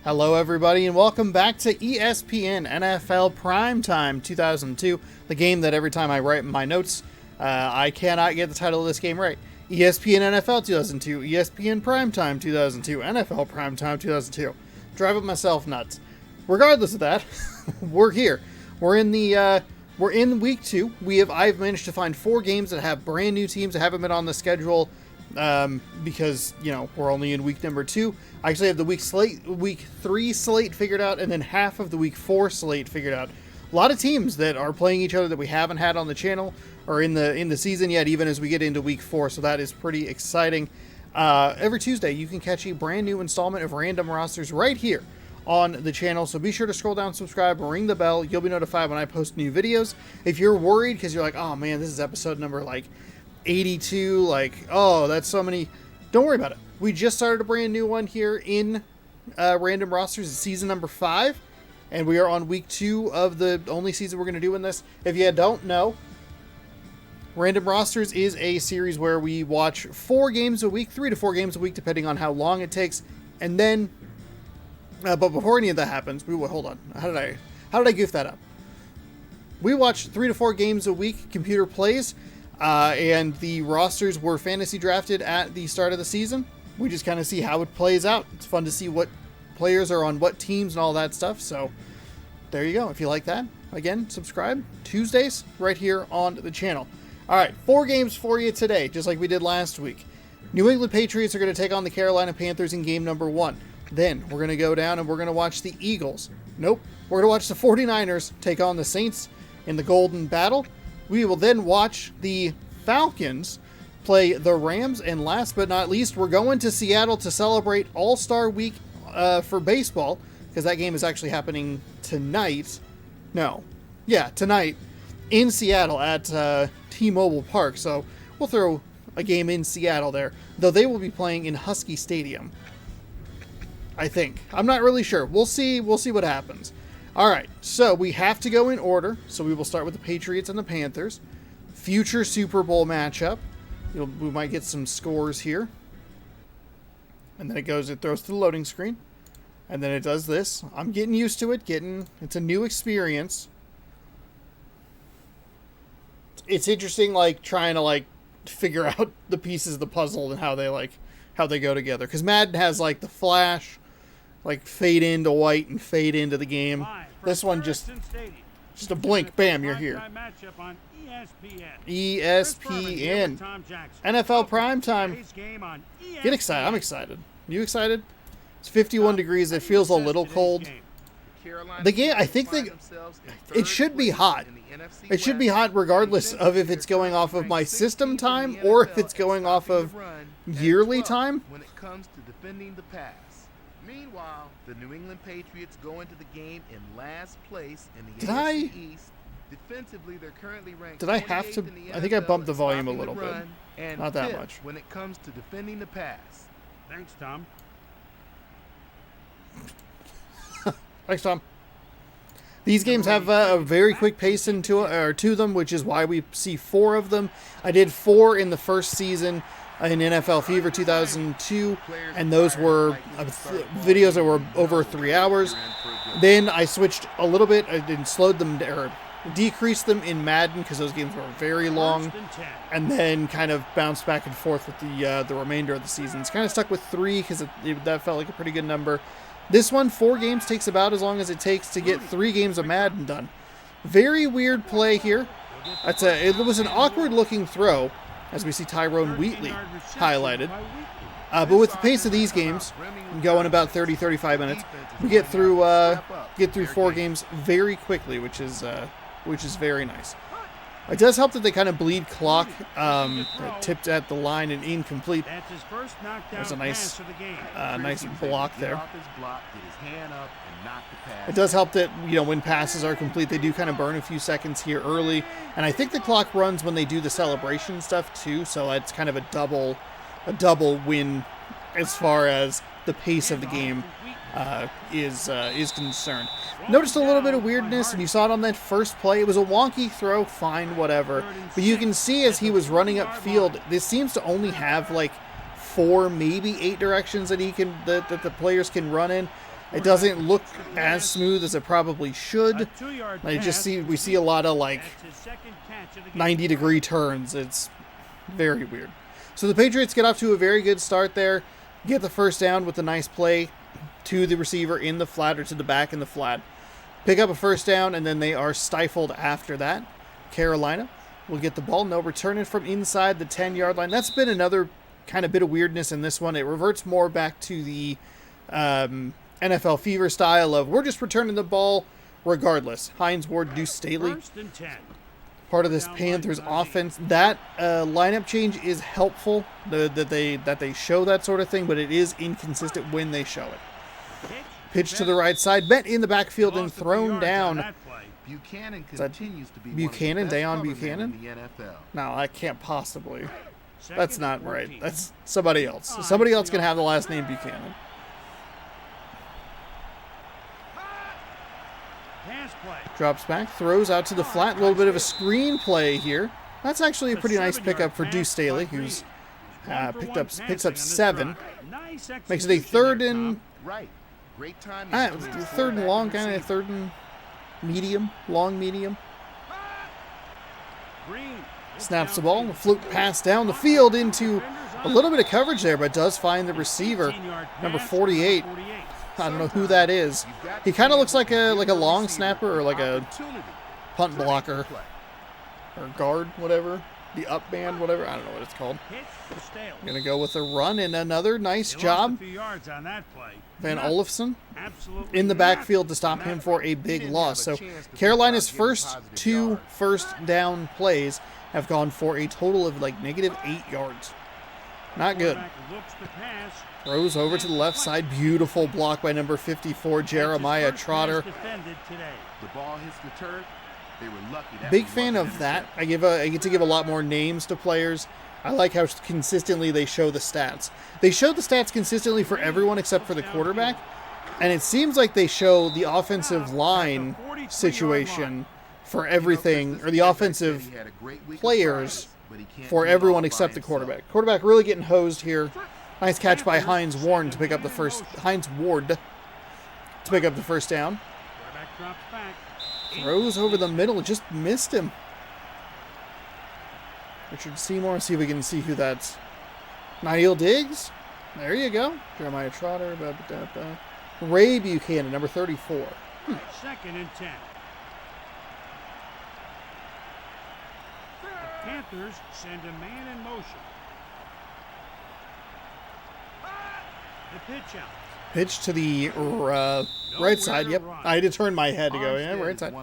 Hello everybody and welcome back to ESPN NFL Primetime 2002, the game that every time I write my notes, I cannot get the title of this game right. ESPN NFL 2002, ESPN Primetime 2002, NFL Primetime 2002. Driving myself nuts. Regardless of that, we're here. We're in week 2. I've managed to find 4 games that have brand new teams that haven't been on the schedule because, we're only in week number 2. I actually have the week 3 slate figured out, and then half of the week 4 slate figured out. A lot of teams that are playing each other that we haven't had on the channel or in the season yet, even as we get into week 4. So that is pretty exciting. Every Tuesday, you can catch a brand new installment of Random Rosters right here on the channel. So be sure to scroll down, subscribe, ring the bell. You'll be notified when I post new videos. If you're worried because you're like, oh man, this is episode number 82, oh, that's so many. Don't worry about it. We just started a brand new one here in Random Rosters. It's season number 5, and we are on week 2 of the only season we're going to do in this. If you don't know, Random Rosters is a series where we watch 4 games a week, 3 to 4 games a week, depending on how long it takes. And then, but before any of that happens, hold on. How did I goof that up? We watch 3 to 4 games a week. Computer plays. And the rosters were fantasy drafted at the start of the season. We just kind of see how it plays out. It's fun to see what players are on what teams and all that stuff. So there you go. If you like that, again, subscribe. Tuesdays right here on the channel. All right, 4 games for you today, just like we did last week. New England Patriots are going to take on the Carolina Panthers in game number 1. Then we're going to go down and we're going to watch the Eagles. Nope. We're going to watch the 49ers take on the Saints in the Golden Battle. We will then watch the Falcons play the Rams, and last but not least, we're going to Seattle to celebrate All-Star Week for baseball, because that game is actually happening tonight. Tonight in Seattle at T-Mobile Park. So we'll throw a game in Seattle there, though they will be playing in Husky Stadium, I think. I'm not really sure. We'll see what happens. All right, so we have to go in order. So we will start with the Patriots and the Panthers. Future Super Bowl matchup. We might get some scores here. And then it throws to the loading screen. And then it does this. I'm getting used to it. It's a new experience. It's interesting, trying to figure out the pieces of the puzzle and how they go together. Because Madden has the flash, fade into white and fade into the game. This one just a blink, bam, you're here. ESPN. NFL Primetime. Get excited. I'm excited. You excited? It's 51 degrees. It feels a little cold. The game, I think it should be hot. It should be hot regardless of if it's going off of my system time or if it's going off of yearly time. When it comes to defending the pass. Meanwhile, the New England Patriots go into the game in last place in the NFC East. Defensively, they're currently ranked. Did I have to? I think I bumped the volume a little bit. Not that much. When it comes to defending the pass. Thanks, Tom. Thanks, Tom. These games have a very quick pace to them, which is why we see 4 of them. I did 4 in the first season in NFL Fever 2002, and those were videos that were over 3 hours. Then I switched a little bit. I didn't slowed them or decreased them in Madden because those games were very long, and then kind of bounced back and forth with the remainder of the season. It's kind of stuck with 3 because that felt like a pretty good number. This one, 4 games, takes about as long as it takes to get 3 games of Madden done. Very weird play here. It was an awkward-looking throw, as we see Tyrone Wheatley highlighted. But with the pace of these games, going about 30-35 minutes, we get through 4 games very quickly, which is very nice. It does help that they kind of bleed clock. Tipped at the line and incomplete. There's a nice block there. It does help that, when passes are complete, they do kind of burn a few seconds here early. And I think the clock runs when they do the celebration stuff too, so it's kind of a double win as far as the pace of the game is concerned. Noticed a little bit of weirdness, and you saw it on that first play. It was a wonky throw, fine, whatever. But you can see as he was running upfield, this seems to only have 4, maybe 8 directions that the players can run in. It doesn't look as smooth as it probably should. We see a lot of like 90-degree turns. It's very weird. So the Patriots get off to a very good start there. Get the first down with a nice play to the receiver in the flat or to the back in the flat. Pick up a first down, and then they are stifled after that. Carolina will get the ball. No, return it from inside the 10-yard line. That's been another kind of bit of weirdness in this one. It reverts more back to the NFL fever style of we're just returning the ball regardless. Hines, Ward, Deuce Staley, part of this Panthers offense. That lineup change is helpful, that they show that sort of thing, but it is inconsistent when they show it. Pitch to the right side, met in the backfield and thrown down. Buchanan continues to be Buchanan, Dayon Buchanan? in the NFL. No, I can't possibly. That's not right. That's somebody else. Somebody else can have the last name Buchanan. Drops back, throws out to the flat. A little bit of a screen play here. That's actually a pretty nice pickup for Deuce Staley, who's picks up 7. Makes it a third and third and long, kind of third and medium, long medium. Snaps the ball, a fluke pass down the field into a little bit of coverage there, but does find the receiver, number 48. I don't know who that is. He kind of looks like a long snapper or like a punt blocker or guard, whatever. The up band, whatever. I don't know what it's called. Going to go with a run and another nice job. Van Olafson in the backfield to stop him for a big loss. So Carolina's first 2 first down plays have gone for a total of like -8 yards. Not good. Throws over to the left side. Beautiful block by number 54, Jeremiah Trotter. The ball hits the turf. They were lucky. Big fan of that. I get to give a lot more names to players. I like how consistently they show the stats. They show the stats consistently for everyone except for the quarterback. And it seems like they show the offensive line situation for everything, or the offensive players for everyone except the quarterback. Quarterback really getting hosed here. Nice catch by Hines Ward to pick up the first down. Throws over the middle, just missed him. Richard Seymour, see if we can see who that's. Niall Diggs. There you go. Jeremiah Trotter. Ray Buchanan, number 34. Second and 10. The Panthers send a man in motion. The pitch out. Pitch to the right side. Yep. I had to turn my head to go, yeah, right side.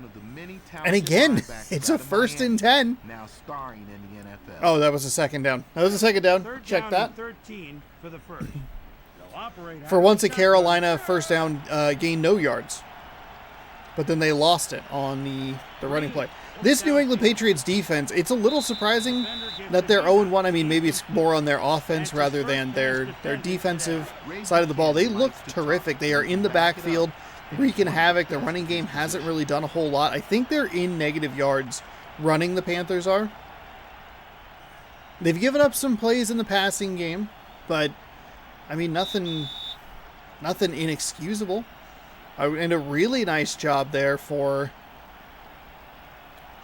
And again, it's a first and 10. Now starring in the NFL. Oh, that was a second down. Check that. 13 for the first. For once, a Carolina first down gained no yards. But then they lost it on the running play. This New England Patriots defense, it's a little surprising that they're 0-1. I mean, maybe it's more on their offense rather than their defensive side of the ball. They look terrific. They are in the backfield, wreaking havoc. The running game hasn't really done a whole lot. I think they're in negative yards running, the Panthers are. They've given up some plays in the passing game, but, I mean, nothing inexcusable. And a really nice job there for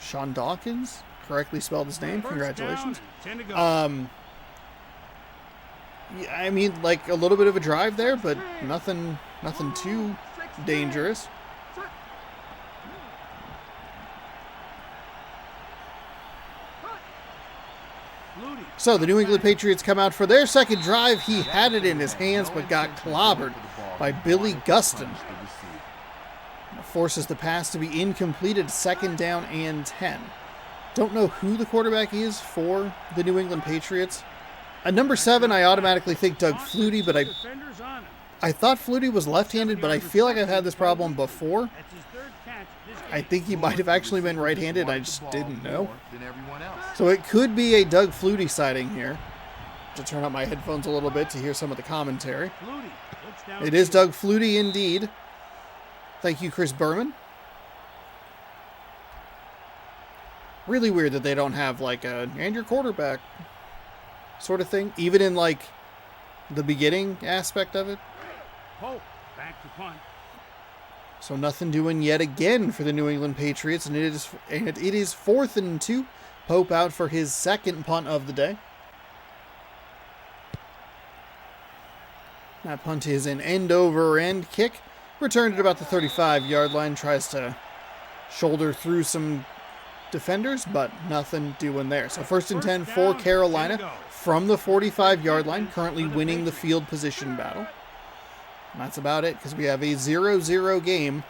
Sean Dawkins. Correctly spelled his name. Congratulations. I mean, like a little bit of a drive there, but nothing too dangerous. So the New England Patriots come out for their second drive. He had it in his hands, but got clobbered by Billy Gustin. Forces the pass to be incompleted, second down and 10. Don't know who the quarterback is for the New England Patriots. At number 7, I automatically think Doug Flutie, but I thought Flutie was left-handed, but I feel like I've had this problem before. I think he might have actually been right-handed, I just didn't know. So it could be a Doug Flutie sighting here. To turn up my headphones a little bit to hear some of the commentary. It is Doug Flutie indeed. Thank you, Chris Berman. Really weird that they don't have like and your quarterback sort of thing, even in like the beginning aspect of it. Pope back to punt. So nothing doing yet again for the New England Patriots, and it is 4th and 2. Pope out for his second punt of the day. That punt is an end-over-end kick. Returned at about the 35-yard line. Tries to shoulder through some defenders, but nothing doing there. So 1st and 10 for Carolina from the 45-yard line, currently winning the field position battle. And that's about it, because we have a 0-0 game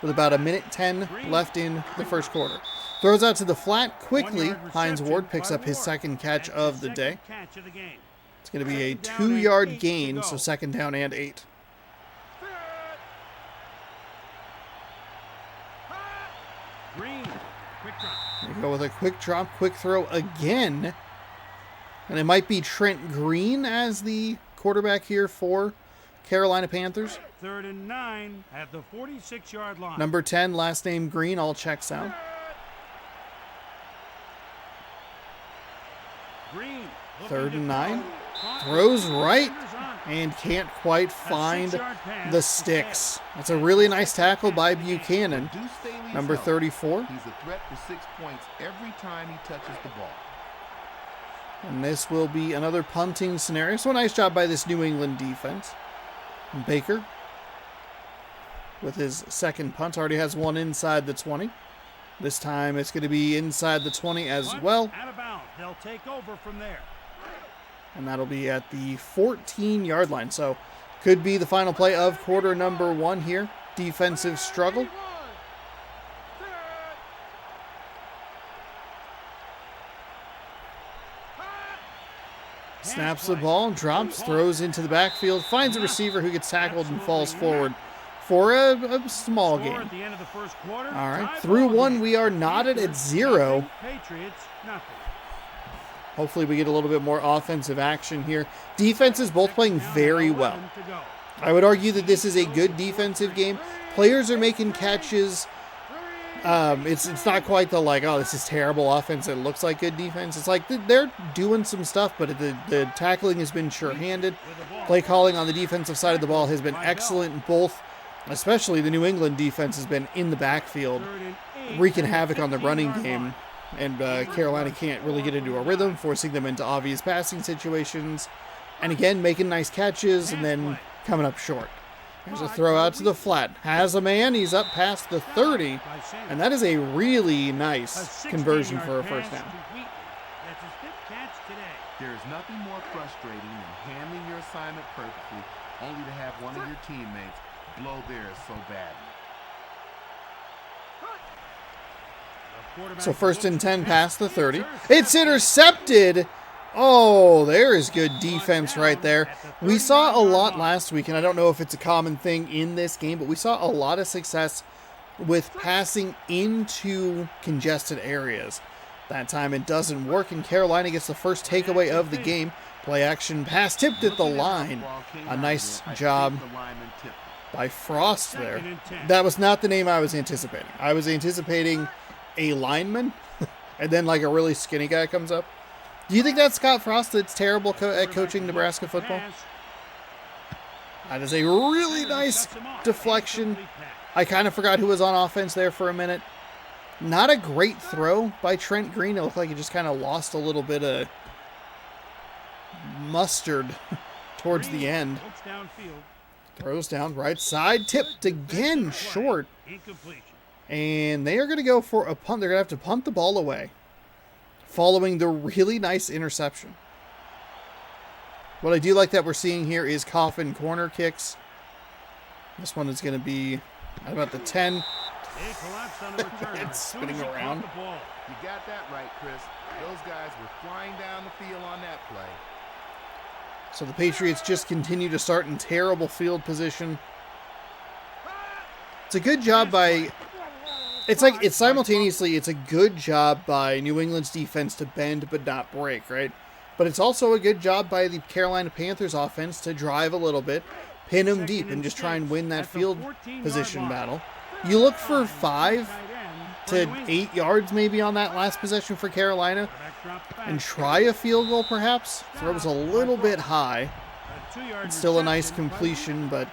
with about 1:10 left in the first quarter. Throws out to the flat quickly. Hines Ward picks up his second catch of the day. It's going to be a 2-yard gain, so 2nd down and 8. They go with a quick drop, quick throw again. And it might be Trent Green as the quarterback here for Carolina Panthers. 3rd and 9 at the 46-yard line. Number 10, last name Green, all checks out. Green, 3rd and 9. Throws right and can't quite find the sticks. That's a really nice tackle by Buchanan. Number 34. He's a threat for 6 points every time he touches the ball. And this will be another punting scenario. So a nice job by this New England defense. Baker with his second punt already has one inside the 20. This time it's going to be inside the 20 as well. Out of bounds. They'll take over from there. And that'll be at the 14-yard line. So could be the final play of quarter number 1 here. Defensive struggle. Snaps the ball, drops, throws into the backfield, finds a receiver who gets tackled and falls forward for a small gain. All right, through 1, we are knotted at 0. Hopefully we get a little bit more offensive action here. Defenses both playing very well. I would argue that this is a good defensive game. Players are making catches. It's not quite the oh, this is terrible offense. It looks like good defense. It's like they're doing some stuff, but the tackling has been sure-handed. Play calling on the defensive side of the ball has been excellent. Both, especially the New England defense, has been in the backfield, wreaking havoc on the running game. And Carolina can't really get into a rhythm, forcing them into obvious passing situations. And again, making nice catches and then coming up short. There's a throw out to the flat. Has a man. He's up past the 30. And that is a really nice conversion for a first down. There's nothing more frustrating than handling your assignment perfectly, only to have one of your teammates blow theirs so badly. So 1st and 10 past the 30. It's intercepted. Oh, there is good defense right there. We saw a lot last week, and I don't know if it's a common thing in this game, but we saw a lot of success with passing into congested areas. That time it doesn't work, and Carolina gets the first takeaway of the game. Play action pass tipped at the line. A nice job by Frost there. That was not the name I was anticipating. I was anticipating a lineman, and then a really skinny guy comes up. Do you think that's Scott Frost that's terrible at coaching Nebraska football? That is a really nice deflection. I kind of forgot who was on offense there for a minute. Not a great throw by Trent Green. It looked like he just kind of lost a little bit of mustard towards the end. Throws down right side, tipped again, short. And they are going to go for a punt. They're going to have to punt the ball away, following the really nice interception. What I do like that we're seeing here is coffin corner kicks. This one is going to be at about the 10. It's spinning around. You got that right, Chris. Those guys were flying down the field on that play. So the Patriots just continue to start in terrible field position. It's a good job by... It's a good job by New England's defense to bend but not break, right? But it's also a good job by the Carolina Panthers offense to drive a little bit, pin them deep, and just try and win that field position battle. You look for 5 to 8 yards maybe on that last possession for Carolina and try a field goal perhaps. Throws a little bit high. It's still a nice completion, but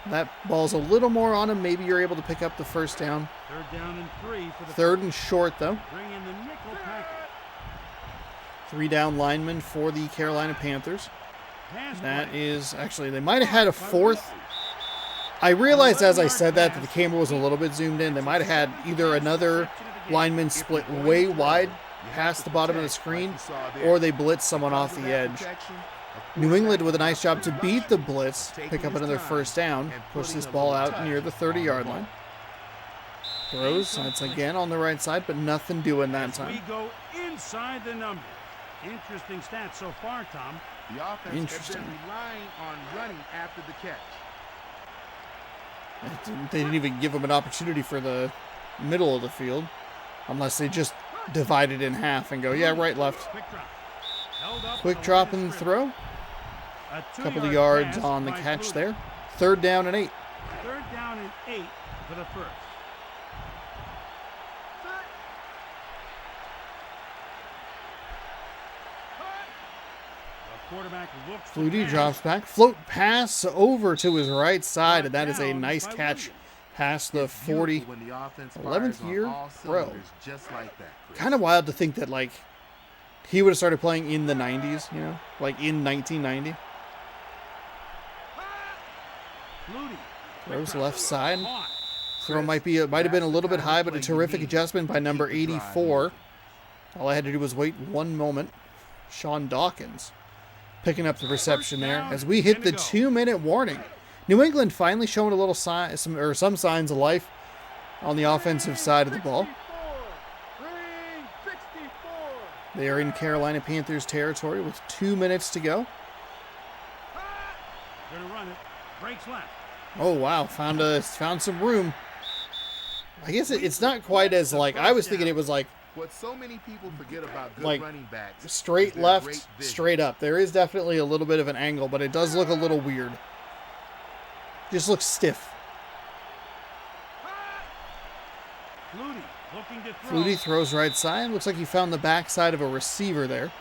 That ball's a little more on him. Maybe you're able to pick up the first down. 3rd down and 3 for the Third and short, though. Bring in the nickel package. 3 down linemen for the Carolina Panthers. Pass That play. is actually, they might have had a fourth. I realized as I said that the camera was a little bit zoomed in. They might have had either another lineman split way wide past the bottom of the screen, or they blitzed someone off the edge. New England with a nice job to beat the blitz, pick up another first down, push this ball out near the 30-yard line. Throws, that's again on the right side, but nothing doing that time. We go inside the number. Interesting stats so far, Tom. The offense Interesting. has been relying on running after the catch. They didn't even give them an opportunity for the middle of the field, unless they just divide it in half and go, yeah, right, left. Quick drop. Held up Quick on the drop line and of throw. A Couple of 2-yard yards pass on the by catch Flutie. there. 3rd down and 8. 3rd down and 8 for the first. The quarterback looks to Flutie pass. drops back. Float pass over to his right side, and that is a Down nice by catch Williams. past the 40. Beautiful when the offense 11th fires on year all pro. cylinders just like that, Chris. Kind of wild to think that, like, he would have started playing in the 90s, you know, like in 1990. Flutie. Throws left side. Caught. Throw might have been a little bit high, but a terrific adjustment by number 84. All I had to do was wait one moment. Sean Dawkins picking up the reception there as we hit the 2-minute warning. New England finally showing a little sign, some signs of life on the offensive side of the ball. They are in Carolina Panthers territory with 2 minutes to go. Gonna run it. Breaks left. Oh wow, found some room. I guess it's not quite as like I was thinking. It was like What so many people forget about good Like, running backs is straight their left, great vision. straight up. There is definitely a little bit of an angle, but it does look a little weird. Just looks stiff. Flutie looking to throw. Flutie throws right side. Looks like he found the backside of a receiver there.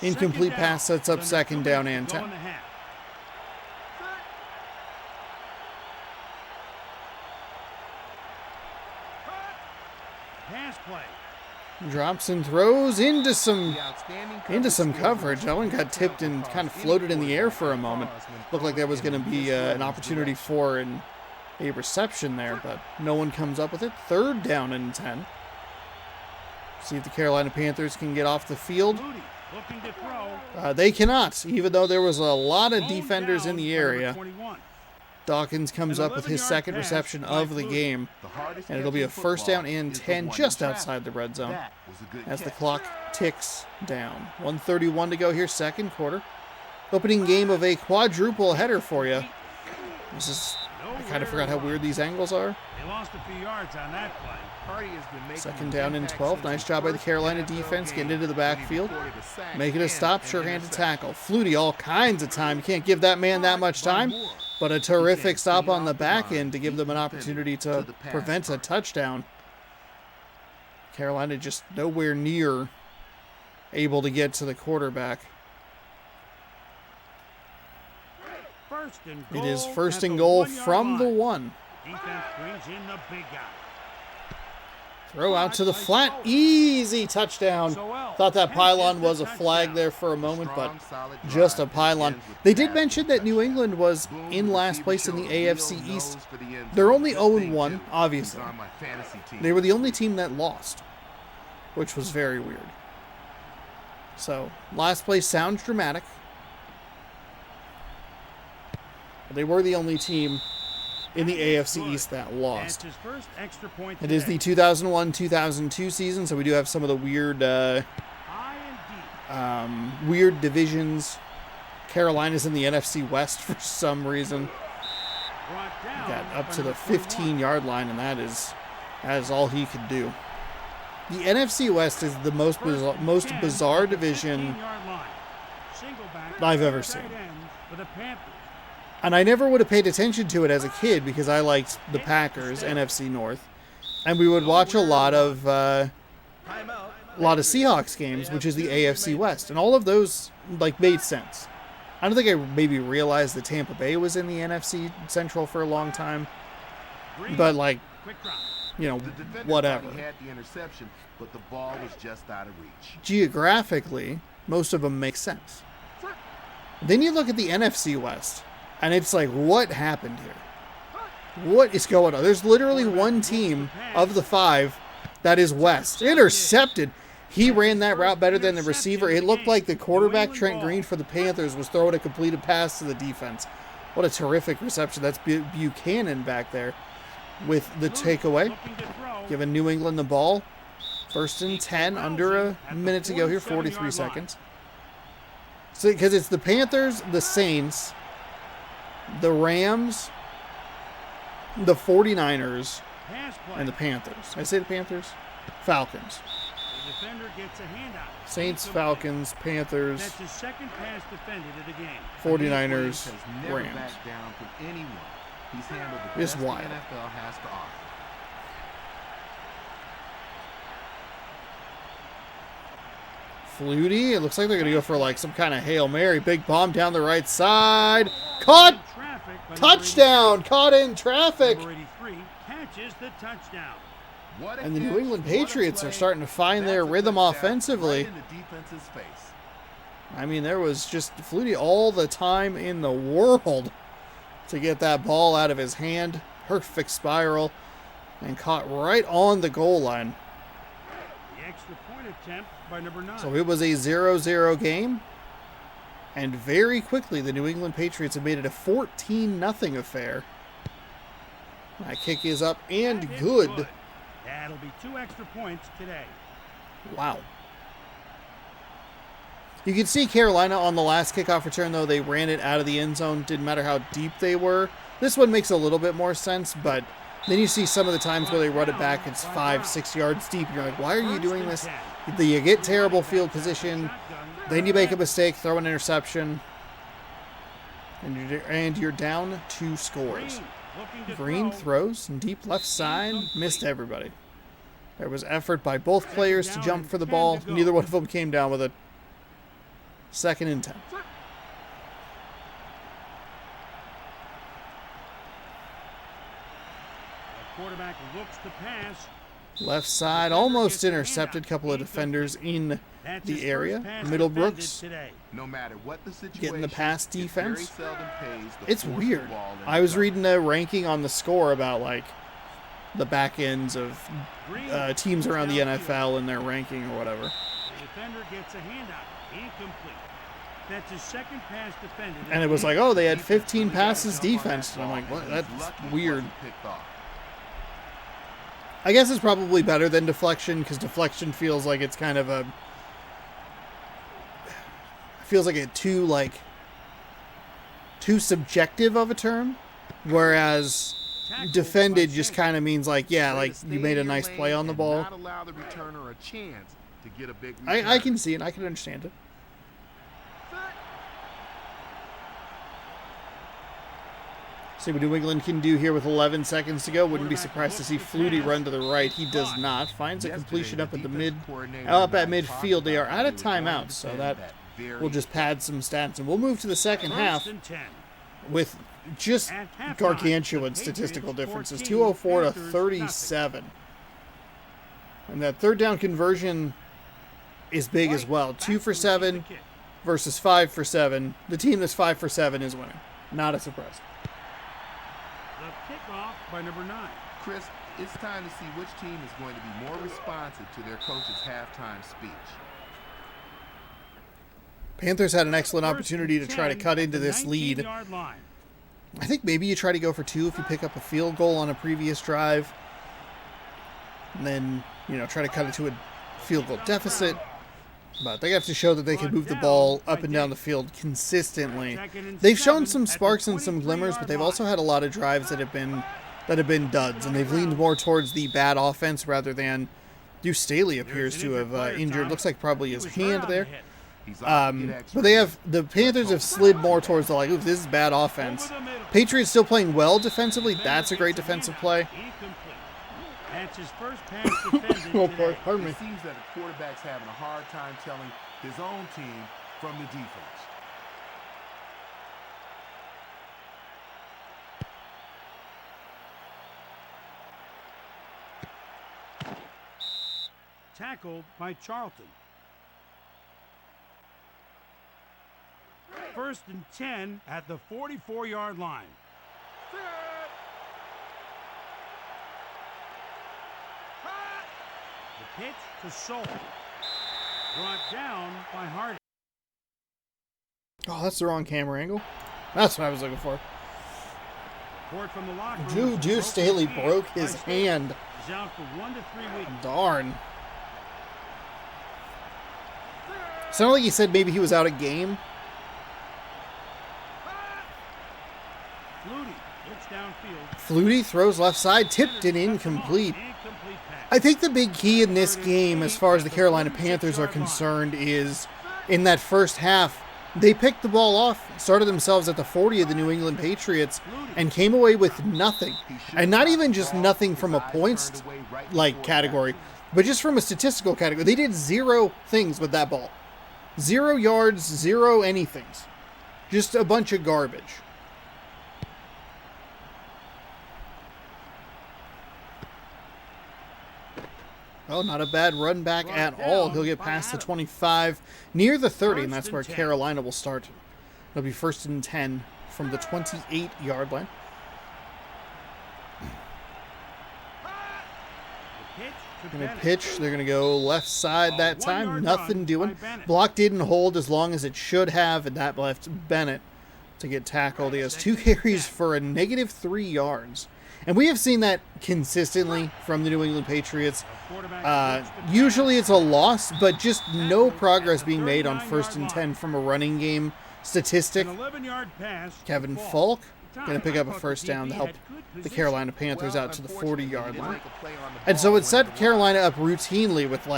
Incomplete Second down. pass sets up Under 2 second down minutes and to go 10. in the half. Pass play. Drops and throws into some The outstanding coverage. That one got tipped and kind of floated in the air for a moment. Looked like there was going to be an opportunity for a reception there, but no one comes up with it. 3rd down and 10. See if the Carolina Panthers can get off the field. Flutie looking to throw. They cannot, even though there was a lot of Owned defenders down in the by number area. 21. Dawkins comes An up with his 11-yard second pass reception by of the Flutie. game, The hardest and it'll be a catch in first down football and is the 10 one just in traffic. outside the red zone That was a good as the catch. clock ticks down. 1:31 to go here, second quarter. Opening game of a quadruple header for you. This is, I kind of forgot how weird these angles are. They lost a few yards on that play. Hardy has been making Second an down and impact 12. since Nice his job by the first Carolina NFL defense game getting into the when he backfield. recorded a sack Making a and stop, an sure-handed interception. tackle. Flutie all kinds of time. You can't give that man that much time, but a terrific stop on the back end to give them an opportunity to prevent a touchdown. Carolina just nowhere near able to get to the quarterback. First and It is goal first at and the goal 1-yard from the line. 1. Defense brings in the big guy. Throw out to the flat. Easy touchdown. Thought that pylon was a flag there for a moment, but Strong, solid just a drive pylon. ends with They did pass mention that New protection. England was Boom, in the last receiver place in the shows AFC real East. nose for the end They're zone. only Good 0-1, thing, too. obviously. He's on my fantasy team. They were the only team that lost, which was very weird. So, last place sounds dramatic. But they were the only team in the AFC East that lost. That's his first extra point It is the today. 2001-2002 season, so we do have some of the weird High and deep. weird divisions. Carolina's in the NFC West for some reason. Brought down Got up by to the number 21. 15-yard line, and that is all he could do. The NFC West is the most bizarre division I've ever seen. And I never would have paid attention to it as a kid because I liked the Packers, NFC North. And we would watch a lot of Seahawks games, which is the AFC West. And all of those like made sense. I don't think I maybe realized that Tampa Bay was in the NFC Central for a long time. But, like, you know, The defender whatever. thought he had the interception, but the ball was just out of reach. Geographically, most of them make sense. Then you look at the NFC West, and it's like, what happened here? What is going on? There's literally one team of the 5 that is West. Intercepted. He ran that route better than the receiver. It looked like the quarterback, Trent Green, for the Panthers was throwing a completed pass to the defense. What a terrific reception. That's Buchanan back there with the takeaway. Giving New England the ball. 1st and 10, under a minute to go here, 43 seconds. So, because it's the Panthers, the Saints, the Rams, the 49ers, and the Panthers. Did I say the Panthers? Falcons. The defender gets a handout. Saints, Falcons, Panthers, That's his second pass defended of the game. 49ers, Has never Rams. backed down from anyone. He's handled the It's best the wild. NFL has to offer. Flutie. It looks like they're going to go for like some kind of Hail Mary. Big bomb down the right side. Caught! Traffic by number Touchdown! Caught in 83. traffic. Number 83 catches the touchdown. What a And the New catch, England what a Patriots are play. starting to find their That's a rhythm touchdown offensively. right in the defense's face. I mean, there was just Flutie all the time in the world to get that ball out of his hand. Perfect spiral. And caught right on the goal line. The extra point attempt by number 9. So it was a 0-0 game. And very quickly, the New England Patriots have made it a 14-0 affair. That kick is up and That is good. That'll be 2 extra points today. Wow. You can see Carolina on the last kickoff return, though. They ran it out of the end zone. Didn't matter how deep they were. This one makes a little bit more sense, but then you see some of the times where they run it back, it's 5-6 yards deep. And you're like, why are you doing this? You get terrible field position. Then you make a mistake, throw an interception. And you're down 2 scores. Green throws and deep left side. Missed everybody. There was effort by both players to jump for the ball. Neither one of them came down with it. 2nd and 10. The quarterback looks to pass. Left side almost intercepted. Couple of defenders in That's the his area. first pass Middlebrooks defended today. No matter what the situation, getting the pass it very defense. seldom pays to It's force the weird. ball into I was cover. reading a ranking on the score about like the back ends of Green teams around the downfield. NFL and their ranking or whatever. The defender gets a handout. Incomplete. That's his second pass defended. And it was like, oh, they had 15 passes defense. And I'm like, what? That's Lucky it weird. wasn't picked off. I guess it's probably better than deflection because deflection feels like it's kind of a too subjective of a term, whereas defended just kind of means like, yeah, Way like to stay you made a in your nice lane play on the and ball. Not allow the returner a chance to get a big return. I can see it. I can understand it. See what New England can do here with 11 seconds to go. Wouldn't be surprised to see Flutie run to the right. He does not. Finds a completion up at the midfield. They are out of timeouts, so that will just pad some stats. And we'll move to the second half 1st and 10. with just At halftime, gargantuan the statistical Patriots differences. 14, 204 to Panthers 37. And that third down conversion is big as well. 2 for 7 versus 5 for 7. The team that's 5 for 7 is winning. Not a surprise. The kickoff by number 9. Chris, it's time to see which team is going to be more responsive to their coach's halftime speech. Panthers had an excellent opportunity to try to cut into this lead. 19-yard line. I think maybe you try to go for 2 if you pick up a field goal on a previous drive. And then, try to cut it to a field goal deficit. But they have to show that they can move the ball up and down the field consistently. They've shown some sparks and some glimmers, but they've also had a lot of drives that have been duds, and they've leaned more towards the bad offense rather than Deuce Staley appears to have injured. Looks like probably his hand there. But the Panthers have slid more towards the ooh, this is bad offense. Patriots still playing well defensively. That's a great defensive play. That's his first pass defended Oh, today. pardon me. It seems that the quarterback's having a hard time telling his own team from the defense. Tackled by Charlton. 1st and 10 at the 44-yard line. The pitch to Soul. Brought down by Harding. Oh, that's the wrong camera angle. That's what I was looking for. From the locker room, Juju Staley broke his hand. He's out for 1 to 3 weeks. Darn. Sounded like he said maybe he was out of game. Flutie looks downfield. Flutie throws left side, tipped and incomplete. I think the big key in this game, as far as the Carolina Panthers are concerned, is in that first half, they picked the ball off, started themselves at the 40 of the New England Patriots, and came away with nothing. And not even just nothing from a points category, but just from a statistical category. They did 0 things with that ball. 0 yards, 0 anythings. Just a bunch of garbage. Oh, not a bad run back at all. He'll get past the 25, near the 30, and that's where Carolina will start. It'll be 1st and 10 from the 28-yard line. Going to pitch. They're going to go left side that time. Nothing doing. Block didn't hold as long as it should have, and that left Bennett to get tackled. He has 2 carries for a -3 yards. And we have seen that consistently from the New England Patriots. Usually it's a loss, but just no progress being made on 1st and 10 from a running game statistic. Kevin Falk going to pick up a first down to help the Carolina Panthers out to the 40-yard line. And so it set Carolina up routinely with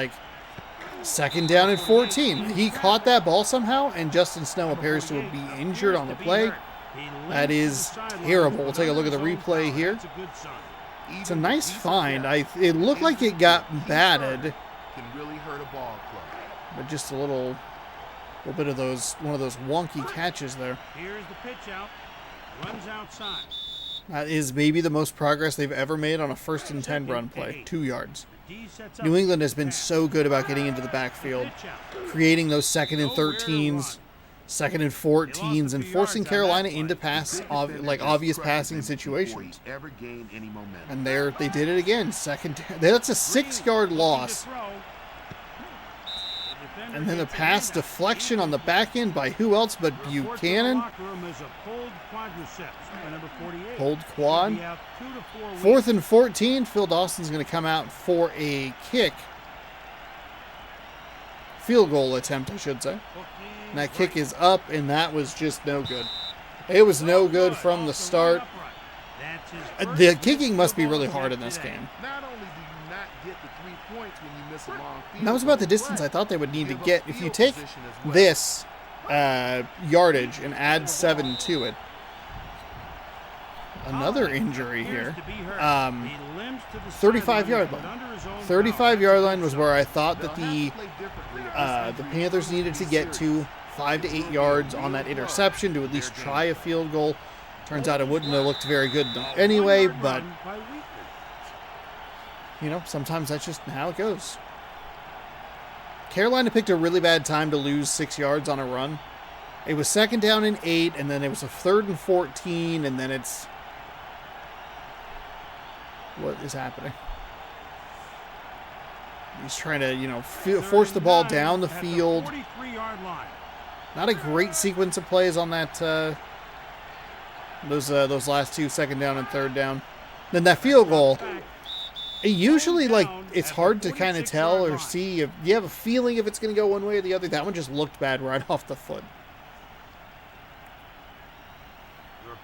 2nd down and 14. He caught that ball somehow, and Justin Snow appears to be injured on the play. That is terrible. We'll take a look at the replay here. It's a nice find. It looked like it got batted, but just a little bit of one of those wonky catches there. Here's the pitch out. Runs outside. That is maybe the most progress they've ever made on a 1st and 10 run play. 2 yards. New England has been so good about getting into the backfield, creating those 2nd and 13s. 2nd and 14s, and forcing Carolina into obvious passing situations. And they did it again. That's a 6-yard loss. And then the pass deflection on the back end by who else but Buchanan. Pulled quad. 4th and 14. Phil Dawson's going to come out for a kick. Field goal attempt, I should say. And that kick is up, and that was just no good. It was no good from the start. The kicking must be really hard in this game. And that was about the distance I thought they would need to get. If you take this yardage and add 7 to it. Another injury here. 35-yard line. 35-yard line was where I thought that the Panthers needed to get to 5 to 8 yards on that interception to at least try a field goal. Turns out it wouldn't have looked very good anyway, but sometimes that's just how it goes. Carolina picked a really bad time to lose 6 yards on a run. It was 2nd down and 8, and then it was a 3rd and 14, and then it's... What is happening? He's trying to, force the ball down the field. Not a great sequence of plays on that. Those last 2, 2nd down and 3rd down. Then that field goal. Usually, it's hard to kind of tell or see if you have a feeling if it's going to go one way or the other. That one just looked bad right off the foot.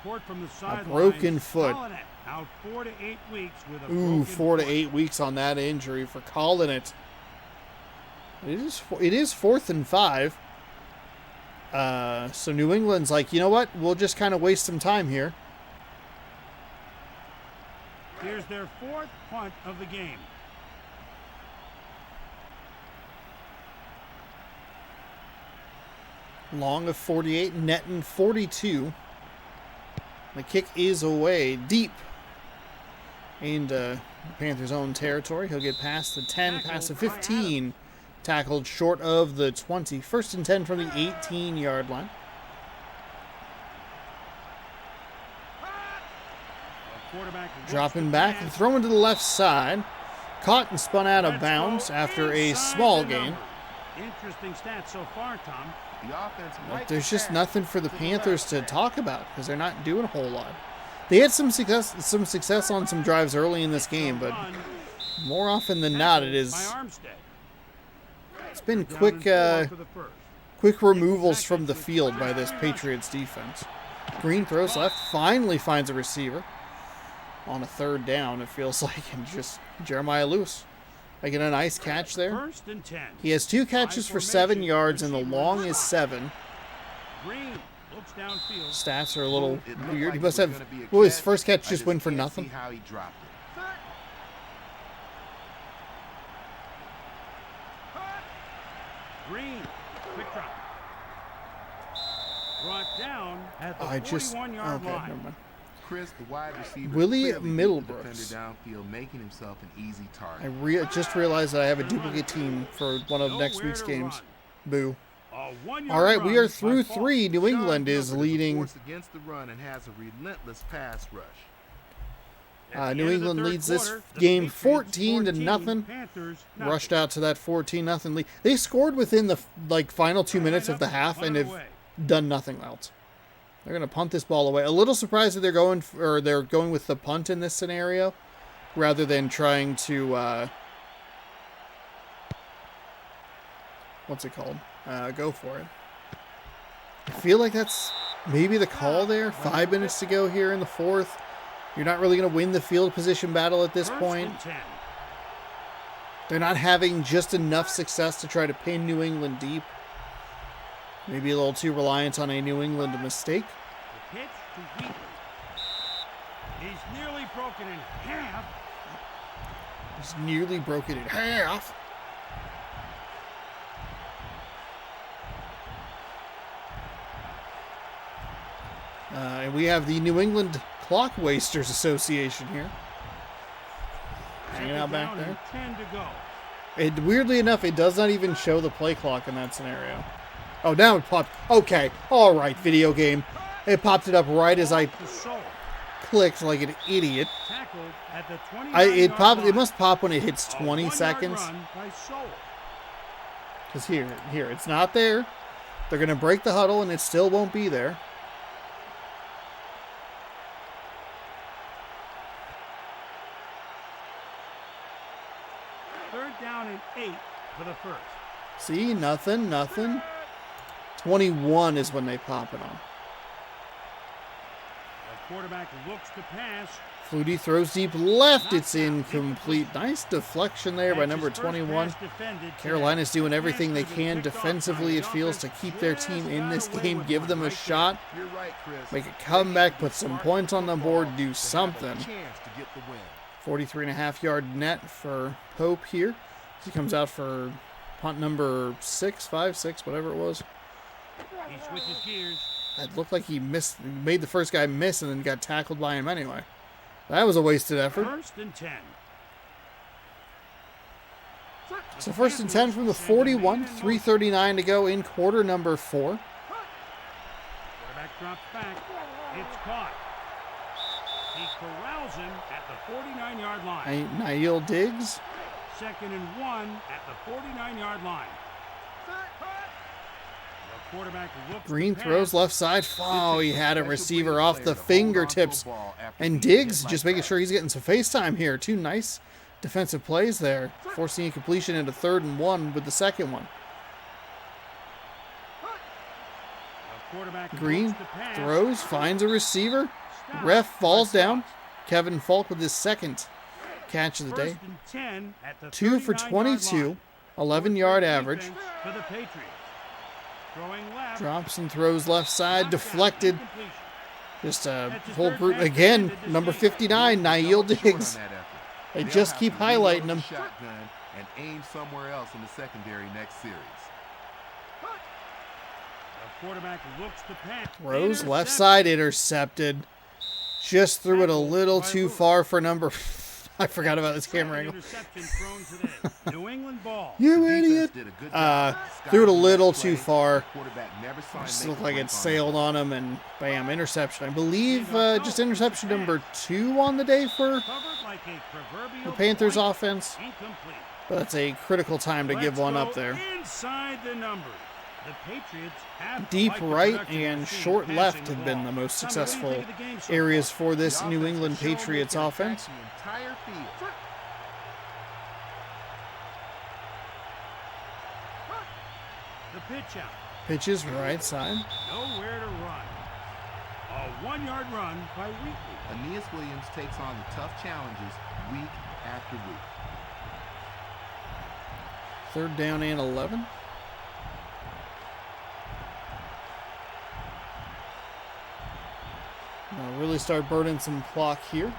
A broken foot. Out 4 to 8 weeks with a Ooh, 4 to 8 weeks on that injury for calling it. It is 4th and 5. So New England's like, you know what? We'll just kind of waste some time here. Here's their 4th punt of the game. Long of 48, netting 42. The kick is away deep. aimed Panthers' own territory. He'll get past the 10, past the 15. Tackled short of the 20. 1st and 10 from the 18-yard line. Dropping back and throwing to the left side. Caught and spun out of bounds after a small gain. Interesting stats so far, Tom. But there's just nothing for the Panthers to talk about because they're not doing a whole lot. They had some success on some drives early in this game, but more often than not, it's been quick removals from the field by this Patriots defense. Green throws left, finally finds a receiver on a 3rd down. It feels like, and just Jeremiah Lewis making a nice catch there. 1st and 10. He has 2 catches for 7 yards, and the long is 7. Green looks downfield. Stats are a little weird. He must have. Well, his first catch just went for nothing. How he dropped it. Green, quick drop. Brought down at the I just. 41-yard Okay, line. never mind. Chris, the wide receiver, Willie clearly beat the Middlebrooks. defender downfield, making himself an easy target. I just realized that I have a duplicate team for one of next week's games. Boo. A 1-yard All right, we run are through by 3. New England Sean is Gilbert leading. force against the run and has a relentless pass rush. At the New end of the England third leads this quarter, the game Patriots 14-0. Panthers Rushed out to that 14-0 lead. They scored within the final 2 minutes of the half and have done nothing else. They're going to punt this ball away. A little surprised that they're going with the punt in this scenario rather than trying to what's it called? Go for it. I feel like that's maybe the call there. 5 minutes to go here in the 4th. You're not really going to win the field position battle at this point. They're not having just enough success to try to pin New England deep. Maybe a little too reliant on a New England mistake. The pitch to Wheatley. He's nearly broken in half. He's nearly broken in half. And we have the New England Clock Wasters Association here. Hanging out back there. 10 to go. Weirdly enough, it does not even show the play clock in that scenario. Oh, now it popped. Okay, all right, video game. It popped it up right as I clicked like an idiot. At the It must pop when it hits 20 seconds. Because here, it's not there. They're going to break the huddle, and it still won't be there. Third down and 8 for the first. See, nothing. 21 is when they pop it on. The quarterback looks to pass. Flutie throws deep left. It's incomplete. Nice deflection there by number 21. Carolina's doing everything they can defensively, it feels, to keep their team in this game, give them a shot, make a comeback, put some points on the board, do something. 43.5-yard net for Pope here. He comes out for punt number 6, whatever it was. He switches gears. It looked like he made the first guy miss and then got tackled by him anyway. That was a wasted effort. 1st and 10. So 1st and 10 from the 41, 3:39 to go in quarter number 4. Quarterback drops back. It's caught. He corrals him at the 49-yard line. Nail Diggs. 2nd and 1 at the 49-yard line. The quarterback looks Green to throws pass. left side. Oh, he had a receiver off the fingertips. And Diggs just making sure he's getting some face time here. 2 nice defensive plays there, forcing a completion into 3rd and 1 with the second one. Green throws, finds a receiver. Ref falls down. Kevin Falk with his second catch of the day. 2 for 22, 11-yard average. For the Patriots. Throwing left. Drops and throws left side, deflected. Just a whole group again. Number 59, Nail Diggs. They just keep highlighting him. And aim somewhere else in the secondary next series. The quarterback looks to pass. Throws left side, intercepted. Just threw it a little too far for number I forgot about this camera angle. Interception thrown today. New England ball. You idiot! Did a good job Threw it a disguising little that too play. far. Quarterback never saw him Just make looked a like break it on sailed that. on him, and bam, interception. I believe just interception number 2 on the day for Covered like a proverbial the Panthers point. offense. Incomplete. But that's a critical time to give Let's one go up there. Inside the numbers. The Patriots have to Deep like the right production and machine short passing left the have been ball. the most Tommy, what do you successful think of the game so areas far? for this The New offense England has shown they Patriots can attack offense. the entire field. The pitch out. Pitch is right side. Nowhere to run. A 1-yard run by Wheatley. Aeneas Williams takes on the tough challenges week after week. 3rd down and 11. Now really start burning some clock here.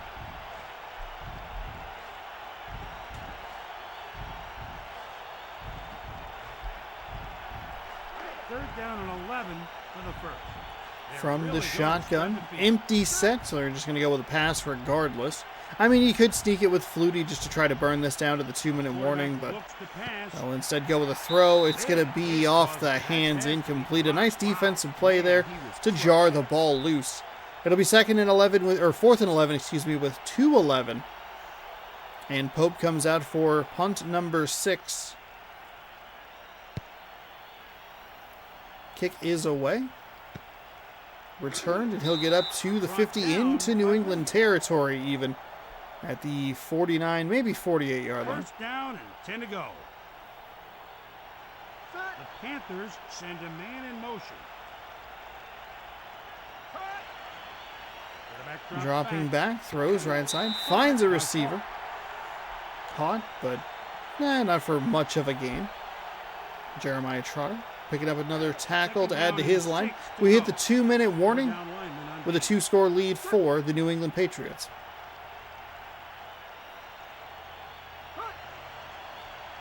Third down and 11 for the first. They're From really the going shotgun. straight to the Empty set, so they're just going to go with a pass regardless. I mean, you could sneak it with Flutie just to try to burn this down to the 2-minute warning, but looks to pass. they'll instead go with a throw. It's going to be off the hands, incomplete. A nice defensive play there to jar the ball loose. It'll be 2nd and 11 with, or 4th and 11, excuse me, with 2:11. And Pope comes out for punt number 6. Kick is away. Returned, and he'll get up to the 50 into New England territory even at the 49, maybe 48-yard line. First down and 10 to go. The Panthers send a man in motion. Quarterback drops Dropping back, throws right side, finds a receiver. Caught, but not for much of a gain. Jeremiah Trotter picking up another tackle to add to his line. We hit the 2-minute warning with a 2-score lead for the New England Patriots.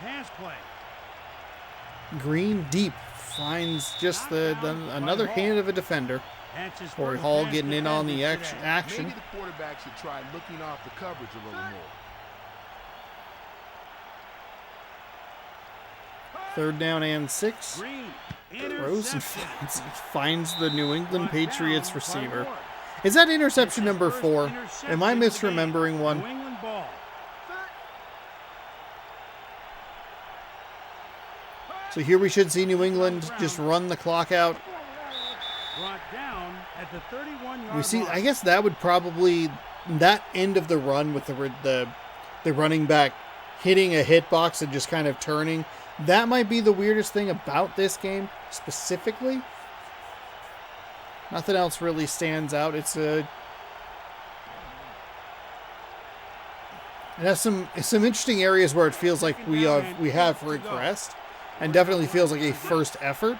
Pass play. Green deep finds just another hand of a defender. That's his Corey first Hall pass getting in on the defensive today. action. Maybe the quarterback should try looking off the coverage a little more. 3rd down and 6. Green. Throws and Interception. finds the New England Brought Patriots down by receiver. Ward. Is that interception That's his number first 4? interception Am I of the game. misremembering one? New England ball. So here we should see New England just run the clock out. Brought down at the 31-yard We see. line. I guess that would probably that end of the run with the running back hitting a hitbox and just kind of turning. That might be the weirdest thing about this game specifically. Nothing else really stands out. It has some interesting areas where it feels like we have regressed, and definitely feels like a first effort.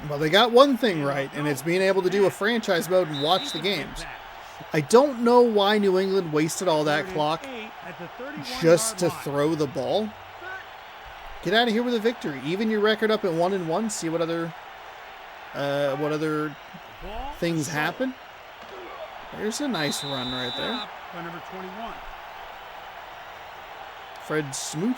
Well, they got one thing right, and it's being able to do a franchise mode and watch the games. I don't know why New England wasted all that clock just to throw the ball. Get out of here with a victory. Even your record up at 1-1. See what other things happen. There's a nice run right there. By number 21. Fred Smoot.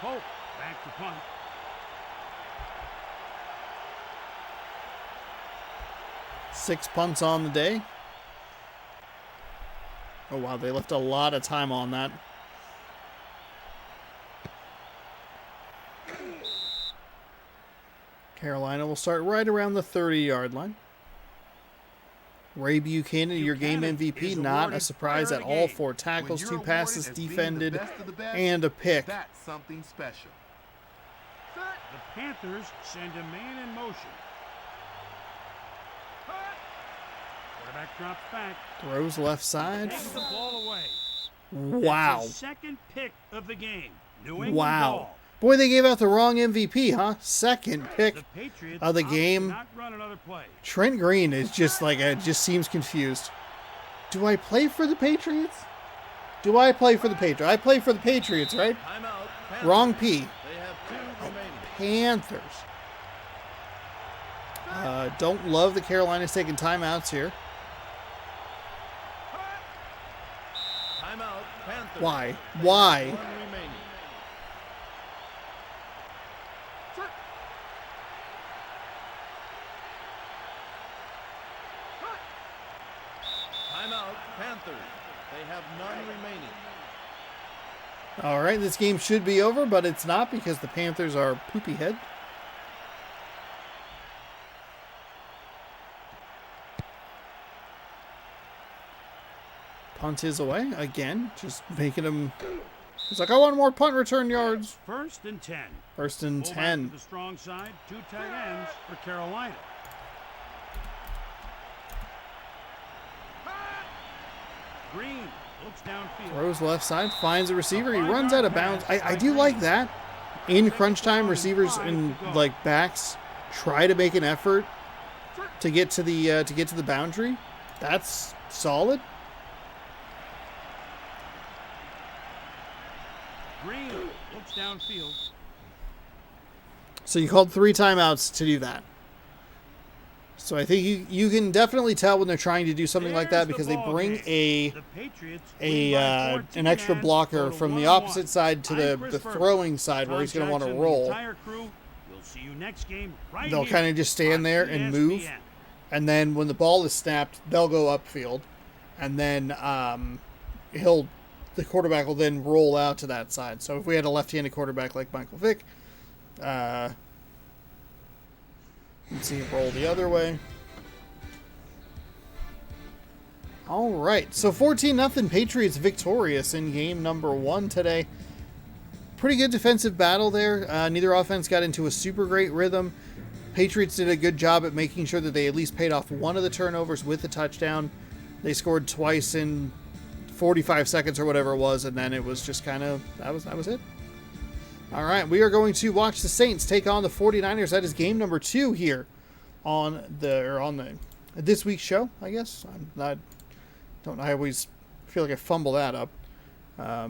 Pope back to punt. Six punts on the day. Oh, wow. They left a lot of time on that. Carolina will start right around the 30-yard line. Ray Buchanan, your game MVP, not a surprise at all. 4 tackles, 2 passes defended, and a pick. That's something special. The Panthers send a man in motion. Quarterback drops back. Throws left side. Takes the ball away. Wow. That's his second pick of the game. New England Wow. ball. Boy, they gave out the wrong MVP, huh? Second pick of the game. Trent Green is just like, just seems confused. Do I play for the Patriots? Do I play for the Patriots? I play for the Patriots, right? Wrong P. Panthers. Don't love the Carolinas taking timeouts here. Why? Why? Timeout, Panthers. They have none remaining. All right, this game should be over, but it's not because the Panthers are poopy head. Punt is away again, just making him. He's like, I want more punt return yards. First and 10. First and 10. The strong side, 2 tight ends for Carolina. Green looks downfield. Throws left side, finds a receiver. He runs out of bounds. I do like that. In crunch time, receivers and like backs try to make an effort to get to the boundary. That's solid. Green looks downfield. So you called 3 timeouts to do that. So I think you can definitely tell when they're trying to do something like that because they bring an extra blocker from the opposite side to the throwing side where he's going to want to roll. They'll kind of just stand there and move, and then when the ball is snapped, they'll go upfield, and then the quarterback will then roll out to that side. So if we had a left-handed quarterback like Michael Vick, let's see him roll the other way. All right, so 14-0 Patriots victorious in game number 1 today. Pretty good defensive battle there. Neither offense got into a super great rhythm. Patriots did a good job at making sure that they at least paid off one of the turnovers with the touchdown. They scored twice in 45 seconds or whatever it was, and then it was just kind of, that was it. All right, we are going to watch the Saints take on the 49ers. That is game number 2 here on this week's show, I guess. I always feel like I fumble that up. But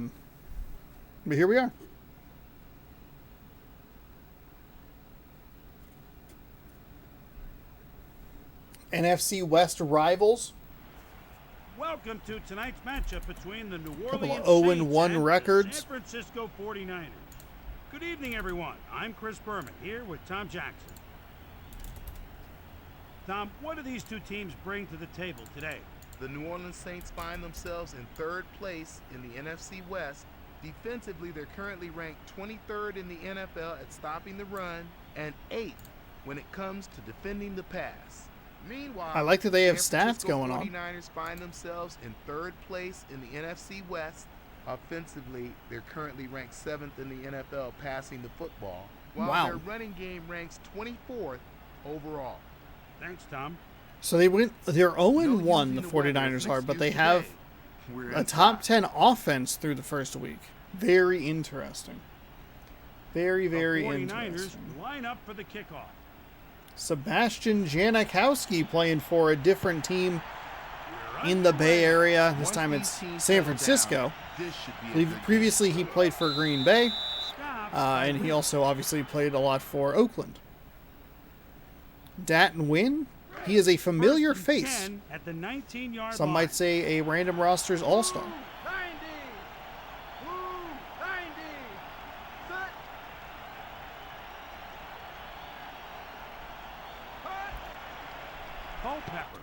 here we are. NFC West rivals. Welcome to tonight's matchup between the New Orleans Couple of Saints 0-1 and records. San Francisco 49ers. Good evening, everyone. I'm Chris Berman here with Tom Jackson. Tom, what do these two teams bring to the table today? The New Orleans Saints find themselves in 3rd place in the NFC West. Defensively, they're currently ranked 23rd in the NFL at stopping the run and 8th when it comes to defending the pass. Meanwhile, I like that they have San stats Francisco going on. 49ers find themselves in 3rd place in the NFC West. Offensively, they're currently ranked 7th in the NFL passing the football, while their running game ranks 24th overall. Thanks, Tom. So they're 0-1, the 49ers are, but they have a top 10 offense through the first week. Very interesting. Very, very the 49ers interesting. Line up for the kickoff. Sebastian Janikowski playing for a different team in the Bay Area. This time it's San Francisco. Previously he played for Green Bay, and he also obviously played a lot for Oakland. Datton Wynn, he is a familiar face. At the 19-yard Some line. might say a random roster's all-star.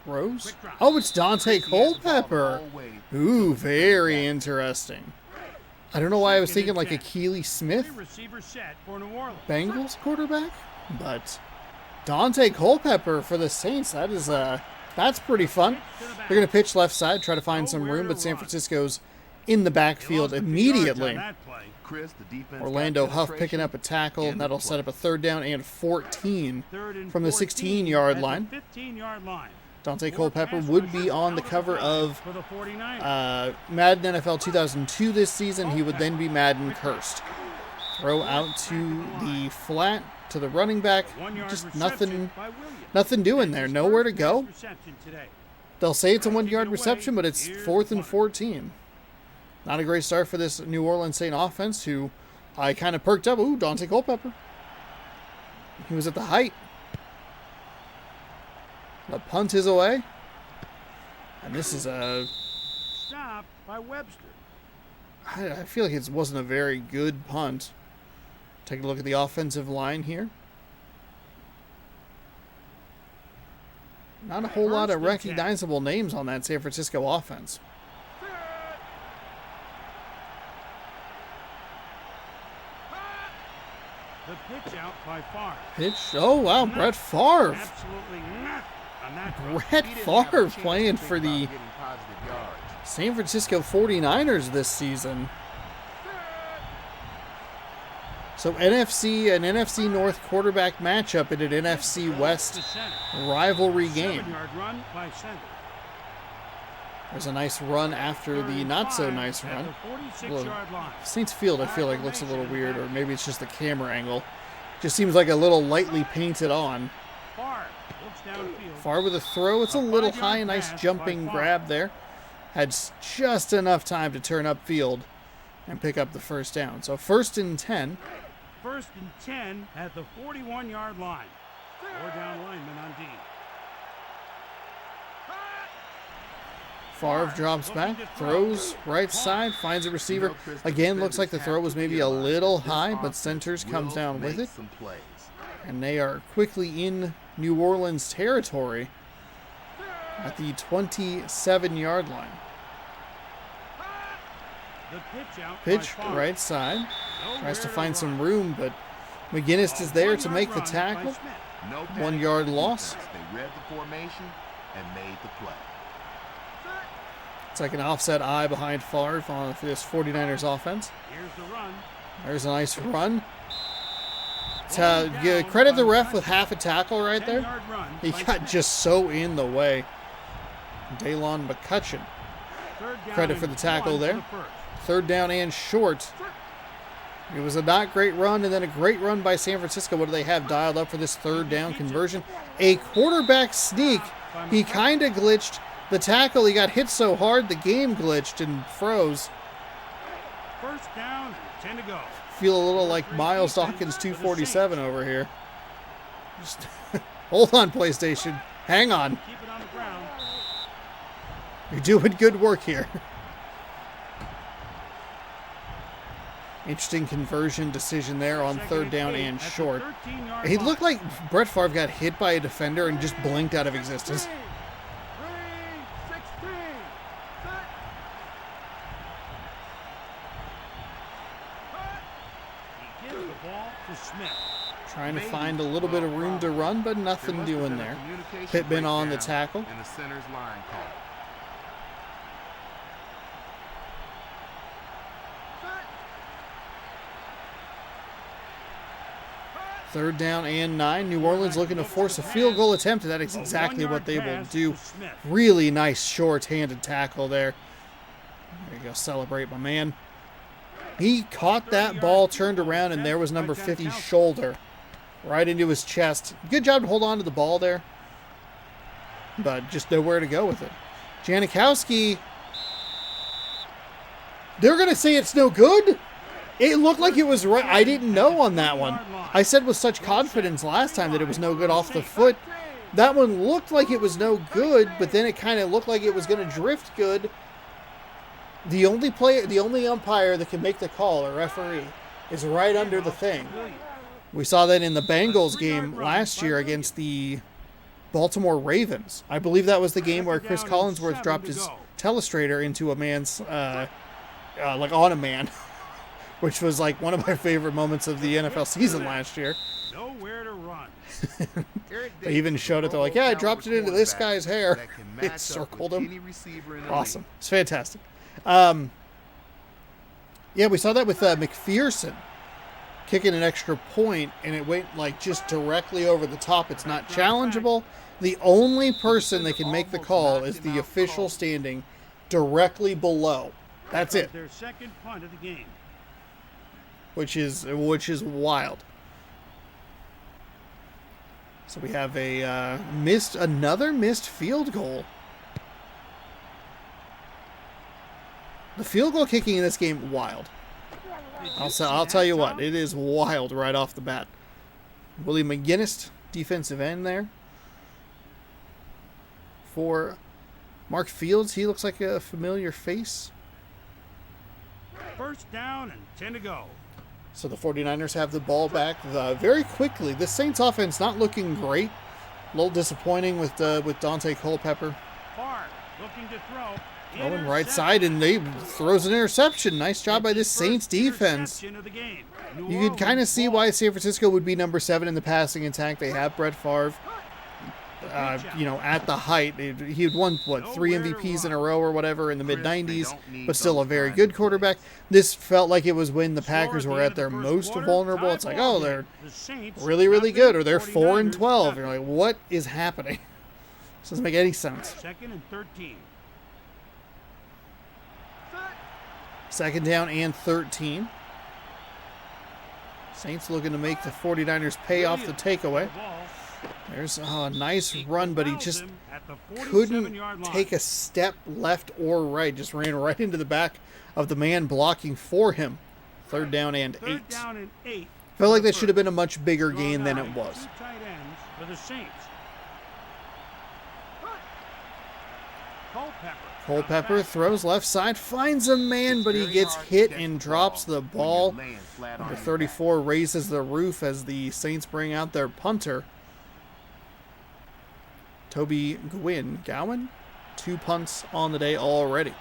Rose? Oh, it's Dante Culpepper. Ooh, very interesting. I don't know why I was thinking like a Keely Smith Bengals quarterback, but Dante Culpepper for the Saints. That's pretty fun. They're going to pitch left side, try to find some room, but San Francisco's in the backfield immediately. Orlando Huff picking up a tackle. That'll set up a 3rd down and 14 from the 16-yard line. Dante Culpepper would be on the cover of Madden NFL 2002 this season. He would then be Madden Cursed. Throw out to the flat to the running back. Just nothing doing there. Nowhere to go. They'll say it's a 1-yard reception, but it's 4th and 14. Not a great start for this New Orleans Saint offense, who I kind of perked up. Ooh, Dante Culpepper. He was at the height. The punt is away. And this is a... Stop by Webster. I feel like it wasn't a very good punt. Take a look at the offensive line here. Not a whole lot of recognizable names on that San Francisco offense. The pitch out by Favre. Pitch. Oh, wow. Brett Favre. Absolutely not. Brett Favre playing for the San Francisco 49ers this season. So an NFC North quarterback matchup in an NFC West rivalry game. There's a nice run after the not-so-nice run. Saints Field, I feel like, looks a little weird, or maybe it's just the camera angle. Just seems like a little lightly painted on. Favre with a throw. It's a little high. Nice jumping grab there. Had just enough time to turn upfield and pick up the first down. So 1st and 10. 1st and 10 at the 41-yard line. 4 down linemen on D. Favre drops back, throws right side, finds a receiver. Again, looks like the throw was maybe a little high, but centers comes down with it. And they are quickly in New Orleans territory at the 27-yard line. Pitch right side. Tries to find some room, but McGinnis is there to make the tackle. 1-yard loss. They read the formation and made the play. It's like an offset eye behind Favre for this 49ers offense. There's a nice run. Credit the ref with half a tackle right there. He got just so in the way. Daylon McCutcheon. Credit for the tackle there. 3rd down and short. It was a not great run, and then a great run by San Francisco. What do they have dialed up for this 3rd down conversion? A quarterback sneak. He kind of glitched. The tackle, he got hit so hard, the game glitched and froze. 1st down, 10 to go. Feel a little like Miles Dawkins 247 over here. Just hold on, PlayStation. Hang on. Keep it on the ground. You're doing good work here. Interesting conversion decision there on 3rd down and short. He looked like Brett Favre got hit by a defender and just blinked out of existence. Trying to find a little bit of room to run, but nothing doing there. Pittman on the tackle. And the center's line call. 3rd down and 9. New Orleans looking to force a field goal attempt, and that is exactly what they will do. Really nice short-handed tackle there. There you go, celebrate my man. He caught that ball, turned around, and there was number 50's shoulder right into his chest. Good job to hold on to the ball there, but just nowhere to go with it. Janikowski, they're going to say it's no good? It looked like it was right. I didn't know on that one. I said with such confidence last time that it was no good off the foot. That one looked like it was no good, but then it kind of looked like it was going to drift good. The only umpire that can make the call, a referee, is right under the thing. We saw that in the Bengals game last year against the Baltimore Ravens. I believe that was the game where Chris Collinsworth dropped his telestrator into a man's, like on a man, which was like one of my favorite moments of the NFL season last year. Nowhere to run. They even showed it. They're like, yeah, I dropped it into this guy's hair. It circled him. Awesome. It's fantastic. Yeah, we saw that with McPherson kicking an extra point, and it went like just directly over the top. It's not challengeable. The only person that can make the call is the official standing directly below. That's it. Their second punt of the game. which is wild. So we have a another missed field goal. The field goal kicking in this game, wild. I'll tell you what, it is wild right off the bat. Willie McGinnis, defensive end there. For Mark Fields, he looks like a familiar face. First down and 10 to go. So the 49ers have the ball back very quickly. The Saints offense not looking great. A little disappointing with Dante Culpepper. Far looking to throw. Throwing right side, and they throws an interception. Nice job by this Saints defense. You could kind of see why San Francisco would be number 7 in the passing attack. They have Brett Favre, at the height. He had won, 3 MVPs in a row or whatever in the mid-90s, but still a very good quarterback. This felt like it was when the Packers were at their most vulnerable. It's like, oh, they're really, really good, or they're 4-12. You're like, what is happening? This doesn't make any sense. Second and 13. Second down and 13. Saints looking to make the 49ers pay off the takeaway. There's a nice run, but he just couldn't take a step left or right. Just ran right into the back of the man blocking for him. Third down and 8. Felt like that should have been a much bigger gain than it was. For the Saints. Culpepper throws left side, finds a man, but he gets hit and drops the ball. Number 34 raises the roof as the Saints bring out their punter. Toby Gowan, 2 punts on the day already.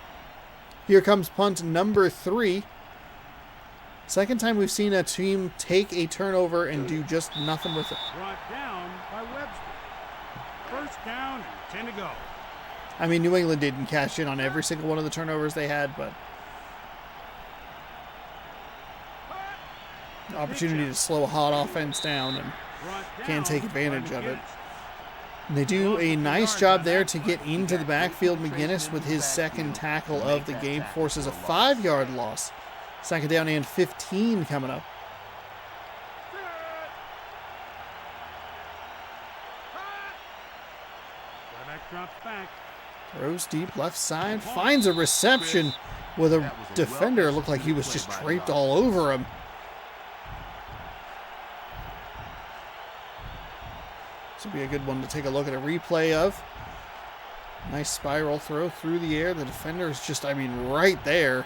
Here comes punt number 3. Second time we've seen a team take a turnover and do just nothing with it. Brought down by Webster. First down and 10 to go. I mean, New England didn't cash in on every single one of the turnovers they had, but opportunity to slow a hot offense down and can't take advantage of it. And they do a nice job there to get into the backfield. McGinnis with his second tackle of the game forces a 5-yard loss. Second down and 15 coming up. Drops back. Throws deep left side, finds a reception with a defender. It looked like he was just draped all over him. This will be a good one to take a look at a replay of. Nice spiral throw through the air. The defender is just, right there.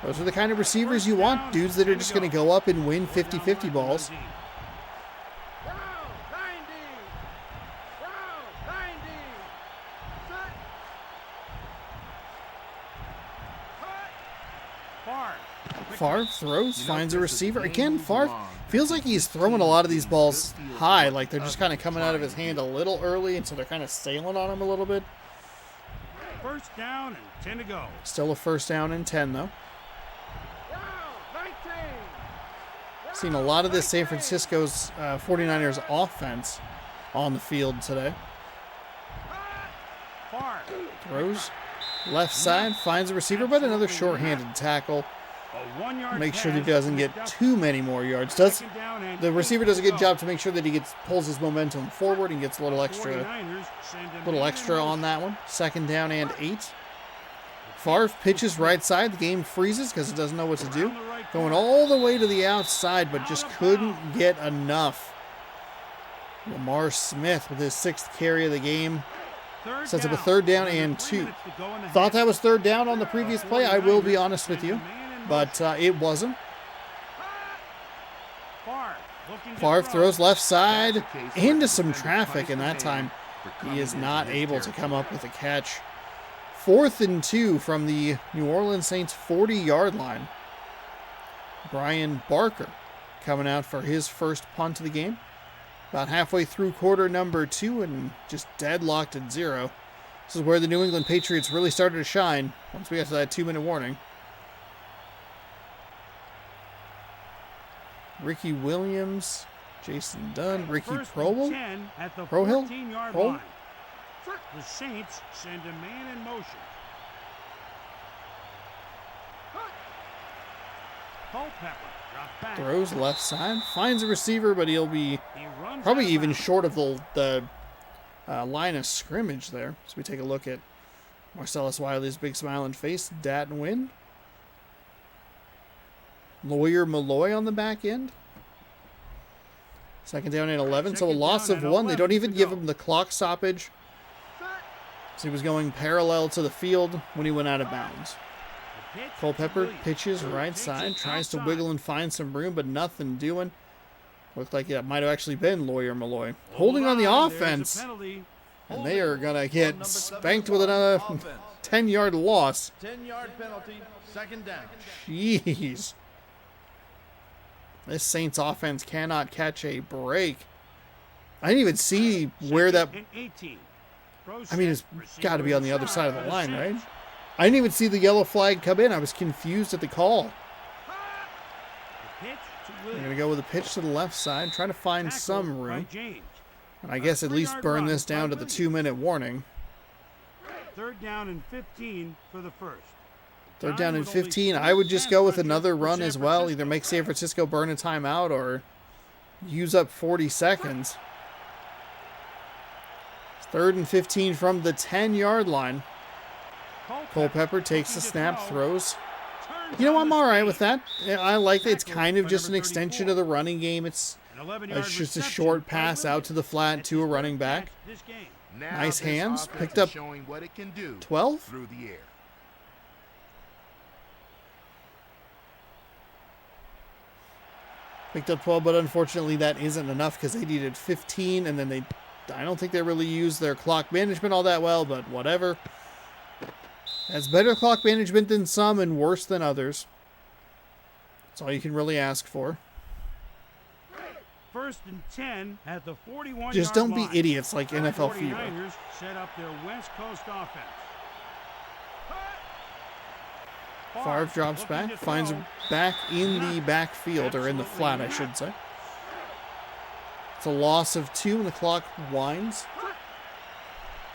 Those are the kind of receivers you want, dudes that are just going to go up and win 50-50 balls. Favre throws, finds a receiver. Again, Favre feels like he's throwing a lot of these balls high, like they're just kind of coming out of his hand a little early, and so they're kind of sailing on him a little bit. First down and 10 to go. Still a first down and 10, though. Seen a lot of this San Francisco's 49ers offense on the field today. Throws left side, finds a receiver, but another short-handed tackle. Make sure that he doesn't get too many more yards. The receiver does a good job to make sure that he pulls his momentum forward and gets a little extra on that one. Second down and 8. Favre pitches right side. The game freezes because it doesn't know what to do. Going all the way to the outside, but just couldn't get enough. Lamar Smith with his 6th carry of the game sets up a third down and 2. Thought that was third down on the previous play, I will be honest with you, but it wasn't. Favre throws left side into some traffic, and that time he is not able to come up with a catch. 4th and 2 from the New Orleans Saints 40-yard line. Brian Barker coming out for his first punt of the game. About halfway through quarter number 2 and just deadlocked at 0. This is where the New England Patriots really started to shine once we got to that 2-minute warning. Ricky Williams, Jason Dunn, Ricky Prohill. The Saints send a man in motion. Culpepper dropped back. Throws left side. Finds a receiver, but he'll be He runs probably out of even bounds. short of the line of scrimmage there. So we take a look at Marcellus Wiley's big smiling face. Dat and win. Lawyer Malloy on the back end. Second down and 11. So a Second loss down of and 1. They don't 11 even to give go. him the clock stoppage. So he was going parallel to the field when he went out of bounds. The pitch Culpepper to pitches Williams. right Takes side, it tries to outside. wiggle and find some room, but nothing doing. Looked like it might have actually been Lawyer Malloy. Holding on the Hold there's a offense, penalty. and they are going to get number spanked 71, with another offense. 10-yard loss. 10-yard penalty, second down. Jeez. This Saints offense cannot catch a break. I didn't even see where that... Second and 18. I mean, it's Receiver got to be on the other inside side of for the line, right? Saints. I didn't even see the yellow flag come in. I was confused at the call. The pitch to They're Williams. going to go with a pitch to the left side, trying to find Tackled some by room. James. And I guess at least 3-yard burn run this down by to the Williams. 2-minute warning. Third down and 15 for the first. Third down and With only 15. 3 I would just pass go with rushes another for run San as well. Either Francisco. make San Francisco burn a timeout or use up 40 seconds. It's third and 15 from the 10-yard line. Culpepper takes the looking to snap, throw. throws. Turns You know, on I'm the all right speed. with that. Yeah, I like it. It's Tackled kind of by just an number extension 34. of the running game. It's An 11-yard just a reception short by pass out to the flat That's to a his running third back. catch this game. Now Nice this hands. offense Picked is up showing what it can do 12? through the air. Picked up 12, but unfortunately that isn't enough because they needed 15, and then I don't think they really used their clock management all that well, but whatever. Has better clock management than some and worse than others. That's all you can really ask for. First and 10 at the 41-yard Just don't line. be idiots like NFL Fever. 49ers set up their West Coast offense. Favre drops looking back, to finds throw. him back in the backfield, or in the flat, I should say. It's a loss of 2, and the clock winds.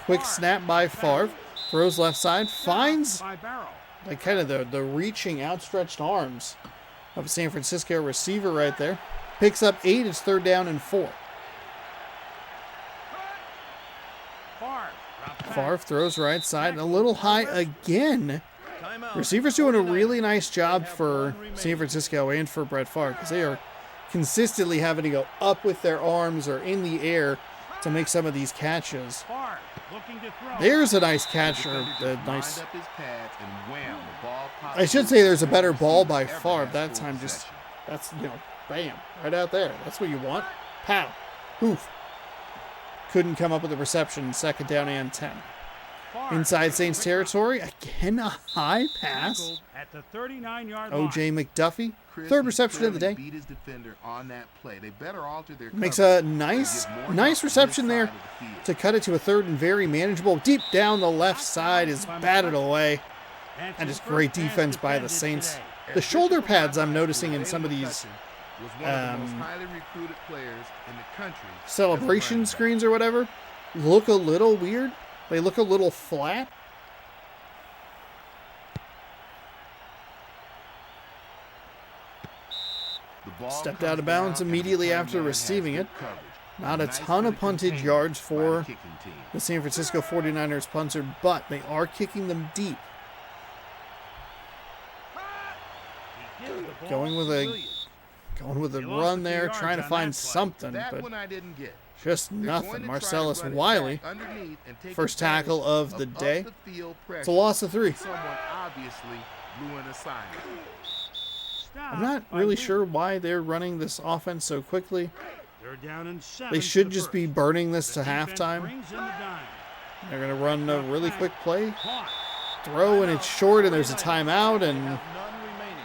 Quick snap by Favre. Throws left side, finds By Barrow. like kind of the reaching outstretched arms of a San Francisco receiver right there. Picks up 8. It's third down and 4. Favre drops back. Favre throws right side, a little high again. Timeout. Receivers doing a 49ers. really nice job They have for one remaining. San Francisco and for Brett Favre because they are consistently having to go up with their arms or in the air to make some of these catches. Favre looking to throw. There's a nice catch, or Defender a just nice. lined up his pads and wham, the ball popped I should loose. say there's a better Receiver ball by ever Favre. has That full time just, possession. that's, bam, right out there. That's what you want. Pow. Poof. Couldn't come up with a reception. Second down and 10. Favre Inside Saints territory. Again, a high pass. tackled at the 39-yard line. O.J. McDuffie. Chris, Third he reception of the clearly day. Beat his defender on that play. They better alter their Makes coverage a to nice, get more nice help from reception his there side of the field. to cut it to a third and very manageable. Deep down the left side is batted away. That's And his just great first pass defense by the defended Saints. today. The shoulder Bishop pads I'm High noticing School, in some of Jalen these McCutcheon was one of the most highly recruited players in the country. as a celebration running back. screens or whatever look a little weird. They look a little flat. The ball Stepped comes out of bounds down, and immediately the after return man has receiving good it. coverage. Not a Nice ton of good punted containment yards by the for kicking team. the San Francisco 49ers punter, but they are kicking them deep. He gives the ball Going with to a Williams. Going with a He lost run a few there, yards trying to on find that play. something, That but one I didn't get. just They're going nothing. to try to Marcellus run it Wiley. back underneath and take First advantage tackle of the day. up-the-field It's a pressure. loss of 3. Someone obviously blew an assignment. Stopped I'm not by really Williams. sure why they're running this offense so quickly. They're down in 7 They for should the just first. be burning this to The defense halftime. brings in the dime. They're going to run a really quick play. Caught. Throw, and it's short, and there's a timeout, They and have none remaining.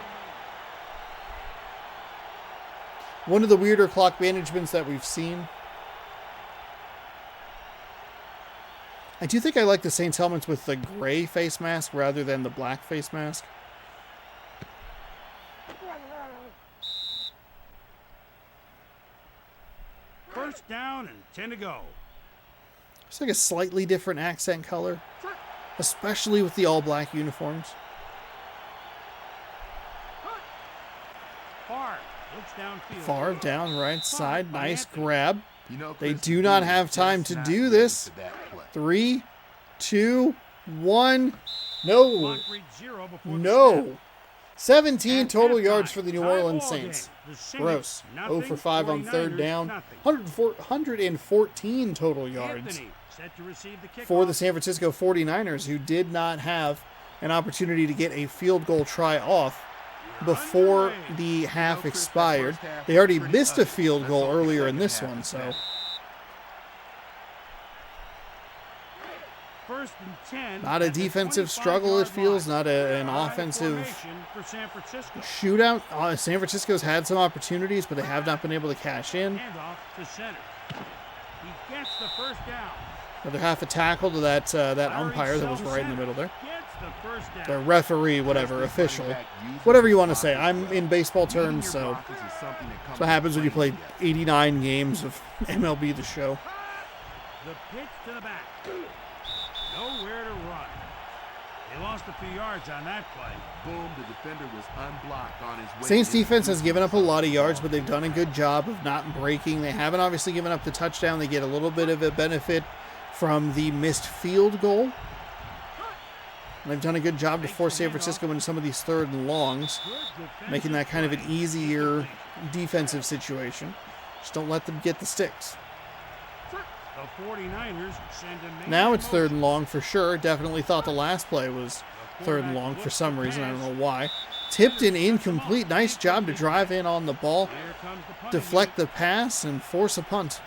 one of the weirder clock managements that we've seen. I do think I like the Saints helmets with the gray face mask rather than the black face mask. First down and 10 to go. It's like a slightly different accent color, especially with the all-black uniforms. downfield. Far down right side. Nice grab. You know, They Chris, do the not dude have is time just to not do ready this. for that play. 3, 2, 1. No. Clock reads 0 before the snap. No. 17 At total halftime, yards for the New tie Orleans ball Saints. game. The Saints, Gross. 0 for 0 5 on third 49ers, down. nothing. 114 total yards Anthony set to receive the for the kickoff. San Francisco 49ers, who did not have an opportunity to get a field goal try off before the half expired. They already missed a field goal earlier in this one, so First and 10 not a at the defensive struggle, it 25-yard feels, line. not an High offensive formation for San Francisco. shootout. San Francisco's had some opportunities, but they have not been able to cash in. Handoff to center. He gets the first down. Another half a tackle to that umpire that was right in the middle there. Gets the first down. The referee, whatever, official, whatever you want to say. I'm in baseball terms, so that's what happens when you play 89 games of MLB The Show. The pitch to the back. Nowhere to run. They lost a few yards on that play. Boom, the defender was unblocked on his way. Saints defense has given up a lot of yards, but they've done a good job of not breaking. They haven't obviously given up the touchdown. They get a little bit of a benefit from the missed field goal. And they've done a good job to force San Francisco into some of these third and longs, making that kind of an easier defensive situation. Just don't let them get the sticks. The 49ers send a man Now it's in third and motion. long for sure. Definitely thought the last play was third and long for some reason. I don't know why. Tipped and incomplete. Nice job to drive in on the ball, Here comes the punt. deflect the pass, and force a punt.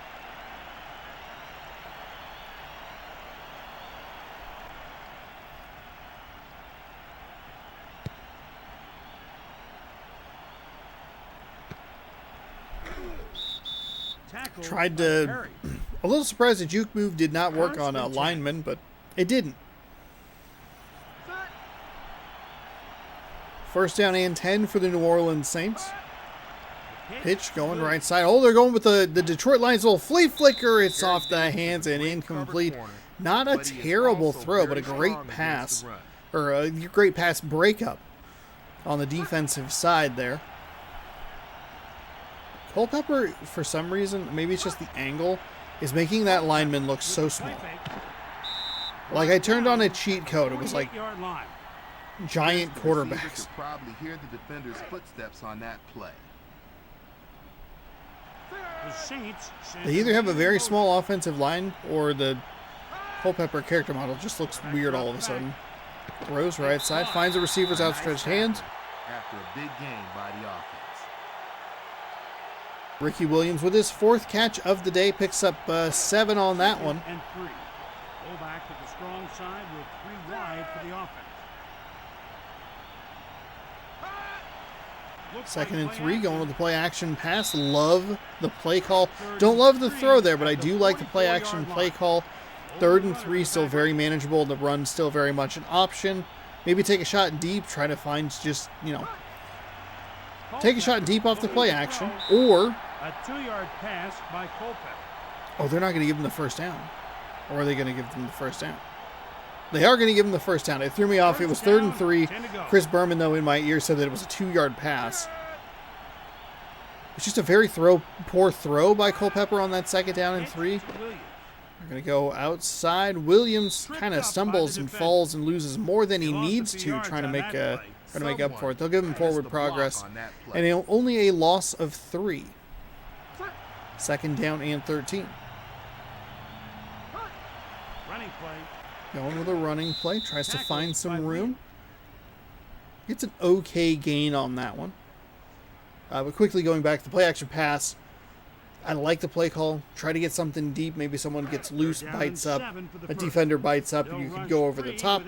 Tackled Tried by to... Perry. A little surprised the juke move did not work on a lineman, but it didn't. First down and 10 for the New Orleans Saints. Pitch going right side. Oh, they're going with the Detroit Lions little flea flicker. It's off the hands and incomplete. Not a terrible throw, but a great pass. Or a great pass breakup on the defensive side there. Culpepper, for some reason, maybe it's just the angle, is making that lineman look so small. Like I turned on a cheat code. It was like 48-yard line. giant The receiver quarterbacks. could probably hear the defender's footsteps on that play. The Saints send They either have a man very in small offensive line or the Culpepper character model just looks weird all of a sudden. Throws right side, finds the receiver's outstretched hands. After a big gain by the offense. Ricky Williams with his fourth catch of the day picks up 7 on that one. And 3. Go back to the strong side with 3 wide for the offense. Second and 3, going with the play action pass. Love the play call. Don't love the throw there, but I do like the play action play call. Third and 3, still very manageable. The run still very much an option. Maybe take a shot deep, try to find just, take a shot deep off the play action. Or, A 2-yard pass by Culpepper. oh, they're not going to give them the first down. Or are they going to give them the first down? They are going to give them the first down. It threw me off. It was third and 3. Chris Berman, though, in my ear said that it was a 2-yard pass. It's just a very poor throw by Culpepper on that second down and 3. They're going to go outside. Williams kind of stumbles and falls and loses more than he needs to, trying to make up for it. They'll give him forward progress. And only a loss of 3. Second down and 13. Running play. Going with a running play. Tries to find some room. Gets an okay gain on that one. But quickly going back to the play action pass. I like the play call. Try to get something deep. Maybe someone gets loose, bites up. A defender bites up, and you can go over the top.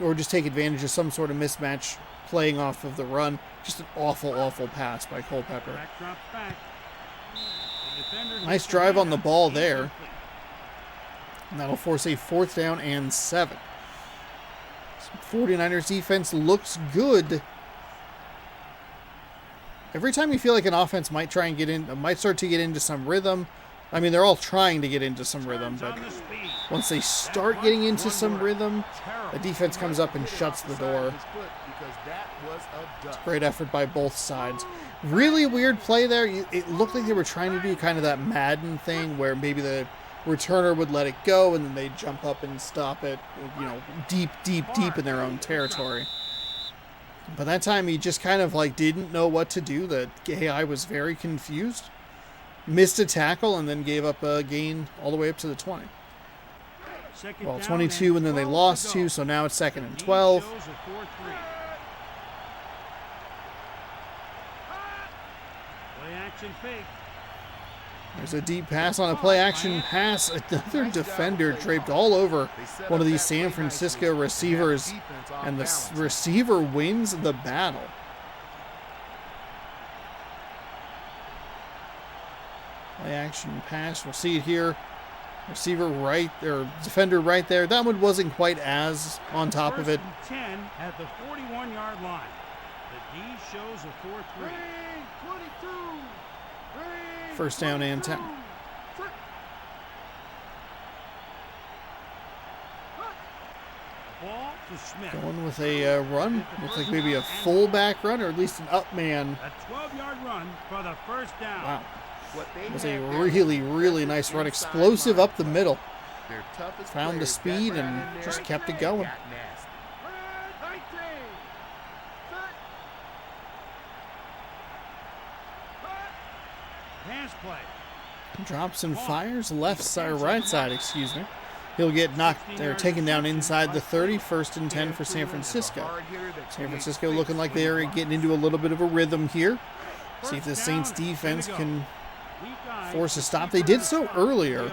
Or just take advantage of some sort of mismatch playing off of the run. Just an awful, awful pass by Culpepper. Back drops back. The defender Nice drive on the ball there. And that'll force a 4th down and 7. 49ers defense looks good. Every time you feel like an offense might start to get into some rhythm. I mean, they're all trying to get into some rhythm, but once they start getting into some rhythm, the defense comes up and shuts the door. because that was a duck. Great effort by both sides. Really weird play there. It looked like they were trying to do kind of that Madden thing where maybe the returner would let it go and then they'd jump up and stop it, you know, deep in their own territory. But that time he just kind of like didn't know what to do. The AI was very confused. Missed a tackle and then gave up a gain all the way up to the 20. Well, 22 and then they lost 2, so now it's 2nd and 12. There's a deep pass on a play-action pass. Another defender draped all over one of these San Francisco receivers, and the receiver wins the battle. Play-action pass. We'll see it here. Receiver right, or defender right there. That one wasn't quite as on top of it. 10 at the 41-yard line. The D shows a 4-3. 1st down and 10. Ball to Smith. Going with a run. Looks like maybe a fullback run, or at least an up man. A 12-yard run for the 1st down. Wow. It was a really nice run. Explosive up the middle. Found the speed and just kept it going. Pass play. Drops and fires left side, right side, excuse me. He'll get knocked or taken down inside the 30, 1st and 10 for San Francisco. San Francisco looking like they're getting into a little bit of a rhythm here. See if the Saints defense can force a stop. They did so earlier,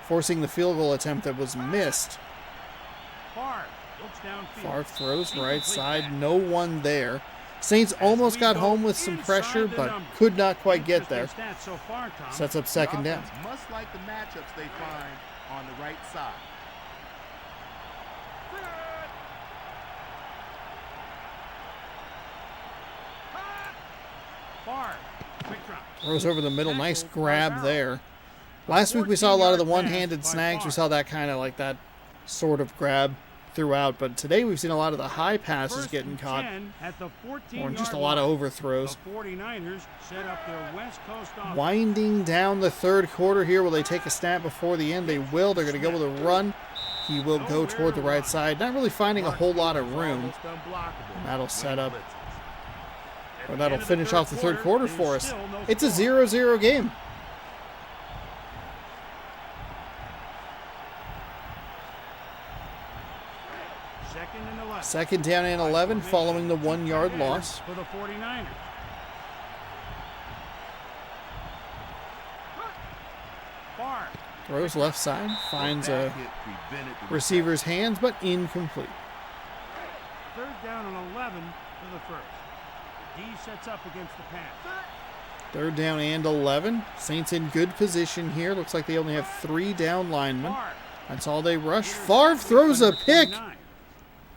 forcing the field goal attempt that was missed. Favre throws right side, no one there. Saints almost got home with some pressure, but could not quite get there. Sets up 2nd down. Must like the matchups they find on the right side. Throws over the middle, nice grab there. Last week we saw a lot of the one-handed snags. We saw that kind of like that sort of grab throughout, but today we've seen a lot of the high passes getting caught, or just a lot of overthrows. Winding down the 3rd quarter here. Will they take a snap before the end? They will. They're going to go with a run. He will go toward the right side, not really finding a whole lot of room. And that'll set up, or that'll finish off the 3rd quarter for us. It's a 0-0 game. Second down and 11 following the 1-yard loss. For the 49ers. Throws left side, finds a receiver's hands, but incomplete. 3rd down and 11 for the 1st. D sets up against the pass. 3rd down and 11. Saints in good position here. Looks like they only have 3 down linemen. That's all they rush. Favre throws a pick.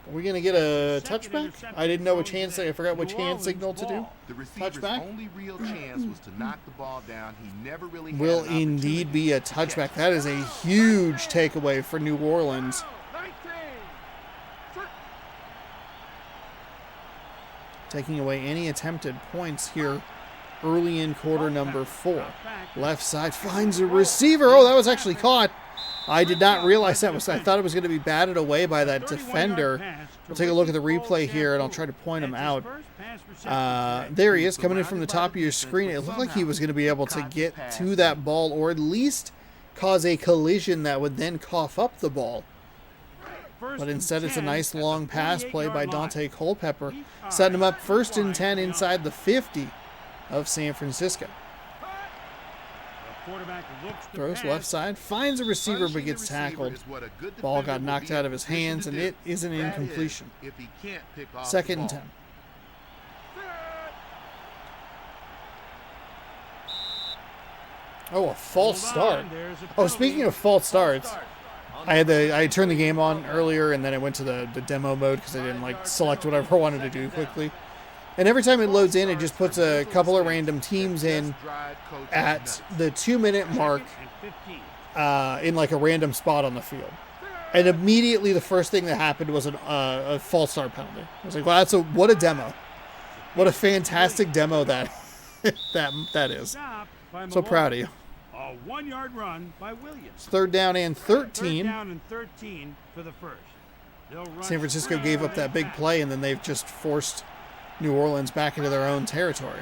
Are we going to get a touchback? I didn't know which hand signal. I forgot which hand signal to do. The receiver's only real chance was to knock the ball down. He never really had will indeed be a touchback. That is a huge takeaway for New Orleans. Taking away any attempted points here early in quarter number 4. Left side finds a receiver. Oh, that was actually caught. I did not realize that was. I thought it was going to be batted away by that defender. We'll take a look at the replay here, and I'll try to point him out. There he is, coming in from the top of your screen. It looked like he was going to be able to get to that ball, or at least cause a collision that would then cough up the ball. But instead, it's a nice long pass play by Dante Culpepper, setting him up 1st and 10 inside the 50 of San Francisco. Throws left side, finds a receiver but gets tackled. Ball got knocked out of his hands, and it is an incompletion. 2nd and 10. Oh, a false start. Oh, speaking of false starts, I turned the game on earlier, and then I went to the demo mode because I didn't like select whatever I wanted to do quickly. And every time it loads in, it just puts a couple of random teams in at the 2-minute mark in like a random spot on the field. And immediately the first thing that happened was a false start penalty. I was like, wow, what a demo. What a fantastic demo that is. So proud of you. A 1-yard run by Williams. It's 3rd down and 13. 3rd down and 13 for the first. San Francisco gave up that big play, and then they've just forced New Orleans back into their own territory.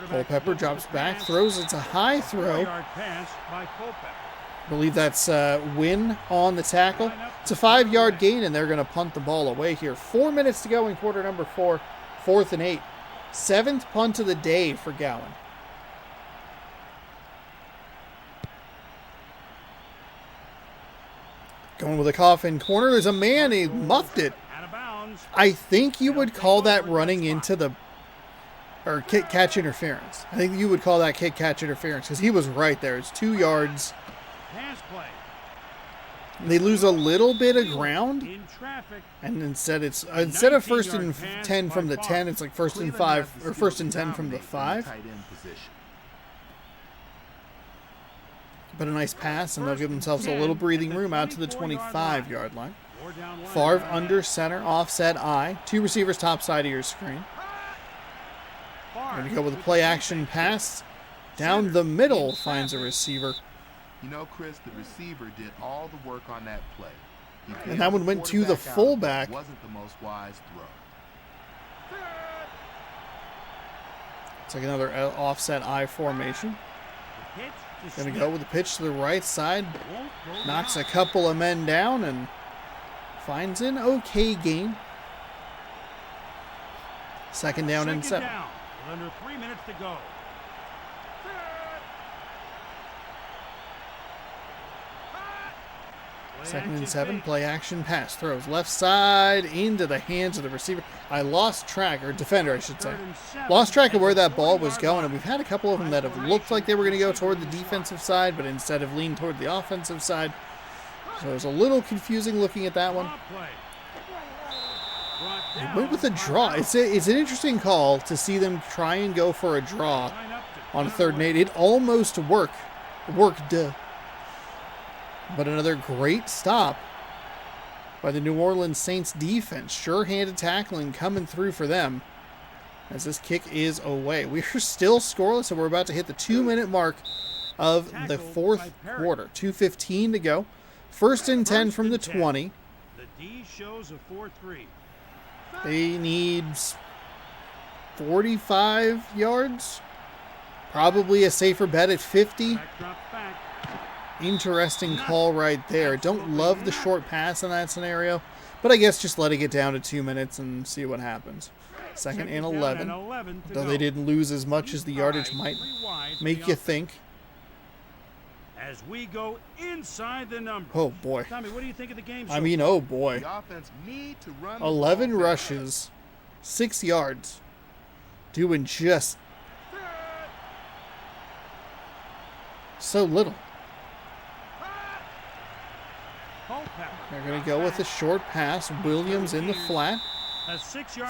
Culpepper drops back, throws. It's a high throw. I believe that's Wynn on the tackle. It's a 5-yard gain, and they're going to punt the ball away here. 4 minutes to go in quarter number 4, 4th and 8. 7th punt of the day for Gowan. Going with a coffin corner. There's a man. He muffed it. I think you would call that running into the... or kick catch interference. I think you would call that kick catch interference because he was right there. It's 2 yards. They lose a little bit of ground, and instead of 1st and 10 from the 10, it's like 1st and 5 or 1st and 10 from the 5. But a nice pass, and they'll give themselves a little breathing room out to the 25-yard line. Favre under center, offset I. 2 receivers top side of your screen. Going to go with a play action pass. Down the middle finds a receiver. You know, Chris, the receiver did all the work on that play. And that one went to the fullback. Wasn't the most wise throw. It's like another offset I formation. Going to go with the pitch to the right side. Knocks a couple of men down and finds an okay gain. 2nd down and 7. Under 3 minutes to go. 2nd and 7, play action pass. Throws left side into the hands of the receiver. I lost track, or defender I should say. Lost track of where that ball was going, and we've had a couple of them that have looked like they were going to go toward the defensive side, but instead have leaned toward the offensive side. So it was a little confusing looking at that one. They went with a draw. It's an interesting call to see them try and go for a draw on 3rd and 8. It almost worked. But another great stop by the New Orleans Saints defense. Sure-handed tackling coming through for them as this kick is away. We are still scoreless, and we're about to hit the 2-minute mark of the 4th quarter. 2:15 to go. 1st and 10 from the 20. The D shows a 4-3. They need 45 yards. Probably a safer bet at 50. Interesting call right there. Don't love the short pass in that scenario, but I guess just letting it down to 2 minutes and see what happens. 2nd and 11. Though they didn't lose as much as the yardage might make you think. As we go inside the number. Oh boy. Tommy, what do you think of the game? I mean, oh boy. The offense need to run 11 rushes, 6 yards. Doing just so little. They're going to go with a short pass. Williams in the flat.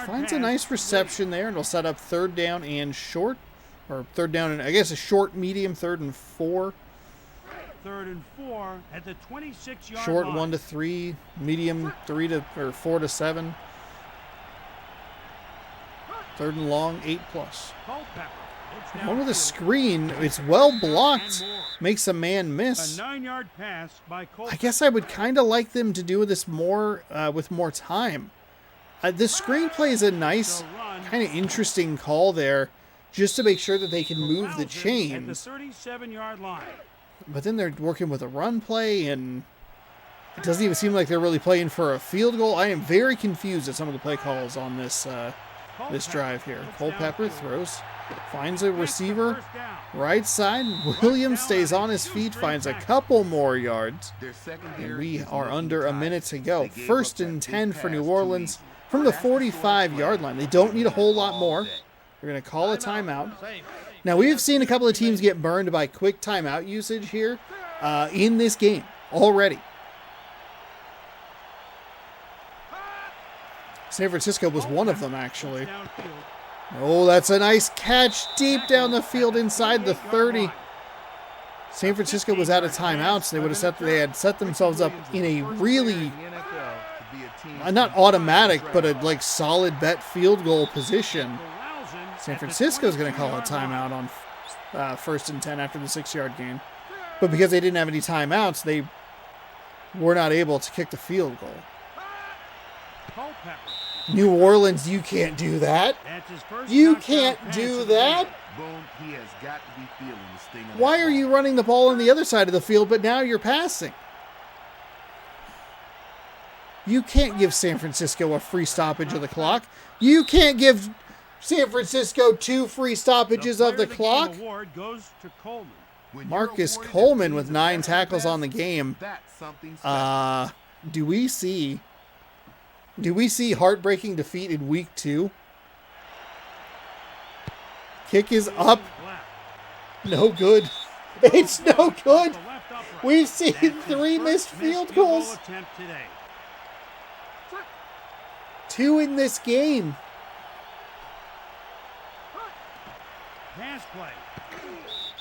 Finds a nice reception there, and will set up 3rd down and short. Or 3rd down and, I guess, a short, medium, 3rd and 4. 3rd and 4 at the 26-yard short line. 1 to 3, medium 4 to 7. 3rd and long 8+. One with a screen, it's well blocked, makes a man miss. A 9-yard pass by Culpepper. I guess I would kind of like them to do this more with more time. The screenplay is a nice, kind of interesting call there, just to make sure that they can move the chains. At the 37-yard line. But then they're working with a run play, and it doesn't even seem like they're really playing for a field goal. I am very confused at some of the play calls on this drive here. Culpepper throws, finds a receiver, right side. Williams stays on his feet, finds a couple more yards. And we are under a minute to go. 1st and 10 for New Orleans from the 45-yard line. They don't need a whole lot more. They're going to call a timeout. Now, we have seen a couple of teams get burned by quick timeout usage here in this game already. San Francisco was one of them, actually. Oh, that's a nice catch deep down the field inside the 30. San Francisco was out of timeouts. They had set themselves up in a really not automatic, but a like solid bet field goal position. San Francisco's going to call a timeout on 1st and 10 after the 6-yard gain. But because they didn't have any timeouts, they were not able to kick the field goal. New Orleans, you can't do that. You can't do that. He has got to be feeling the sting of Why are you running the ball on the other side of the field, but now you're passing? You can't give San Francisco a free stoppage of the clock. You can't give San Francisco 2 free stoppages of the clock. Marcus Coleman with 9 tackles on the game. Do we see heartbreaking defeat in week 2? Kick is up. No good. It's no good. We've seen 3 missed field goals. 2 in this game. Pass play.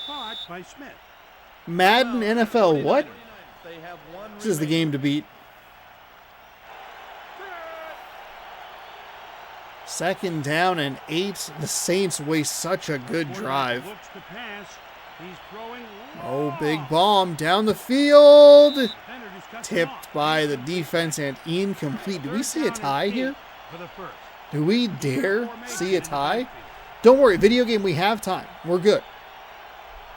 Caught by Smith. Madden NFL, what? This is the game to beat. 2nd down and 8. The Saints waste such a good drive. Oh, big bomb down the field. Tipped by the defense and incomplete. Do we see a tie here? Do we dare see a tie? Don't worry, video game, we have time. We're good.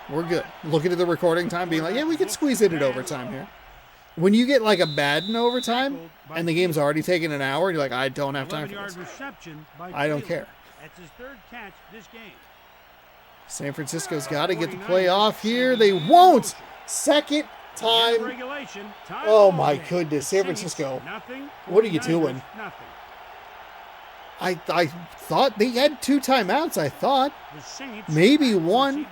We're good. Looking at the recording time, being like, yeah, we could squeeze it in overtime here. When you get like a Madden overtime and the game's already taken an hour, you're like, I don't have time for this. I don't care. That's his 3rd catch this game. San Francisco's got to get the play off here. They won't. 2nd time. Oh my goodness, San Francisco. What are you doing? I thought they had 2 timeouts, I thought. Maybe 1.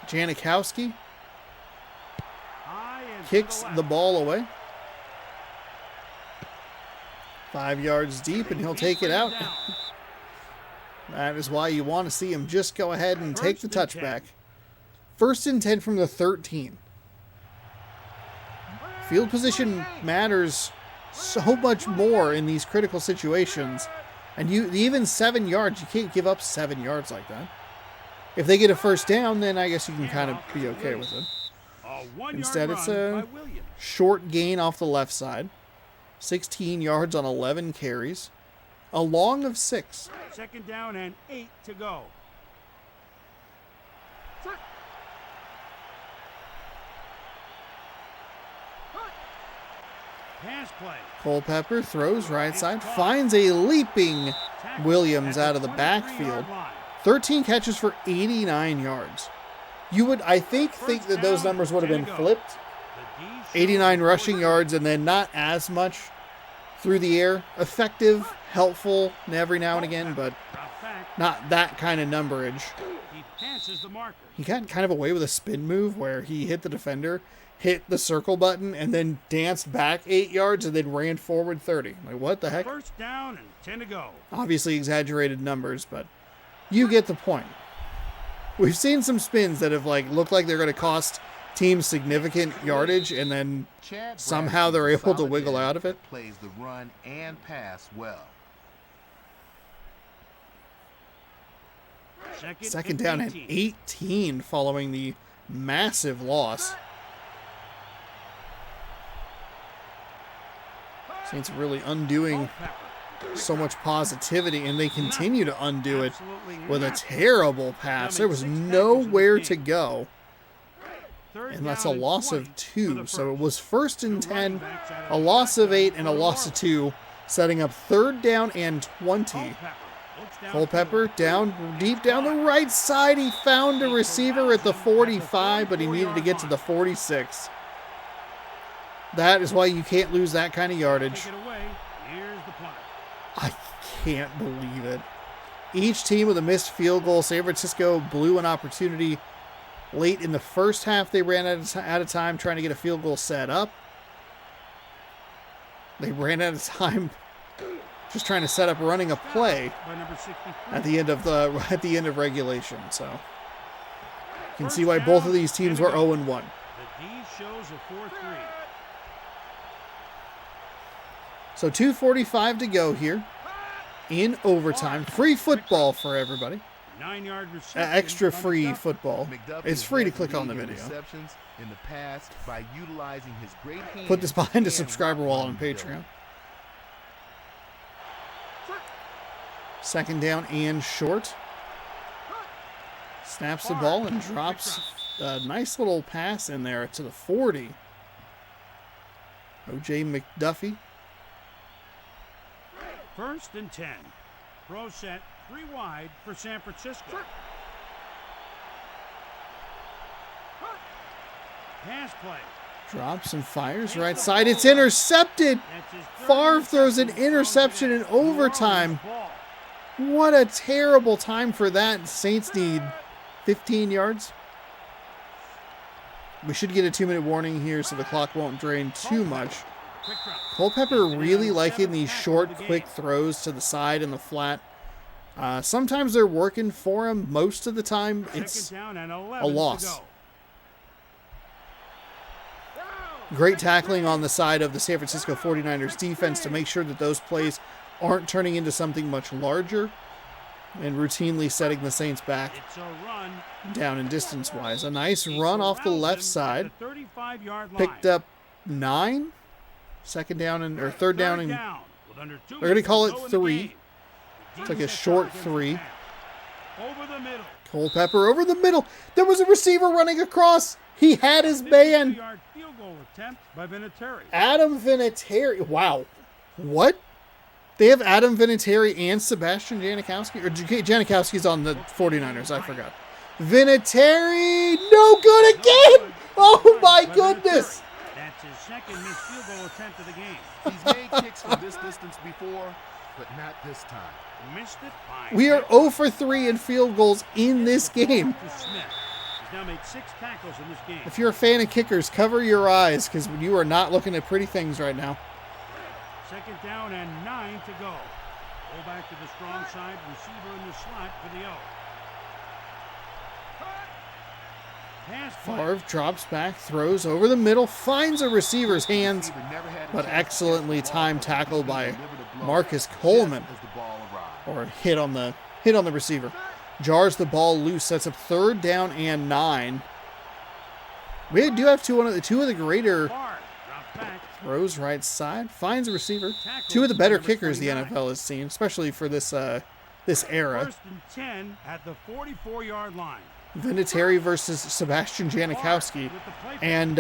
Janikowski kicks the ball away. 5 yards deep, and he'll take it out. That is why you want to see him just go ahead and take the touchback. 1st and 10 from the 13. Field position matters so much more in these critical situations. And even 7 yards, you can't give up 7 yards like that. If they get a 1st down, then I guess you can kind of be okay with it. Instead, it's a short gain off the left side. 16 yards on 11 carries. A long of 6. 2nd down and 8 to go. Pass play. Culpepper throws right side. Finds a leaping Williams out of the backfield. 13 catches for 89 yards. You would, I think that those numbers would have been flipped. 89 rushing yards and then not as much through the air. Effective, helpful every now and again, but not that kind of numberage. He got kind of away with a spin move where he hit the defender, hit the circle button, and then danced back 8 yards and then ran forward 30. Like, what the heck? 1st down and 10 to go. Obviously exaggerated numbers, but you get the point. We've seen some spins that have looked like they're going to cost teams significant yardage, and then somehow they're able to wiggle out of it. Plays the run and pass well. 2nd down and 18 following the massive loss. Saints really undoing so much positivity, and they continue to undo it with a terrible pass. There was nowhere to go, and that's a loss of 2. So it was 1st and 10, a loss of 8, and a loss of 2, setting up 3rd down and 20. Culpepper deep down the right side. He found a receiver at the 45, but he needed to get to the 46. That is why you can't lose that kind of yardage. I can't believe it. Each team with a missed field goal. San Francisco blew an opportunity late in the 1st half. They ran out of time trying to get a field goal set up. They ran out of time just trying to set up running a play at the end of regulation. So can see why both of these teams were 0-1. The D shows a 4-3. So 2:45 to go here in overtime. Free football for everybody. 9-yard reception. Extra free football. McDuffie It's has free to led click on the league in video. receptions in the past by utilizing his great hands Put this behind a and subscriber wall on route running Patreon. Second down and short. Snaps the ball and drops a nice little pass in there to the 40. O.J. McDuffie. 1st and 10. Throw set 3 wide for San Francisco. Pass play. Drops and fires right side. It's intercepted. That's his third Favre throws an interception interception in thrown today. overtime. Ball. What a terrible time for that. Saints need 15 yards. We should get a 2-minute warning here so the clock won't drain too much. Quick drop. Culpepper He's been really on liking 7 these tackles short, of the quick game. throws to the side and the flat. Sometimes they're working for him. Most of the time, it's Second down and 11 a loss. to go. great tackling on the side of the San Francisco 49ers defense to make sure that those plays aren't turning into something much larger and routinely setting the Saints back It's a run. down in distance-wise. A nice He run off the corrals left him side. at the 35-yard line. Picked up 9. Second down and or third down and down with under 2 they're gonna call minutes it to go in the 3. game. It's like a Defense short against 3. the pass. Over the middle. Culpepper over the middle. There was a receiver running across. He had his man. 52-yard field goal attempt by Vinatieri. Adam Vinatieri. Wow. What? They have Adam Vinatieri and Sebastian Janikowski? Or Janikowski's on the 49ers. I forgot. Vinatieri. No good again. Oh, my goodness. That's his second missed field goal attempt of the game. He's made kicks from this distance before, but not this time. Missed it by We are 0 for 3 in field goals in this game. to Smith. He's now made 6 tackles in this game. If you're a fan of kickers, cover your eyes because you are not looking at pretty things right now. Second down and 9 to go. Go back to the strong side, receiver in the slot for the O. Pass play. Favre drops back, throws over the middle, finds a receiver's hands, Receiver never had a but chance to excellently catch the ball timed because tackle he by delivered a blow Marcus just Coleman, as the ball arrived. or hit on the receiver. Jars the ball loose, sets up third down and 9. We do have two of the greater Favre drops back. throws right side, finds a receiver. Tackles 2 of the better number kickers the 29. NFL has seen, especially for this era. 1st and 10 at the 44-yard line. Vinatieri versus Sebastian Janikowski, With the play and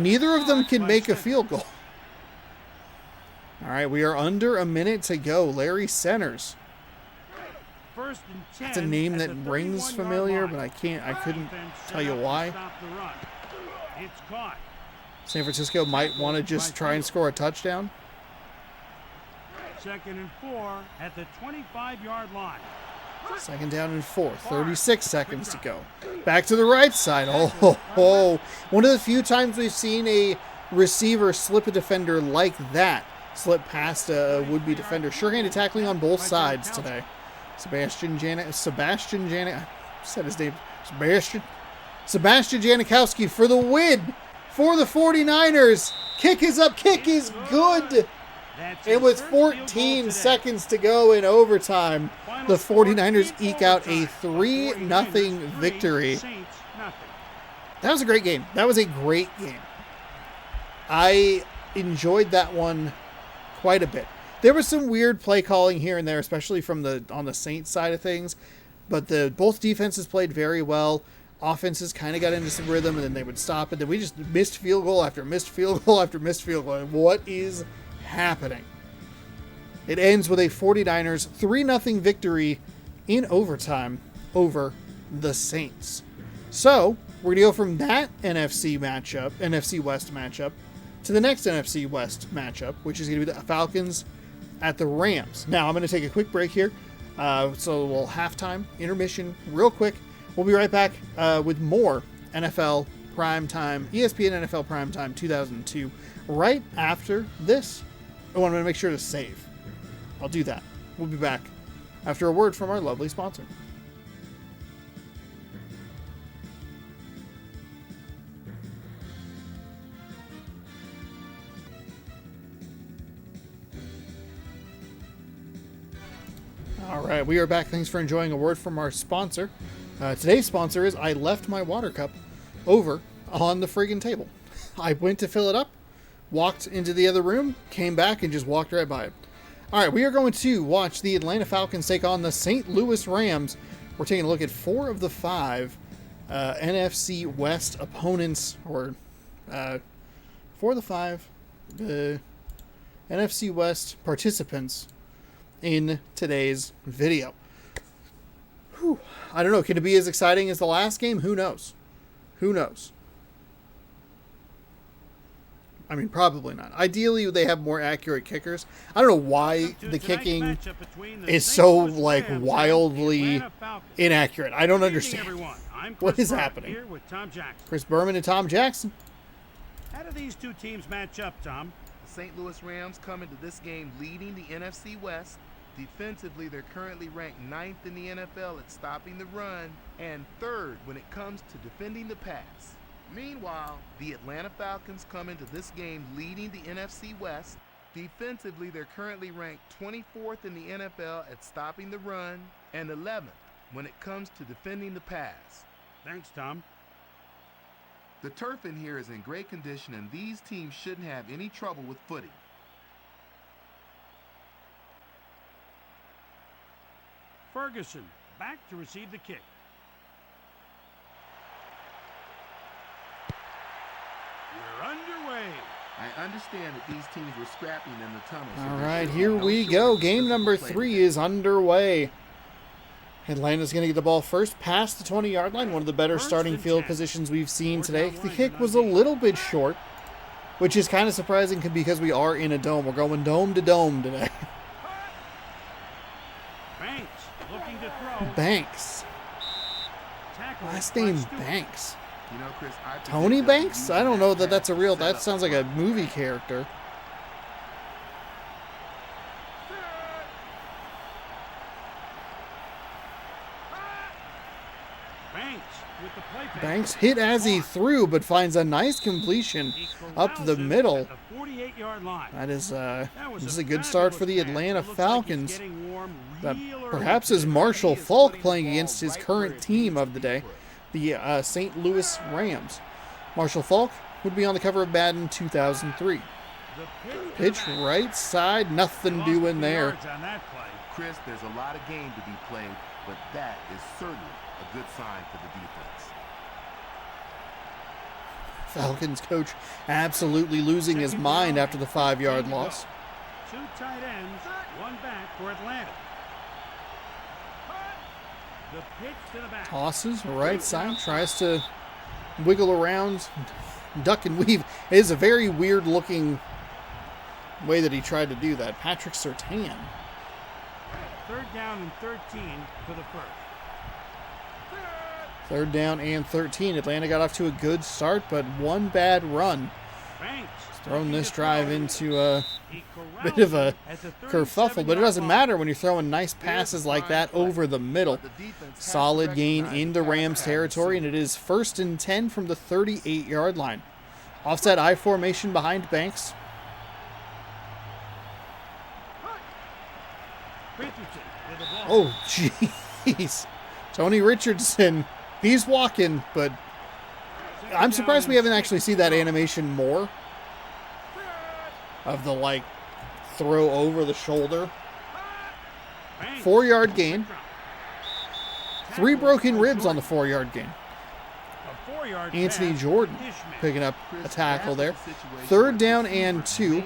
neither of them can make a field goal. All right, we are under a minute to go. Larry Centers. 1st and 10. It's a name at that the rings 31-yard familiar, line. but I couldn't Defense set tell you up to why. stop the run. It's caught. San Francisco might want to just try and score a touchdown. 2nd and 4 at the 25-yard line. Second down and 4, 36 seconds to go. Back to the right side. Oh. One of the few times we've seen a receiver slip a defender like that. Slip past a would-be defender. Sure-handed tackling on both sides today. Sebastian Janikowski for the win for the 49ers. Kick is up. Kick is good. That's And his with third field goal 14 today. seconds to go in overtime, Final the score, 49ers in eke out a overtime. 3-0 49ers victory. 3, Saints nothing. That was a great game. That was a great game. I enjoyed that one quite a bit. There was some weird play calling here and there, especially from on the Saints side of things, but both defenses played very well. Offenses kind of got into some rhythm, and then they would stop it. Then we just missed field goal after missed field goal after missed field goal. What is happening? It ends with a 49ers 3-0 victory in overtime over the Saints. So we're going to go from that NFC West matchup, to the next NFC West matchup, which is going to be the Falcons at the Rams. Now I'm going to take a quick break here. So we'll halftime, intermission, real quick. We'll be right back with more NFL Primetime, ESPN NFL Primetime 2002, right after this. I want to make sure to save. I'll do that. We'll be back after a word from our lovely sponsor. right, we are back. Thanks for enjoying a word from our sponsor. Today's sponsor is I left my water cup over on the friggin' table. I went to fill it up, walked into the other room, came back, and just walked right by it. All right, we are going to watch the Atlanta Falcons take on the St. Louis Rams. We're taking a look at 4 of the 5 NFC West opponents, or 4 of the 5 NFC West participants in today's video. Whew. I don't know. Can it be as exciting as the last game? Who knows? Who knows? I mean, probably not. Ideally, they have more accurate kickers. I don't know why the kicking is so, like, wildly inaccurate. I don't understand. What is happening? Chris Berman and Tom Jackson. How do these two teams match up, Tom? The St. Louis Rams come into this game leading the NFC West. Defensively, they're currently ranked 9th in the NFL at stopping the run and 3rd when it comes to defending the pass. Meanwhile, the Atlanta Falcons come into this game leading the NFC West. Defensively, they're currently ranked 24th in the NFL at stopping the run and 11th when it comes to defending the pass. Thanks, Tom. The turf in here is in great condition, and these teams shouldn't have any trouble with footing. Ferguson back to receive the kick. We're underway. I understand that these teams were scrapping in the tunnel. All right, here we go. Game number 3 is underway. Atlanta's going to get the ball first past the 20-yard line, one of the better starting field positions we've seen today. The kick was a little bit short, which is kind of surprising because we are in a dome. We're going dome to dome today. Banks looking to throw. Banks. Last name Banks. You know, Chris, Tony Banks? I don't know that that's a real... That sounds like a movie character. Banks hit as he threw, but finds a nice completion up the middle. That is this is a good start for the Atlanta Falcons. That perhaps is Marshall Faulk playing against his current team of the day, the St. Louis Rams. Marshall Faulk would be on the cover of Madden 2003. Pitch right side, nothing doing there. Chris, there's a lot of game to be played, but that is certainly a good sign for the defense. Falcons coach absolutely losing his mind after the 5-yard loss. 2 tight ends, 1 back for Atlanta. The pitch to the back. Tosses right side, tries to wiggle around, duck and weave. It is a very weird looking way that he tried to do that. Patrick Surtain. 3rd down and 13 for the first. 3rd down and 13. Atlanta got off to a good start, but one bad run. It's thrown this drive into a bit of a kerfuffle, but it doesn't matter when you're throwing nice passes like that over the middle. Solid gain into Rams territory, and it is 1st and 10 from the 38-yard line. Offset I formation behind Banks. Oh, jeez. Tony Richardson. He's walking, but I'm surprised we haven't actually seen that animation more of the, like, throw over the shoulder. 4-yard gain. 3 broken ribs on the 4-yard gain. Anthony Jordan picking up a tackle there. 3rd down and 2.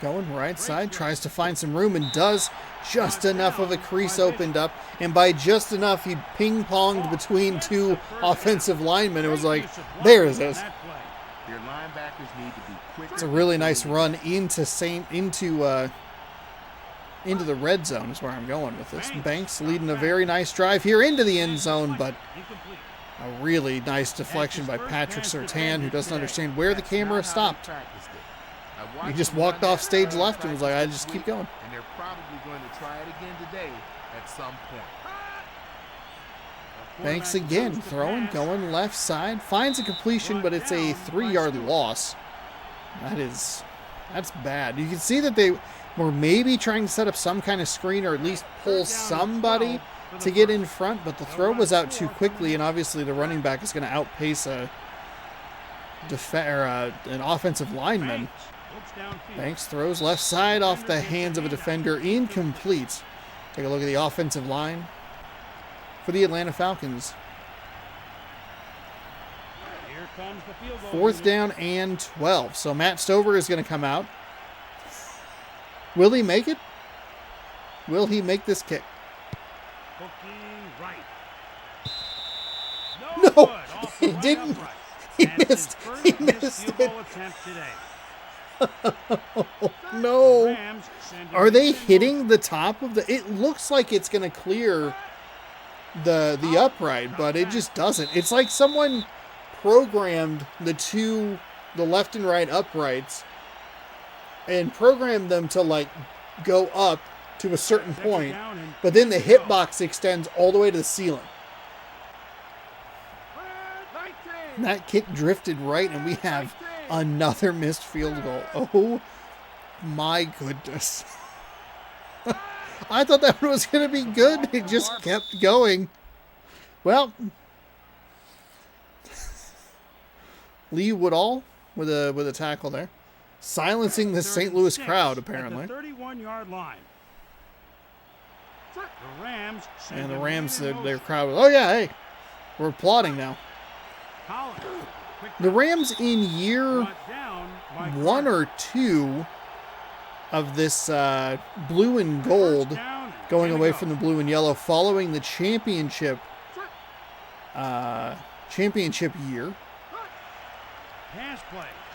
Going right side, tries to find some room and does. Just enough of a crease opened up, and by just enough, he ping-ponged between 2 offensive linemen. It was like, there it is. It's a really nice run into the red zone is where I'm going with this. Banks leading a very nice drive here into the end zone, but a really nice deflection by Patrick Surtain, who doesn't understand where the camera stopped. He just walked off stage left and was like, I just keep going. And they're probably going to try it again today at some point. Banks again, throwing, going left side. Finds a completion, but it's a 3-yard loss. That's bad. You can see that they were maybe trying to set up some kind of screen or at least pull somebody to get in front, but the throw was out too quickly, and obviously the running back is going to outpace an offensive lineman. Banks throws left side off the hands of a defender, incomplete. Take a look at the offensive line for the Atlanta Falcons. Fourth down and 12. So Matt Stover is going to come out. Will he make it? Will he make this kick? No, he didn't. He missed. He missed it. No. Are they hitting the top of the... It looks like it's going to clear the upright, but it just doesn't. It's like someone programmed the left and right uprights and programmed them to like go up to a certain point, but then the hitbox extends all the way to the ceiling. And that kick drifted right, and we have another missed field goal. Oh my goodness. I thought that one was going to be good. It just kept going. Well, Lee Woodall with a tackle there, silencing the St. Louis crowd apparently. At the 31-yard line. The Rams and the Rams, their crowd. Oh yeah, hey, we're applauding now. The Rams in year 1 or 2 of this blue and gold, going away from the blue and yellow, following the championship year.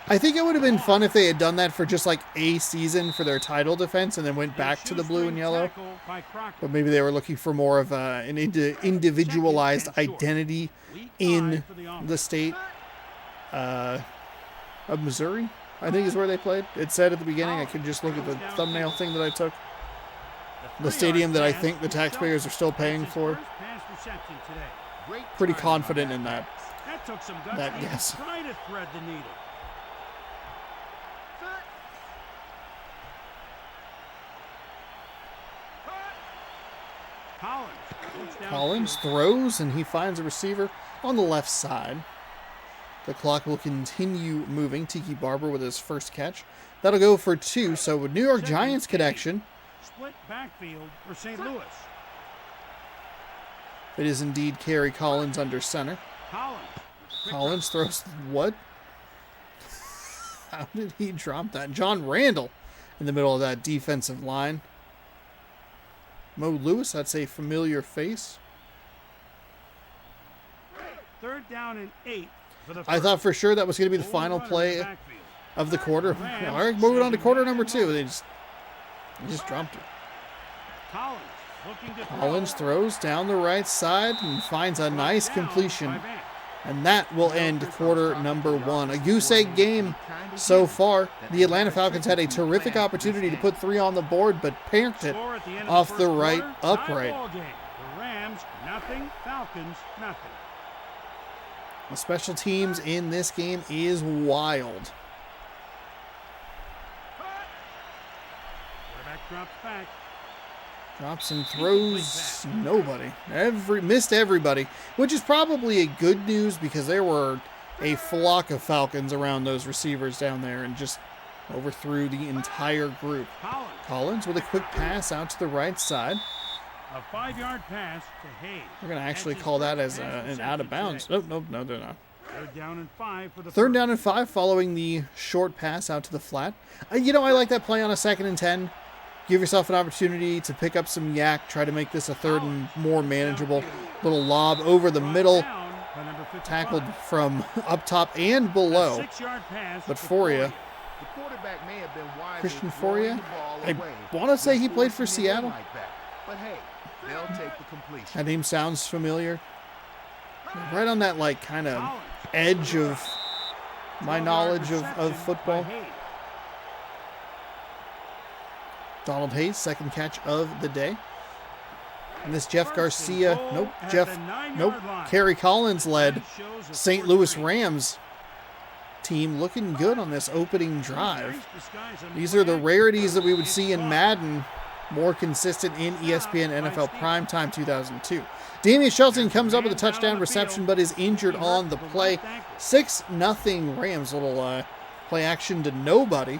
I think it would have been fun if they had done that for just like a season for their title defense and then went back to the blue and yellow. But maybe they were looking for more of an individualized identity in the state of Missouri, I think is where they played. It said at the beginning, I could just look at the thumbnail thing that I took. The stadium that I think the taxpayers are still paying for. Pretty confident in that. That guess. Collins throws, and he finds a receiver on the left side. The clock will continue moving. Tiki Barber with his first catch. That'll go for 2. So with New York Giants connection. Split backfield for St. Louis. It is indeed Kerry Collins under center. Collins throws what? How did he drop that? John Randall in the middle of that defensive line. Mo Lewis, that's a familiar face. 3rd down and 8 for the I thought for sure that was going to be the final play of the quarter. All right, moving on to quarter number 2. They just dropped it. Collins throws down the right side and finds a nice completion. And that will end quarter number 1. A goose egg game so far. The Atlanta Falcons had a terrific opportunity to put 3 on the board, but parked it off the right upright. The Rams, nothing. Falcons, nothing. The special teams in this game is wild. Quarterback drops back. Drops and throws nobody. Missed everybody, which is probably a good news because there were a flock of Falcons around those receivers down there and just overthrew the entire group. Collins with a quick pass out to the right side. A 5-yard pass to Hayes. We're going to actually call that as an out of bounds. No, they're not. 3rd down and 5 for the 3rd down and 5 following the short pass out to the flat. I like that play on a 2nd and 10. Give yourself an opportunity to pick up some yak. Try to make this a 3rd and more manageable. Little lob over the middle. Tackled from up top and below. But Foria, Christian Foria, I want to say he played for Seattle. But hey, they'll take the completion. That name sounds familiar. Right on that kind of edge of my knowledge of football. Donald Hayes, 2nd catch of the day. And this Jeff Garcia, Kerry Collins led St. Louis Rams team looking good on this opening drive. These are the rarities that we would see in Madden, more consistent in ESPN NFL Primetime 2002. Damian Shelton comes up with a touchdown reception, but is injured on the play. 6-0 Rams. Little play action to nobody.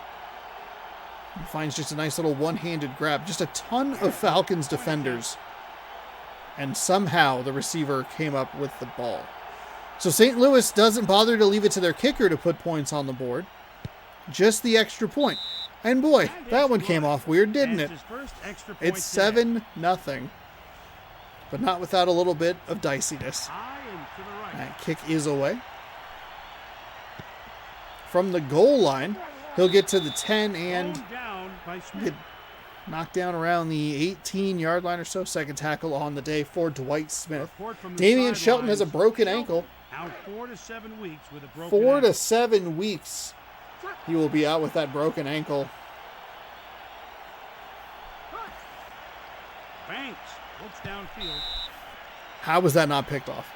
He finds just a nice little one-handed grab. Just a ton of Falcons defenders. And somehow the receiver came up with the ball. So St. Louis doesn't bother to leave it to their kicker to put points on the board. Just the extra point. And boy, that one came off weird, didn't it? It's 7-0. But not without a little bit of diciness. That kick is away. From the goal line, he'll get to the 10 and get knocked down around the 18-yard line or so. Second tackle on the day for Dwight Smith. Damian Shelton has a broken ankle. Out 4 to 7 weeks with a broken 4 ankle. to 7 weeks. He will be out with that broken ankle. Banks looks downfield. How was that not picked off?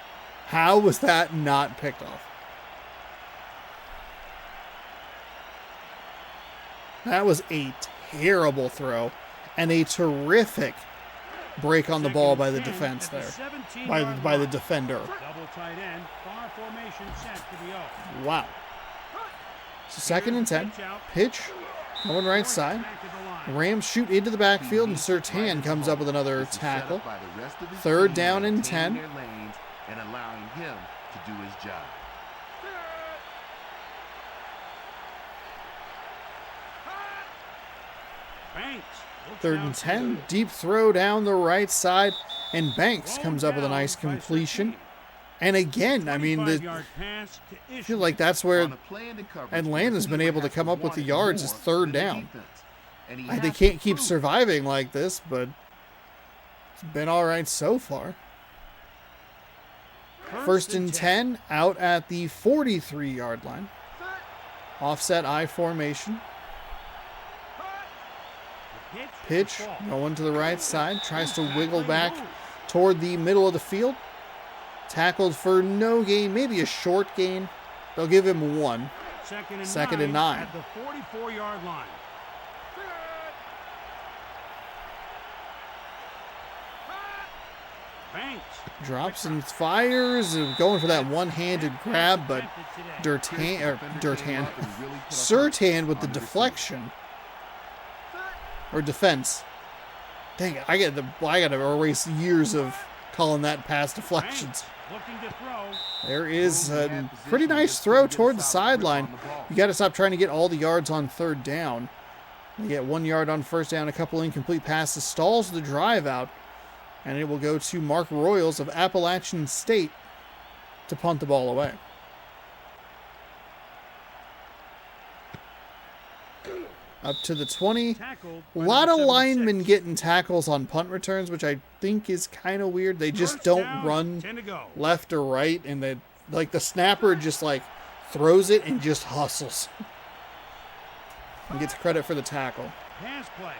How was that not picked off? That was a terrible throw and a terrific break on the ball by the defense there. By the defender. Double tight end, far formation set to the O. Wow. So 2nd and 10. Pitch. Going right side. Rams shoot into the backfield, and Surtain comes up with another tackle. 3rd down and 10. And allowing him to do his job. Banks. 3rd and 10. Deep throw down the right side, and Banks comes up with a nice completion. And again, I mean, I feel like that's where Atlanta's been able to come up with the yards is 3rd down. They can't keep surviving like this, but it's been all right so far. 1st and 10, out at the 43-yard line. Offset I formation. Pitch, going to the right side, tries to wiggle back toward the middle of the field. Tackled for no gain, maybe a short gain. They'll give him 1. 2nd and 9. At the 44-yard line. Banks. Drops and fires, going for that one-handed grab, but Surtain with the deflection. Or defense. Dang it, I gotta erase years of calling that pass deflections. There is a pretty nice throw toward the sideline. You got to stop trying to get all the yards on 3rd down. They get 1 yard on 1st down, a couple incomplete passes, stalls the drive out, and it will go to Mark Royals of Appalachian State to punt the ball away. Up to the 20. A lot of linemen getting tackles on punt returns, which I think is kind of weird. They just don't run left or right, and they like the snapper just like throws it and just hustles and gets credit for the tackle. Pass play.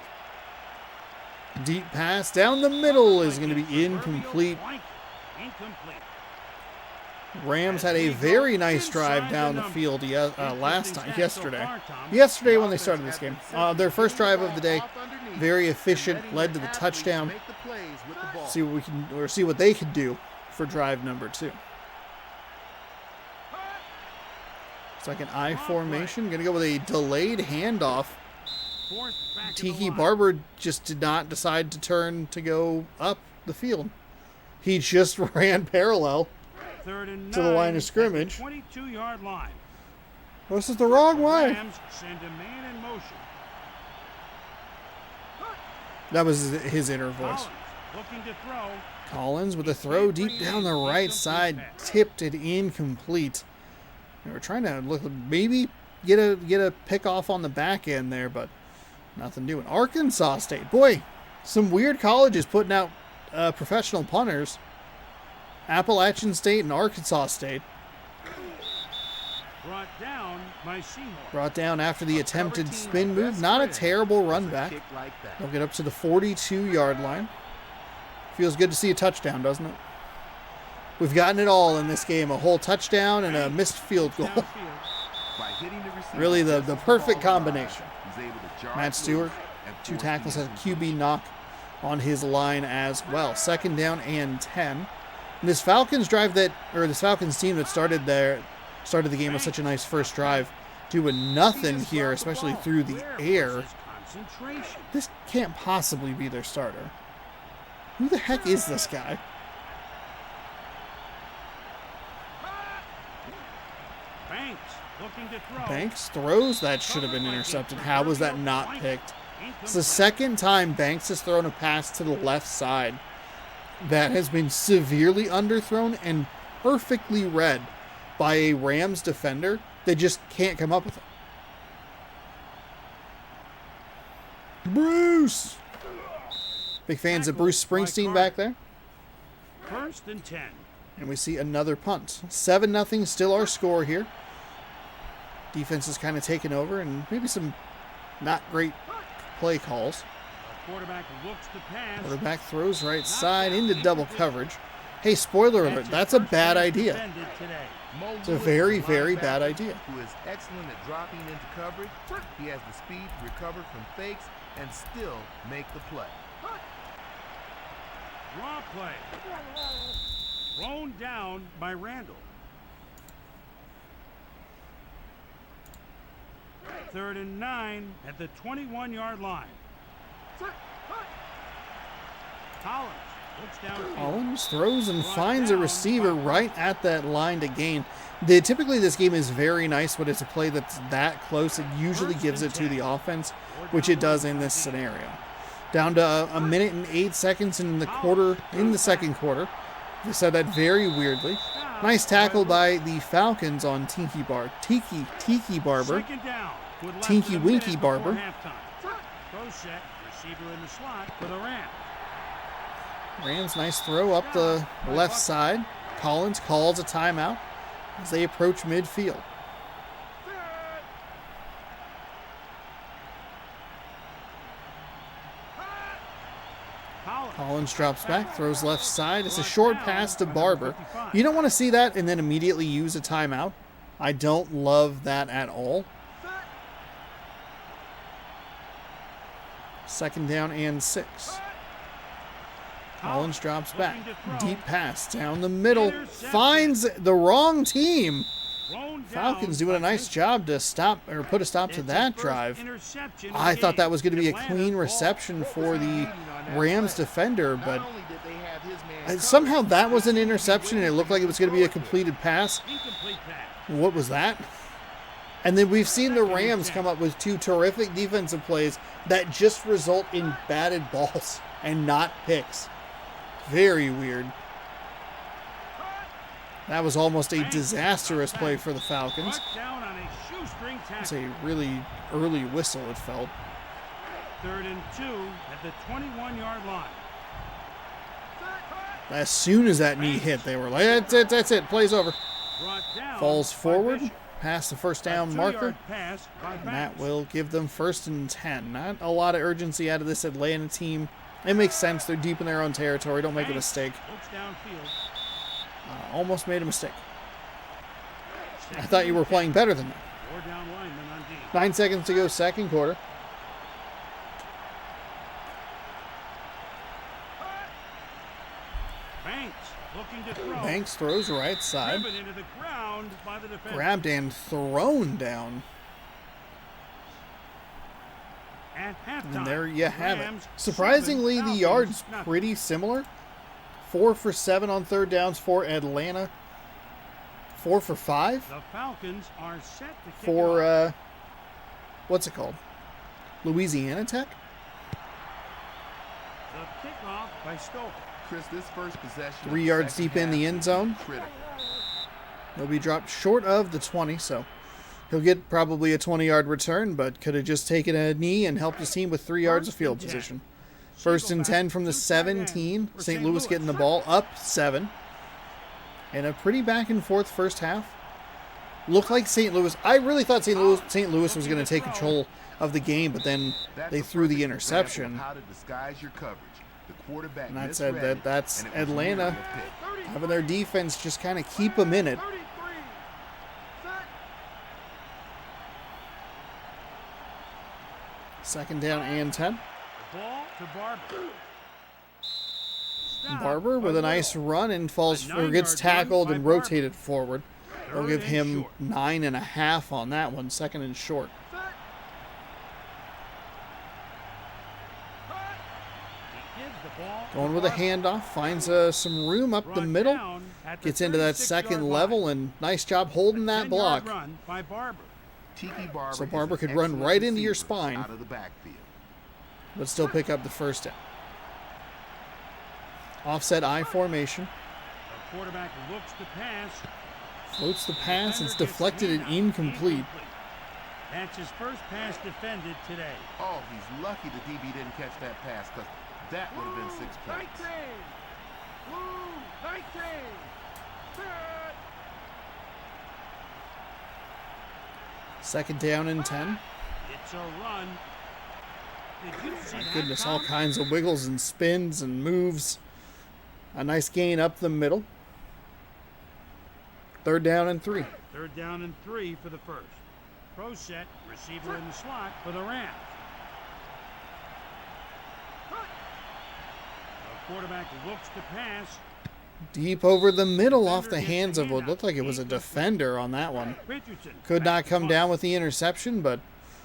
Deep pass down the middle is going to be incomplete. Rams had a very nice drive down the field yesterday. Yesterday when they started this game. Their first drive of the day, very efficient, led to the touchdown. See what they could do for drive number 2. Second I formation, going to go with a delayed handoff. Tiki Barber just did not decide to turn to go up the field. He just ran parallel to the line of scrimmage. 22-yard line. This is the wrong way. Rams send a man in motion. That was his inner voice. Looking to throw. Collins with a throw deep down the right side, tipped it incomplete. They were trying to maybe get a pick off on the back end there, but nothing doing. Arkansas State, boy, some weird colleges putting out professional punters. Appalachian State and Arkansas State. Brought down after the attempted spin move. Not a terrible run back. They'll get up to the 42-yard line. Feels good to see a touchdown, doesn't it? We've gotten it all in this game. A whole touchdown and a missed field goal. hitting the receiver Really the just as perfect ball arrived. combination. He's able to charge Matt Stewart, loose and 2 force tackles, the has a QB incompletion. knock on his line as well. 2nd down and 10. And this Falcons team that started the game with such a nice first drive, doing nothing here, especially through the air. Concentration. This can't possibly be their starter. Who the heck is this guy? Banks looking to throw. Banks throws. That should have been intercepted. How was that not picked? It's the 2nd time Banks has thrown a pass to the left side that has been severely underthrown and perfectly read by a Rams defender that just can't come up with it. Bruce! Big fans of Bruce Springsteen back there. 1st and 10. And we see another punt. 7-0 still our score here. Defense is kind of taken over and maybe some not great play calls. The quarterback looks to pass. Quarterback throws right side into double coverage. Hey, spoiler alert, that's a bad idea. Defended today. Mo It's a Lewis, very, the very linebacker, bad idea. Who is excellent at dropping into coverage. He has the speed to recover from fakes and still make the play. Draw play. Thrown down by Randall. 3rd and 9 at the 21-yard line. Collins looks down. Collins throws and finds a receiver right at that line to gain. Typically this game is very nice when it's a play that's that close. It usually gives it to the offense, which it does in this scenario. Down to a minute and 8 seconds in the 2nd quarter. They said that very weirdly. Nice tackle by the Falcons on Tiki Barber. Second down. With less Tinky than a Winky minute Barber. before halftime. Throw set. Receiver in the slot for the Rams. Rams, nice throw up the left side. Collins calls a timeout as they approach midfield. Collins drops back, throws left side. It's a short pass to Barber. You don't want to see that and then immediately use a timeout. I don't love that at all. 2nd down and 6. Collins drops back. Deep pass down the middle. Finds the wrong team. Falcons doing a nice job to stop or put a stop to that drive. I thought that was going to be a clean reception for the Rams defender, but somehow that was an interception and it looked like it was going to be a completed pass. What was that? And then we've seen the Rams come up with 2 terrific defensive plays that just result in batted balls and not picks. Very weird. That was almost a disastrous play for the Falcons. It's a really early whistle, it felt. 3rd and 2 at the 21-yard line. As soon as that knee hit, they were like, that's it, play's over. Falls forward, past the first down marker, and that will give them 1st and 10. Not a lot of urgency out of this Atlanta team. It makes sense. They're deep in their own territory. Don't make a mistake. Almost made a mistake. I thought you were playing better than that. 9 seconds to go, 2nd quarter. Banks throws right side. Grabbed and thrown down. And there you have it. Surprisingly, the yards pretty similar. 4 for 7 on 3rd downs for Atlanta. 4 for 5 The Falcons are set to kick for what's it called? Louisiana Tech. The kickoff by Stoll. Chris, this first possession 3 yards deep in the end zone. critical. He'll be dropped short of the 20, so he'll get probably a 20-yard return, but could have just taken a knee and helped his team with 3 yards of field position. 1st and 10 from the 17. St. Louis getting the ball up 7. And a pretty back and forth first half. Looked like St. Louis. I really thought St. Louis was going to take control of the game, but then they threw the interception. How to disguise your coverage. The quarterback And that said misread that's and it was Atlanta nearly a pick. having their defense just kind of keep them in it. Second down and 10. Ball to Barber. Stop Barber with a nice run and falls or gets tackled and rotated forward. They'll give him 9.5 on that one. Second and short. Going with a handoff, finds some room up the middle, gets into that second level, and nice job holding that block. So Barber could run right into your spine, out of the backfield. but still pick up the first down. Offset I formation. The quarterback looks to pass. Floats the pass, it's deflected and incomplete. That's his first pass defended today. Oh, he's lucky the DB didn't catch that pass because that would have been 6 points. Second down and 10. It's a run. Did you see My that, goodness, all Tom? kinds of wiggles and spins and moves. A nice gain up the middle. Third down and 3. Third down and 3 for the first. Pro set, receiver in the slot for the Rams. The quarterback looks to pass. Deep over the middle off the hands of what looked like it was a defender on that one. Richardson Could not come down with the interception, but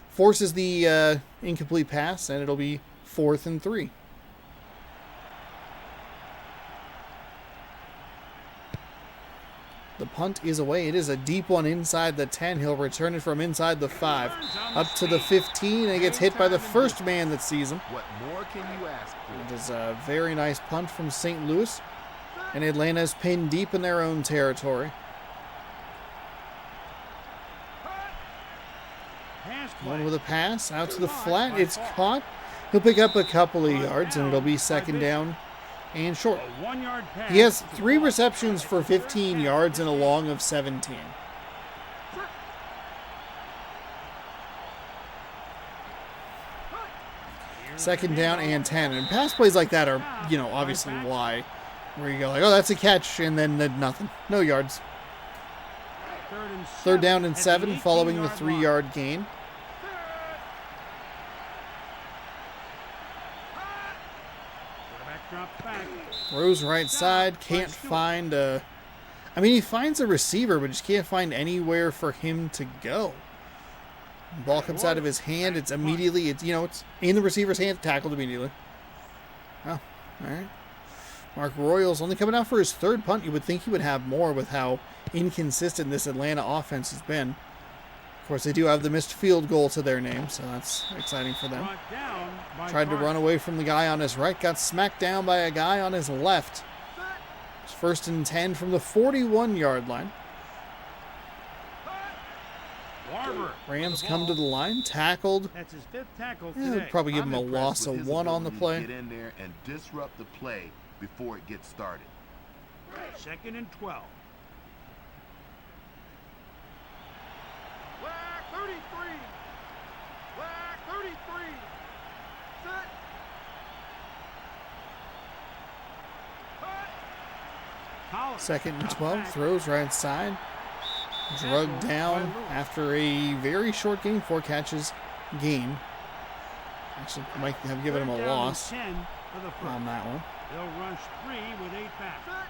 forces the incomplete pass, and it'll be 4th and 3. The punt is away. It is a deep one inside the 10. He'll return it from inside the 5. Up to the 15, and gets hit by the first man that sees him. What more can you ask for? It is a very nice punt from St. Louis. And Atlanta's pinned deep in their own territory. One with a pass out to the flat. It's caught. He'll pick up a couple of yards, and it'll be second down and short. A 1-yard pass. He has 3 receptions for 15 yards and a long of 17. Second down and 10. And pass plays like that are, obviously why. Where you go like, oh, that's a catch, and then nothing. No yards. Third down and 7 following the 3-yard gain. Throws right side, can't find he finds a receiver, but just can't find anywhere for him to go. Ball comes out of his hand, it's immediately, it's in the receiver's hand, tackled immediately. Oh, all right. Mark Royals only coming out for his 3rd punt. You would think he would have more with how inconsistent this Atlanta offense has been. Of course, they do have the missed field goal to their name, so that's exciting for them. Tried to run away from the guy on his right, got smacked down by a guy on his left. It's 1st and 10 from the 41-yard line. Rams come to the line, tackled. That's his 5th tackle Yeah, today. would probably give him a I'm impressed loss with of his 1 on the ability to play. Get in there and disrupt the play before it gets started. 2nd and 12. Flag 33. Flag 33. Set. Cut. 2nd and 12, throws right side. Drugged down after a very short game, 4 catches gain. Actually, might have given him a loss on that one. They'll rush 3 with 8 back.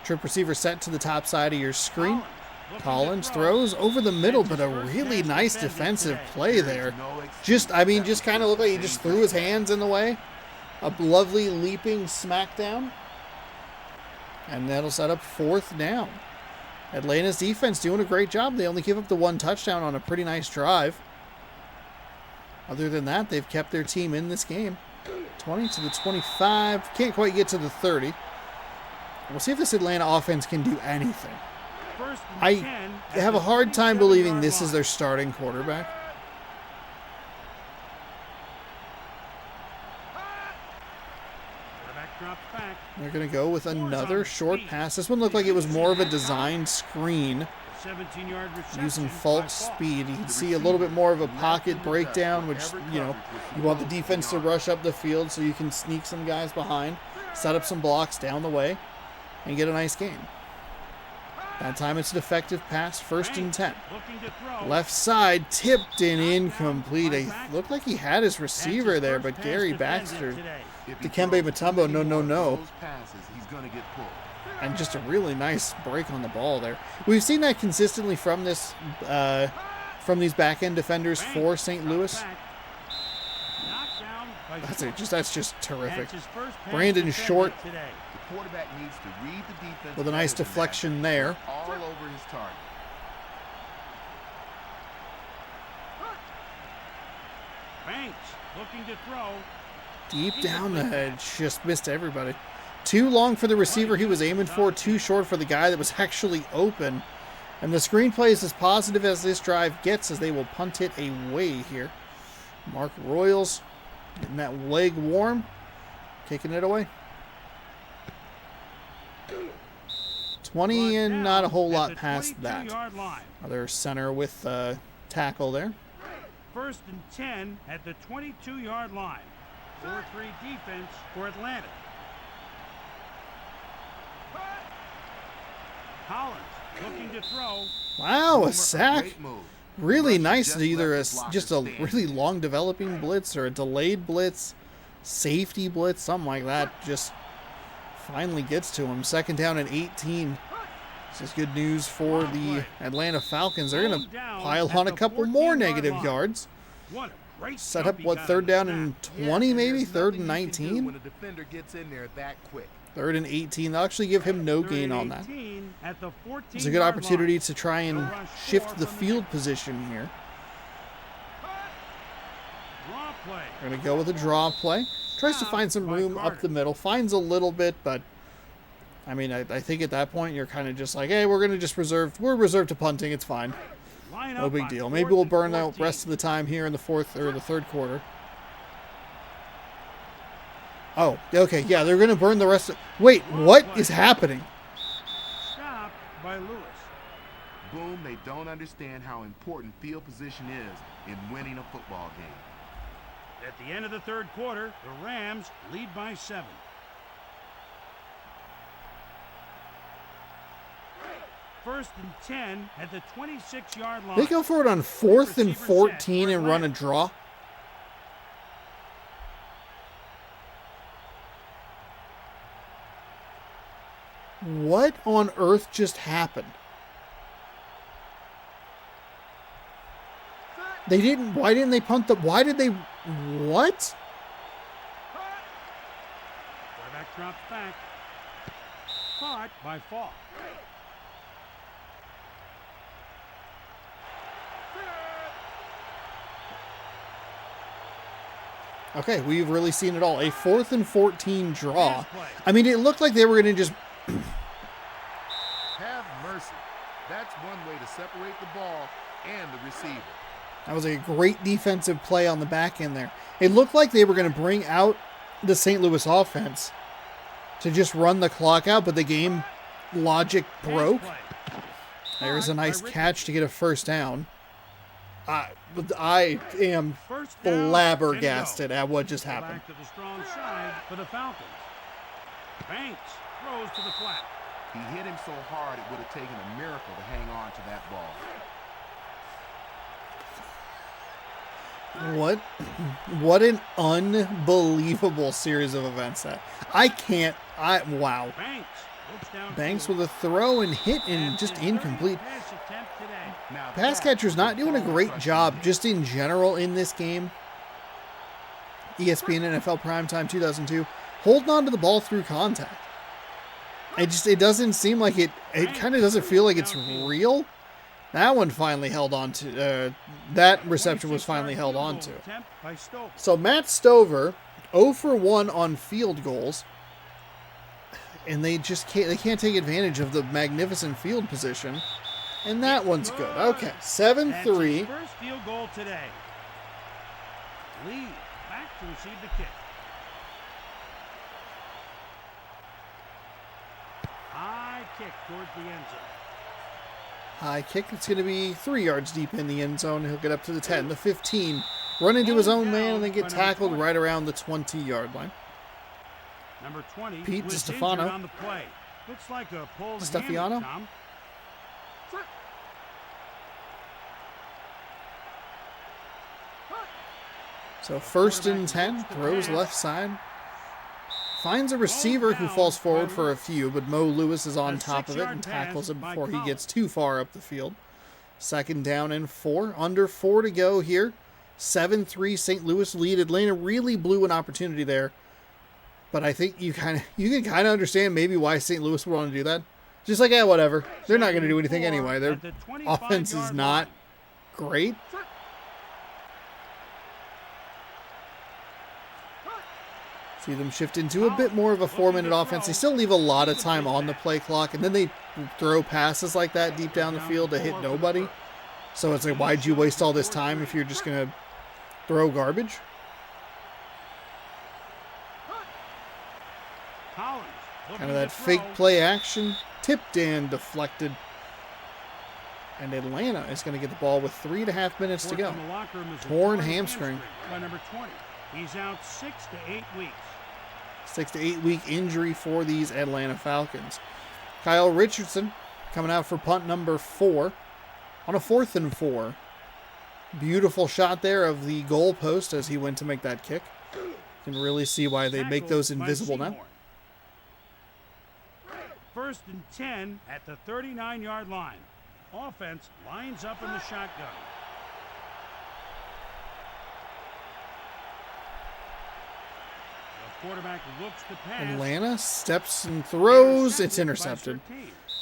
Trip receiver set to the top side of your screen. Collins throws over the middle, but a really nice defensive play there. Just kind of looked like he just threw his hands in the way. A lovely leaping smackdown. And that'll set up 4th down. Atlanta's defense doing a great job. They only give up the 1 touchdown on a pretty nice drive. Other than that, they've kept their team in this game. 20 to the 25. Can't quite get to the 30. We'll see if this Atlanta offense can do anything. I have a hard time believing this is their starting quarterback. They're going to go with another short pass. This one looked like it was more of a designed screen. 17-yard Using false speed. You can see a little bit more of a pocket breakdown, which, you want the defense to rush up the field so you can sneak some guys behind, set up some blocks down the way, and get a nice gain. That time it's a defective pass, 1st and 10. Looking to throw. Left side, tipped and incomplete. It looked like he had his receiver there, but Gary Baxter, Dikembe Mutombo, no. Those passes, he's going to get pulled. And just a really nice break on the ball there. We've seen that consistently from this, from these back-end defenders for St. Louis. That's just terrific. Brandon Short The quarterback needs to read the defense with a nice deflection there. all over his target. Banks looking to throw. Deep down the head, just missed everybody. Too long for the receiver he was aiming for, too short for the guy that was actually open. And the screenplay is as positive as this drive gets, as they will punt it away here. Mark Royals getting that leg warm, kicking it away. 20 and not a whole lot past that. Other center with tackle there. 1st and 10 at the 22-yard line. 4-3 defense for Atlanta. Collins looking to throw. Wow, a sack. Great move. Really nice. Either just a really long developing blitz or a delayed blitz, safety blitz, something like that. Just finally gets to him. 2nd down and 18. This is good news for the Atlanta Falcons. They're going to pile on a couple more negative yards. Set up, what, 3rd down and 20 maybe? 3rd and 19? When a defender gets in there that quick. 3rd and 18. They'll actually give him no gain on that. It's a good opportunity to try and shift the field position here. We're going to go with a draw play. Tries to find some room up the middle. Finds a little bit, but I mean, I think at that point you're kind of just like, hey, we're reserved to punting. It's fine. No big deal. Maybe we'll burn out the rest of the time here in the 4th or the 3rd quarter. Oh, okay, yeah, they're going to burn the rest of... Wait, what is happening? Stopped by Lewis. Boom, they don't understand how important field position is in winning a football game. At the end of the 3rd quarter, the Rams lead by 7. First and 10 at the 26-yard line. They go for it on 4th and 14 and run a draw. What on earth just happened? They didn't... Why didn't they punt the... Why did they... What? Quarterback drops back. Caught by Falk. Okay, we've really seen it all. A 4th and 14 draw. I mean, it looked like they were going to just... Have mercy. That's one way to separate the ball and the receiver. That was a great defensive play on the back end there. It looked like they were going to bring out the St. Louis offense to just run the clock out, but the game logic broke. There's a nice catch to get a 1st down. I am flabbergasted at what just happened. Back to the strong side for the Falcons. Banks throws to the flat. He hit him so hard it would have taken a miracle to hang on to that ball. What an unbelievable series of events that wow. Banks with a throw and hit and just incomplete. Pass catcher's not doing a great job just in general in this game. ESPN NFL Primetime 2002, holding on to the ball through contact. It doesn't seem like it kind of doesn't feel like it's real. That one finally held on to, that reception was finally held on to. So Matt Stover, 0 for 1 on field goals. And they can't take advantage of the magnificent field position. And that one's good. Okay, 7-3. First field goal today. Lee back to receive the kick. High kick towards the end zone. High kick. It's going to be 3 yards deep in the end zone. He'll get up to the 10, the 15. Run into his own man and then get tackled right around the 20-yard line. Number 20. Pete DiStefano. On the play. Looks like a pulled Stefano? hammy, So 1st and 10, throws left side. Finds a receiver who falls forward for a few, but Mo Lewis is on top of it and tackles him before he gets too far up the field. 2nd down and 4. Under 4 to go here. 7-3 St. Louis lead. Atlanta really blew an opportunity there. But I think you can kind of understand maybe why St. Louis would want to do that. Just like, yeah, whatever. They're not going to do anything anyway. Their offense is not great. See them shift into a bit more of a 4-minute offense. They still leave a lot of time on the play clock, and then they throw passes like that deep down the field to hit nobody. So it's like, why'd you waste all this time if you're just going to throw garbage? Kind of that fake play action. Tipped and deflected. And Atlanta is going to get the ball with 3.5 minutes to go. Torn hamstring. By number 20. He's out 6 to 8 weeks. 6 to 8 week injury for these Atlanta Falcons. Kyle Richardson coming out for punt number 4 on a 4th and 4. Beautiful shot there of the goal post as he went to make that kick. You can really see why they make those invisible now. 1st and 10 at the 39-yard line. Offense lines up in the shotgun. The quarterback looks to pass. Atlanta steps and throws. It's intercepted.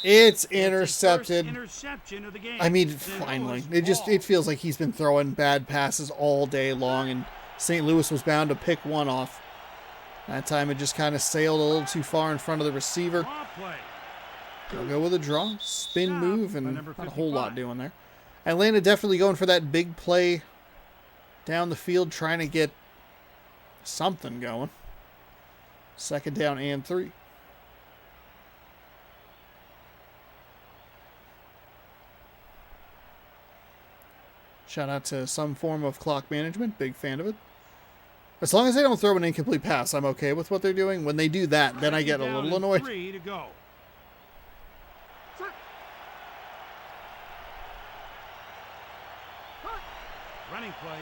It's intercepted. Interception of the game. I mean, finally. It feels like he's been throwing bad passes all day long, and St. Louis was bound to pick one off. That time it just kind of sailed a little too far in front of the receiver. They'll go with a draw, spin move, and not a whole lot doing there. Atlanta definitely going for that big play down the field, trying to get something going. 2nd down and 3. Shout out to some form of clock management. Big fan of it. As long as they don't throw an incomplete pass, I'm okay with what they're doing. When they do that, then I get a little annoyed. 3 to go. Running play.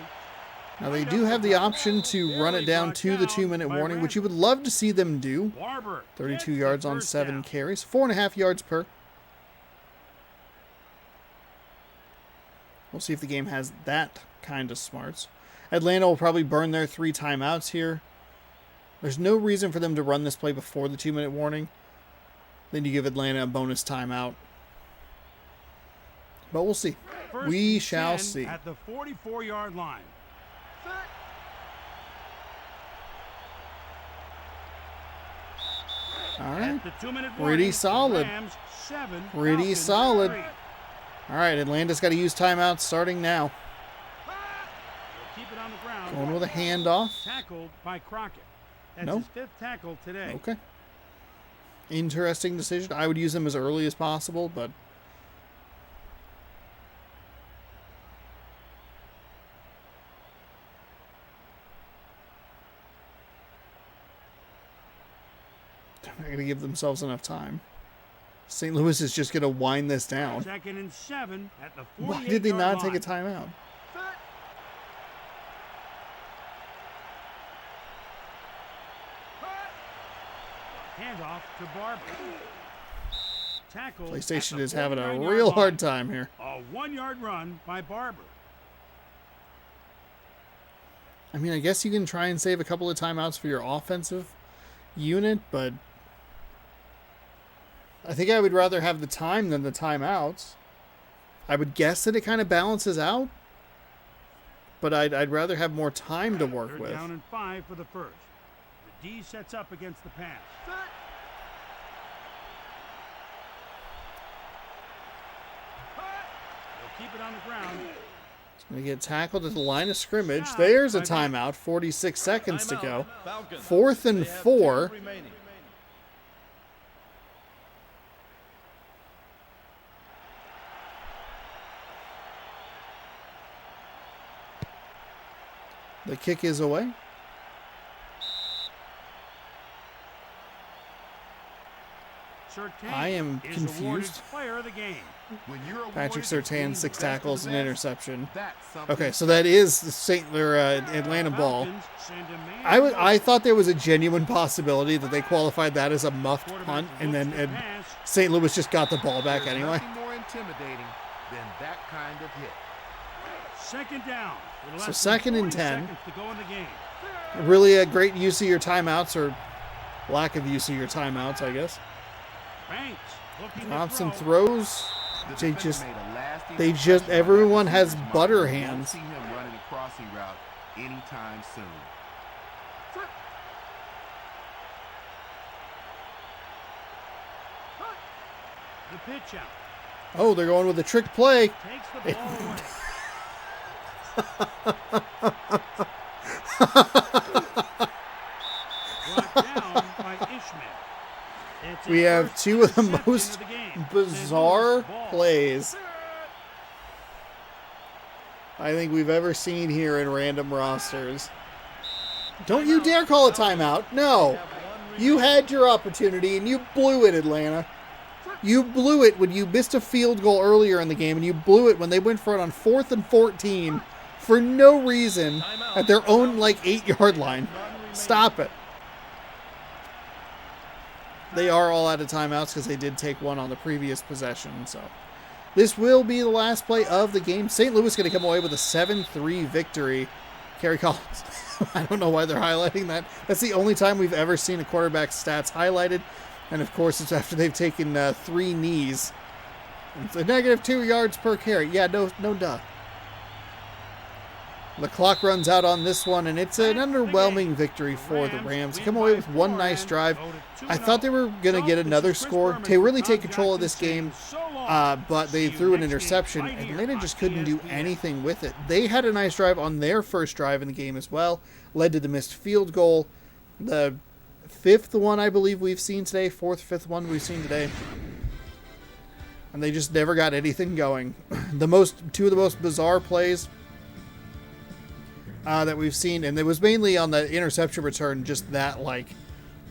Now they do have the option to run it down to the 2-minute warning, which you would love to see them do. 32 yards on 7 carries, 4.5 yards per. We'll see if the game has that kind of smarts. Atlanta will probably burn their 3 timeouts here. There's no reason for them to run this play before the 2-minute warning. Then you give Atlanta a bonus timeout. But we'll see. We shall see. At the 44-yard line. All right. Pretty solid. Pretty solid. All right, Atlanta's got to use timeouts starting now. Keep it on the ground. Going with a handoff. Tackled by Crockett. That's No. his 5th tackle today. Okay. Interesting decision. I would use them as early as possible, but they're not going to give themselves enough time. St. Louis is just going to wind this down. 2nd and 7 at the 48-yard Why did they not line. take a timeout? Handoff to Barber. Tackle. PlayStation is having a 49-yard real line. hard time here. A 1-yard run by Barber. I mean, I guess you can try and save a couple of timeouts for your offensive unit, but I think I would rather have the time than the timeouts. I would guess that it kind of balances out, but I'd rather have more time to work 3rd with. down and 5 for the first. The D sets up against the pass. They'll keep it on the ground. Going to get tackled at the line of scrimmage. There's a timeout. 46 seconds to go. 4th and 4. The kick is away. Surtain I am is awarded confused. Player of the game. When you're Patrick awarded the Surtain, team's 6 best of tackles, the and best, interception. that's something Okay, so that is the Atlanta ball. Falcons send a man I thought there was a genuine possibility that they qualified that as a muffed punt, and then pass. St. Louis just got the ball back There's anyway. nothing more intimidating than that kind of hit. Second down. with So less second than and 40 10. seconds to go in the game. Really a great use of your timeouts, or lack of use of your timeouts, I guess. Banks looking to Thompson throw. throws. The They defender just, made a lasting they impression just, on everyone that has receiver's butter mind. You won't hands. see him running a crossing route anytime soon. The pitch out. Oh, they're going with a trick play. Takes the ball away. Brought down by Ishmael. It's his We have first two of the interception most of the game. bizarre St. Louis ball. plays I think we've ever seen here in random rosters. Don't you dare call a timeout. No. You had your opportunity and you blew it, Atlanta. You blew it when you missed a field goal earlier in the game, and you blew it when they went for it on 4th and 14 for no reason at their own, 8-yard line. Stop it. They are all out of timeouts because they did take one on the previous possession. So this will be the last play of the game. St. Louis going to come away with a 7-3 victory. Kerry Collins. I don't know why they're highlighting that. That's the only time we've ever seen a quarterback's stats highlighted. And, of course, it's after they've taken 3 knees. It's a negative 2 yards per carry. Yeah, no duh. The clock runs out on this one, and it's an underwhelming victory for the Rams. They come away with one nice drive. I thought they were going to get another score to really take control of this game, but they threw an interception. Atlanta just couldn't do anything with it. They had a nice drive on their first drive in the game as well, led to the missed field goal. The 5th one I believe we've seen today, 4th, 5th one we've seen today. And they just never got anything going. Two of the most bizarre plays that we've seen, and it was mainly on the interception return, just that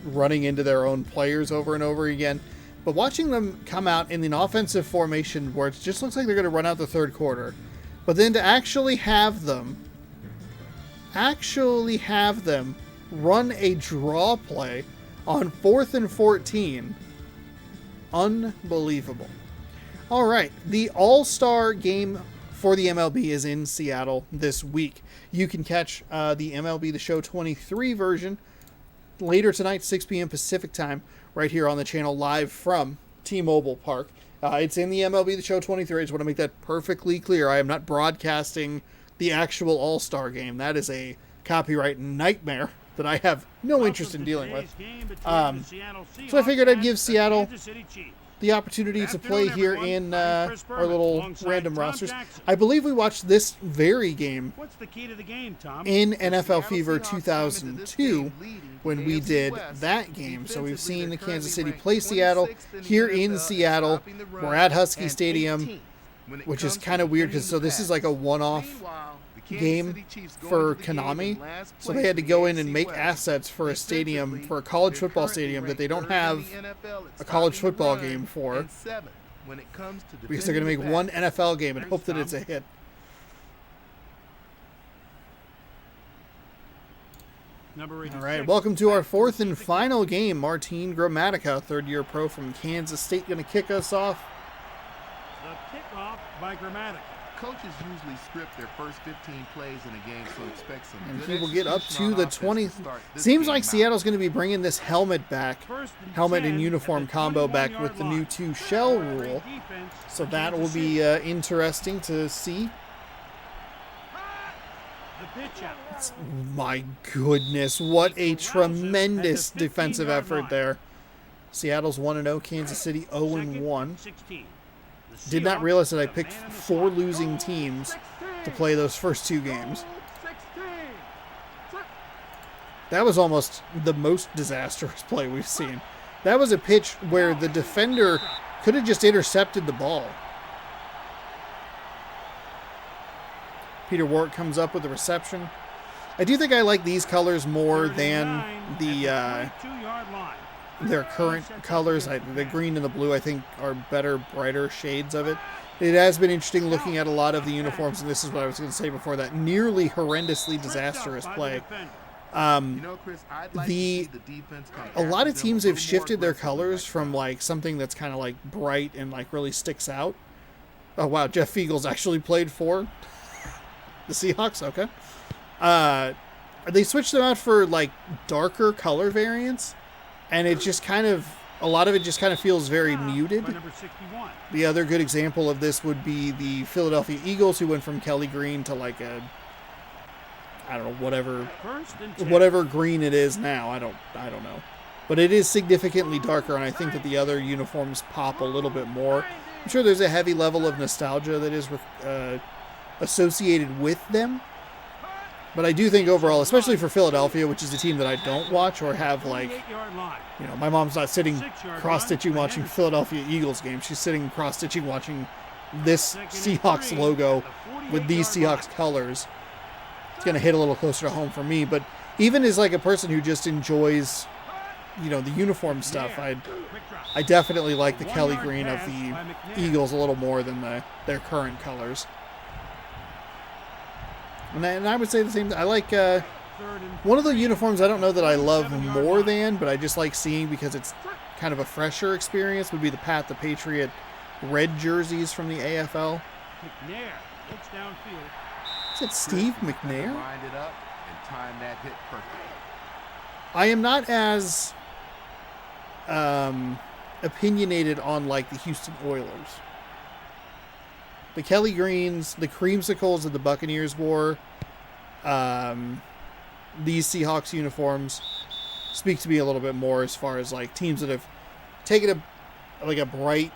running into their own players over and over again. But watching them come out in an offensive formation where it just looks like they're going to run out the third quarter, but then to actually have them run a draw play on 4th and 14, unbelievable. All right, the All-Star game for the MLB is in Seattle this week. You can catch the MLB The Show 23 version later tonight, 6 p.m. Pacific time, right here on the channel, live from T-Mobile Park. It's in the MLB The Show 23. I just want to make that perfectly clear. I am not broadcasting the actual All-Star game. That is a copyright nightmare that I have no interest in dealing with. So I figured I'd give Seattle the opportunity to play here in our little random rosters. I believe we watched this very game in NFL Fever 2002 when we did that game. So we've seen the Kansas City play Seattle here in Seattle. We're at Husky Stadium, which is kind of weird because so this is like a one-off game for Konami, so they had to go in and make assets for a stadium, for a college football stadium that they don't have a college football game for, because they're going to make one NFL game and hope that it's a hit. All right, welcome to our 4th and final game. Martin Gramatica, third-year pro from Kansas State, going to kick us off. The kickoff by Gramatica. Coaches usually script their first 15 plays in a game, so expect some And good he will get up execution to on the offense 20th. to start this Seems game like out. Seattle's going to be bringing this helmet back, helmet and 10 uniform at the combo back 21-yard with the line. new 2 shell rule. Defense So for that will Kansas be City. interesting to see. The pitch out. My goodness, what a tremendous at the defensive 15-yard effort line. there. Seattle's 1-0, Kansas City 0-1. 16. The Did not Seahawks realize that I with a picked man in the 4 slot. losing teams to play those first 2 games. That was almost the most disastrous play we've seen. That was a pitch where the defender could have just intercepted the ball. Peter Warwick comes up with the reception. I do think I like these colors more than the 22-yard line. their current colors. The green and the blue, I think, are better, brighter shades of it. It has been interesting looking at a lot of the uniforms, and this is what I was going to say before that nearly horrendously disastrous play. Chris, I'd like to see the defense come A lot of after them teams a have little shifted more their aggressively colors next from time. like something that's kind of like bright and like really sticks out. Oh wow, Jeff Fiegels actually played for the Seahawks. Okay, they switched them out for like darker color variants, and it just kind of a lot of it just kind of feels very muted. By number 61. The other good example of this would be the Philadelphia Eagles, who went from Kelly green to like a, I don't know, First and 10. whatever green it is now. I don't know, but it is significantly darker, and I think that the other uniforms pop a little bit more. I'm sure there's a heavy level of nostalgia that is associated with them, but I do think overall, especially for Philadelphia, which is a team that I don't watch or have like, 48-yard line. my mom's not sitting 6-yard cross-stitching line. watching Philadelphia Eagles games. She's sitting cross-stitching watching this Seahawks logo with these Seahawks colors. It's going to hit a little closer to home for me, but even as like a person who just enjoys, the uniform stuff, I definitely like the Kelly green of the Eagles a little more than their current colors. And I would say the same. I like one of the uniforms I don't know that I love more than, but I just like seeing because it's kind of a fresher experience, would be the Patriot red jerseys from the AFL. McNair looks downfield. Is it Steve McNair? Lined it up and timed that hit perfectly. I am not as opinionated on like the Houston Oilers. The Kelly Greens, the creamsicles that the Buccaneers wore, these Seahawks uniforms speak to me a little bit more as far as like teams that have taken a bright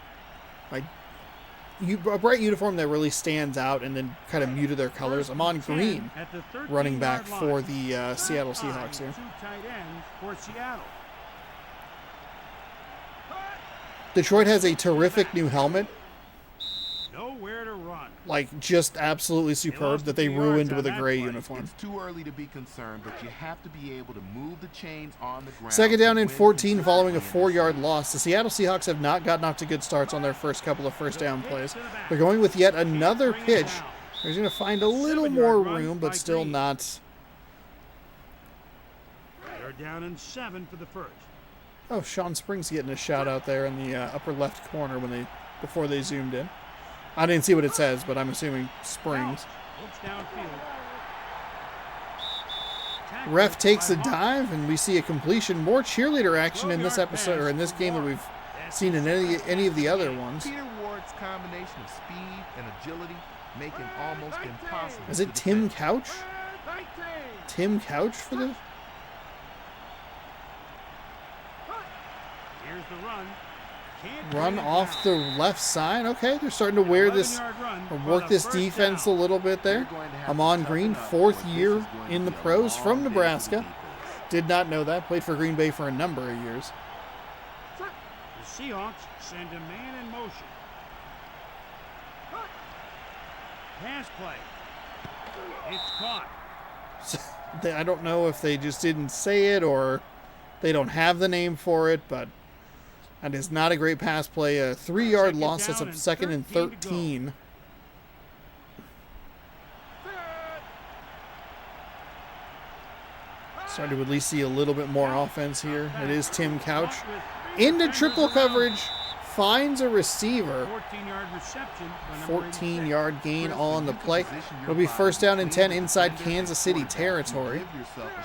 uniform that really stands out and then kind of muted their colors. I'm on green, At the 13-yard running back line. for the Seattle Seahawks here. Two tight ends for Seattle. Detroit has a terrific new helmet, Nowhere to run. like just absolutely superb, that they ruined with a gray uniform. It's too early to be concerned, but you have to be able to move the chains on the ground. Second down to and win 14 following a consistently 4-yard loss. The Seattle Seahawks have not gotten off to good starts on their first couple of first down plays. They're going with yet another pitch. They're going to find a little more room, but still not. They're down in 7 for the first. Oh, Sean Springs getting a shout out there in the upper left corner before they zoomed in. I didn't see what it says, but I'm assuming Springs. Looks downfield. Ref takes a dive, and we see a completion. More cheerleader action in this episode, or in this game, than we've seen in any of the other ones. Peter Ward's combination of speed and agility make him almost impossible. Is to it Tim defend. Couch? Tim Couch for the... Here's the run. Can't Run bring it off down. the left side. Okay, they're starting to wear this, 11-yard run or for work the this first defense down. a little bit there. They're going to have to Amon toughen Green, up, fourth or this year is going to in the be a pros long from day for the Nebraska. defense. Did not know that. Played for Green Bay for a number of years. The Seahawks send a man in motion. Pass play. It's caught. I don't know if they just didn't say it or they don't have the name for it, but that is not a great pass play. A 3-yard loss. That's a second and 13. Starting to at least see a little bit more offense here. It is Tim Couch. Into triple coverage. Finds a receiver. 14-yard reception. by number 14-yard gain on the play. It'll be first down and 10 inside Kansas City territory.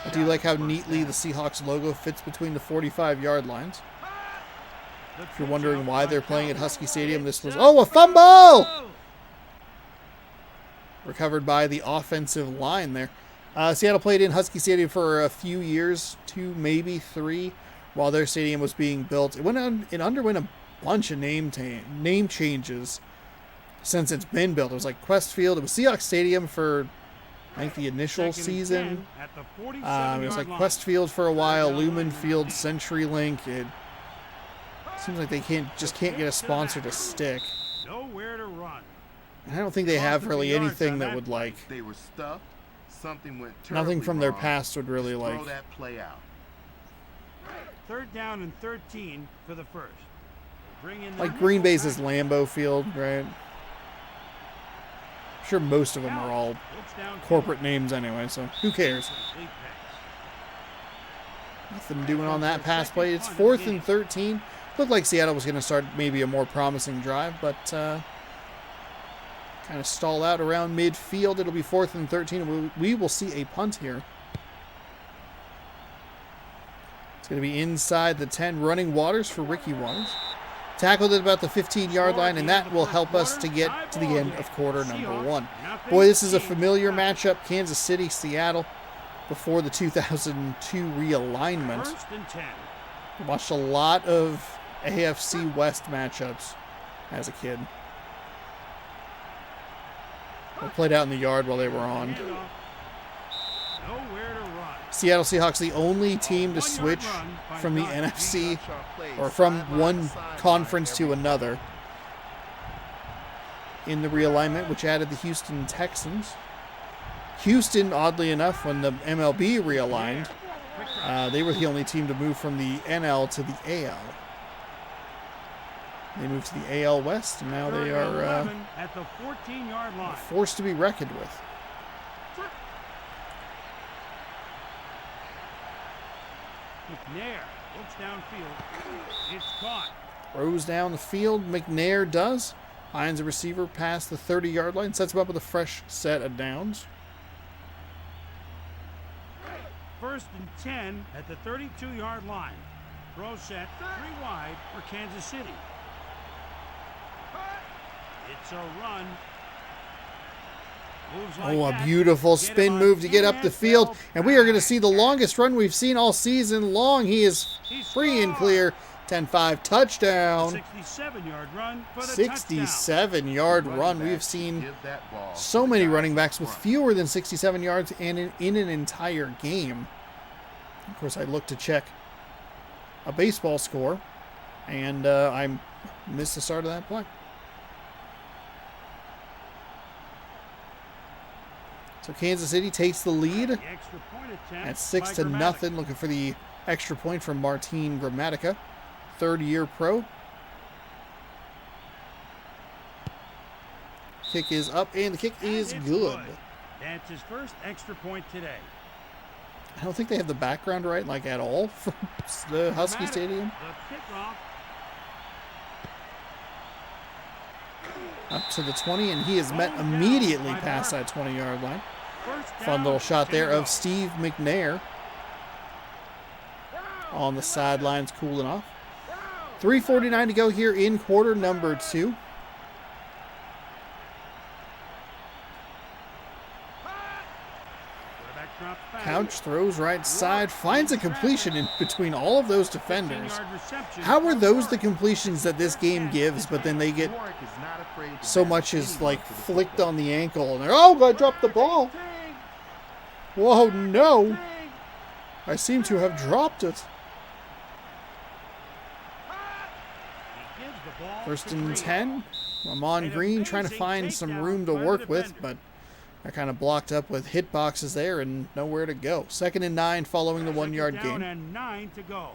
I do like how neatly the Seahawks logo fits between the 45-yard lines. If you're wondering why they're playing at Husky Stadium, this was... Oh, a fumble! Recovered by the offensive line there. Seattle played in Husky Stadium for a few years, 2, maybe 3, while their stadium was being built. It underwent a bunch of name changes since it's been built. It was like Quest Field. It was Seahawks Stadium for, I think, the initial season. It was like Quest Field for a while, Lumen Field, CenturyLink. It seems like they can't get a sponsor to stick. Nowhere to run. I don't think they have really anything that would like... They were stuffed. Something went Nothing terribly from their wrong. past would really Just like... throw that play out. 3rd down and 13 for the first. Bring in the Like Green Bay's is nickel Lambeau Field, right? I'm sure most of them are all back. It's downfield. corporate names anyway, so who cares? Complete pass. Nothing doing on that pass play. It's 4th and 13. Looked like Seattle was going to start maybe a more promising drive, but kind of stall out around midfield. It'll be 4th and 13. We will see a punt here. It's going to be inside the 10. Running Waters for Ricky Waters. Tackled at about the 15-yard line, and that will help us to get to the end of quarter number 1. Boy, this is a familiar matchup. Kansas City, Seattle, before the 2002 realignment. 1st and 10. Watched a lot of AFC West matchups as a kid. They played out in the yard while they were on. Handoff. Nowhere to run. Seattle Seahawks, the only team to switch from the NFC or from one conference to another in the realignment, which added the Houston Texans. Houston, oddly enough, when the MLB realigned, they were the only team to move from the NL to the AL. They moved to the AL West, and now they are at the 14-yard line. forced to be reckoned with. McNair looks downfield. It's caught. Throws down the field. McNair does. Finds a receiver past the 30-yard line. Sets him up with a fresh set of downs. 1st and 10 at the 32-yard line. Throw set 3 wide for Kansas City. It's a run. Moves like Oh, a that. beautiful Get him spin on move to get up the field. NFL And we are going to back. see the longest run we've seen all season long. He is He free and scored. clear. 10-5 touchdown. 67-yard run for the 67-yard run. We've seen Give that ball to so the many guys running up backs with front. fewer than 67 yards and in an entire game. Of course, I looked to check a baseball score, and I missed the start of that play. So Kansas City takes the lead The extra point attempt at 6 to by nothing. Gramatica. Looking for the extra point from Martin Gramatica, third-year pro. Kick is up, and the kick And is it's good. That's his first extra point today. I don't think they have the background right, like at all, from the Husky Gramatica, Stadium. The kickoff. Up to the 20, and he is met immediately past that 20-yard line. First Fun down, little shot there 10 to of go. Steve McNair on the sidelines, cooling off. 3:49 to go here in quarter number 2. Quarterback drops back. Couch throws right side, finds a completion in between all of those defenders. 15-yard reception. How are those the completions that this game gives, but then they get Warwick is not afraid to so back much as anyone like to the flicked football. on the ankle, and they're, oh, I dropped the ball. Whoa, no. I seem to have dropped it. He gives the ball First to and Green. 10. Ramon Green trying to find some room to work with, but they're kind of blocked up with hit boxes there and nowhere to go. 2nd and 9 following the 1 yard Second down gain. and 9 to go.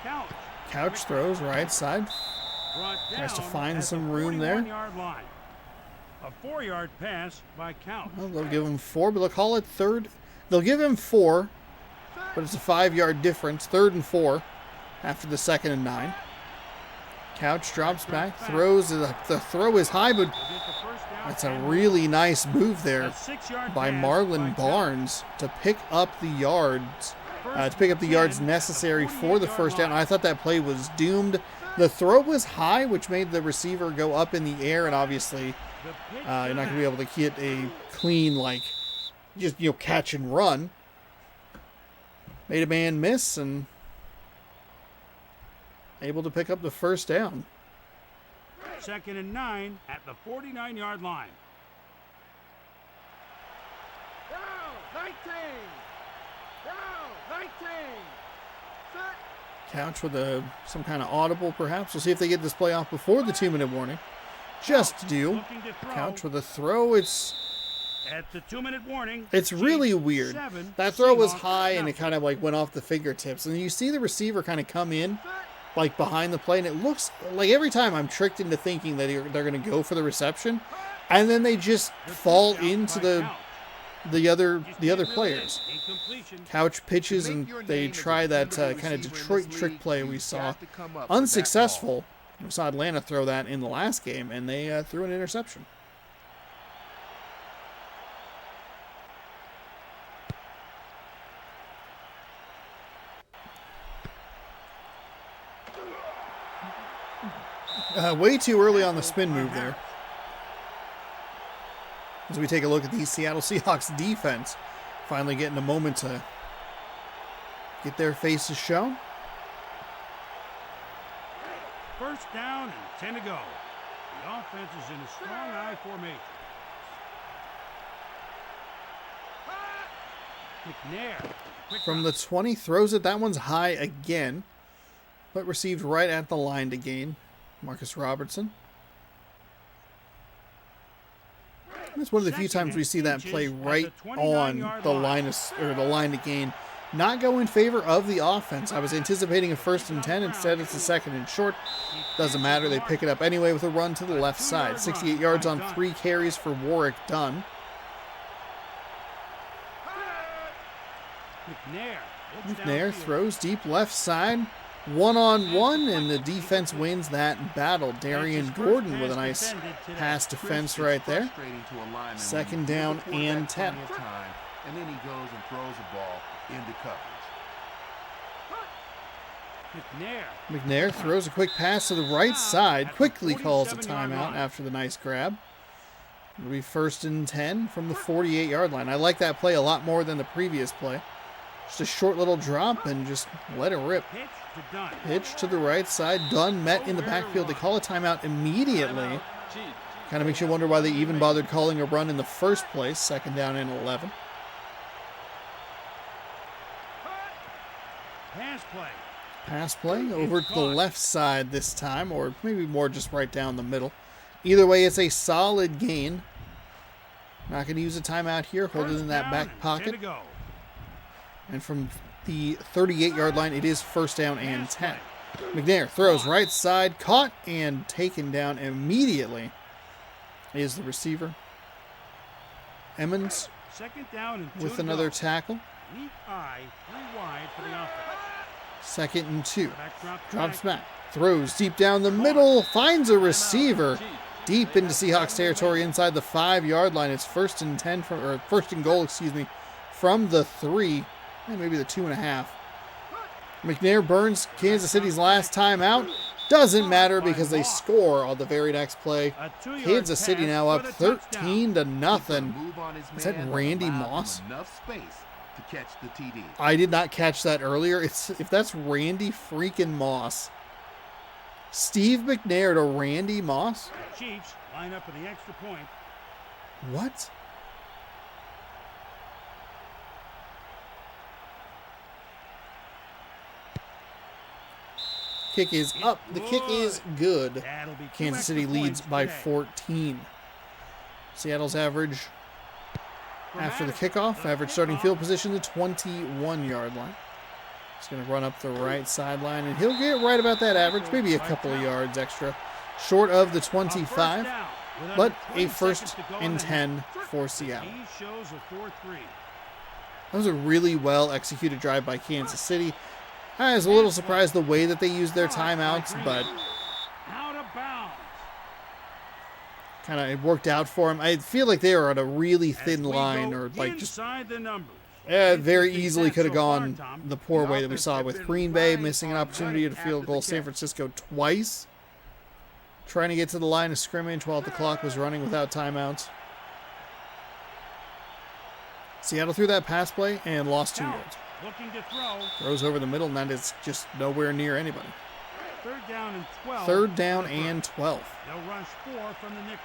Count. Couch throws right side. Brought Tries to down find at some the room there. 41-yard line. A 4-yard pass by Count. Well, they'll give him 4, but they'll call it third. They'll give him 4, but it's a 5-yard difference. 3rd and 4 after the 2nd and 9. Couch drops back, throws. The throw is high, but Will get the first down that's a and really nice move a there 6-yard by pass Marlon by Barnes to pick up the yards. Count. To pick up the yards 10 at necessary for the 48-yard first down. line. I thought that play was doomed. The throw was high, which made the receiver go up in the air, and obviously The pitch you're not to going to be able to get a clean, like, just, catch and run. Made a man miss and able to pick up the first down. 2nd and 9 at the 49-yard line. Couch with some kind of audible, perhaps. We'll see if they get this play off before the 2-minute warning. Just due. Looking to throw. Couch with a throw. It's At the 2-minute warning. It's really Chiefs weird. 7, That throw was Seahawks high and it nothing. kind of like went off the fingertips. And you see the receiver kind of come in like behind the play, and it looks like every time I'm tricked into thinking that they're going to go for the reception, and then they just fall into the other players. Couch pitches and they try that kind of Detroit trick play we saw. Unsuccessful. We saw Atlanta throw that in the last game, and they threw an interception. Way too early on the spin move there. As we take a look at the Seattle Seahawks defense, finally getting a moment to get their faces shown. First down and 10 to go. The offense is in a strong I formation. McNair. From the 20, throws it. That one's high again, but received right at the line to gain. Marcus Robertson. That's one of the few times we see that play right on the line to gain. Not go in favor of the offense. I was anticipating a 1st and 10. Instead, it's a 2nd and short. Doesn't matter. They pick it up anyway with a run to the left side. 68 yards on 3 carries for Warwick Dunn. McNair throws deep left side. 1-on-1, and the defense wins that battle. Darian Gordon with a nice pass defense right there. 2nd down and 10. And then he goes and throws the ball into coverage. McNair throws a quick pass to the right side. Quickly calls a timeout after the nice grab. It'll be 1st and 10 from the 48-yard line. I like that play a lot more than the previous play. Just a short little drop and just let it rip. Pitch to the right side. Dunn met in the backfield. They call a timeout immediately. Kind of makes you wonder why they even bothered calling a run in the first place. 2nd down and 11. Pass play over to the left side this time, or maybe more just right down the middle. Either way, it's a solid gain. Not going to use a timeout here. Hold it in that back pocket. And from the 38-yard line, it is 1st down and 10. McNair throws right side, caught and taken down immediately is the receiver. Emmons with another tackle. 2nd and 2. Drops back. Throws deep down the middle. Finds a receiver deep into Seahawks territory inside the 5-yard line. It's 1st and 10 or 1st and goal, from the 3. And maybe the 2.5. McNair burns Kansas City's last time out. Doesn't matter because they score on the very next play. Kansas City now up 13-0. Is that Randy Moss? I did not catch that earlier. If that's Randy freaking Moss. Steve McNair to Randy Moss? Chiefs line up for the extra point. What? Kick is up. The kick is good. Kansas City leads by 14. Seattle's average after the kickoff, average starting field position, the 21-yard line. He's going to run up the right sideline, and he'll get right about that average, maybe a couple of yards extra, short of the 25, but a 1st and 10 for Seattle. That was a really well-executed drive by Kansas City. I was a little surprised the way that they used their timeouts, but kind of it worked out for them. I feel like they were on a really thin line, or like just very easily could have gone the poor way that we saw with Green Bay missing an opportunity to field goal San Francisco twice, trying to get to the line of scrimmage while the clock was running without timeouts. Seattle threw that pass play and lost 2 yards. Throws over the middle, and that is just nowhere near anybody. 3rd down and 12. 3rd down and 12. They'll rush 4 from the nickel.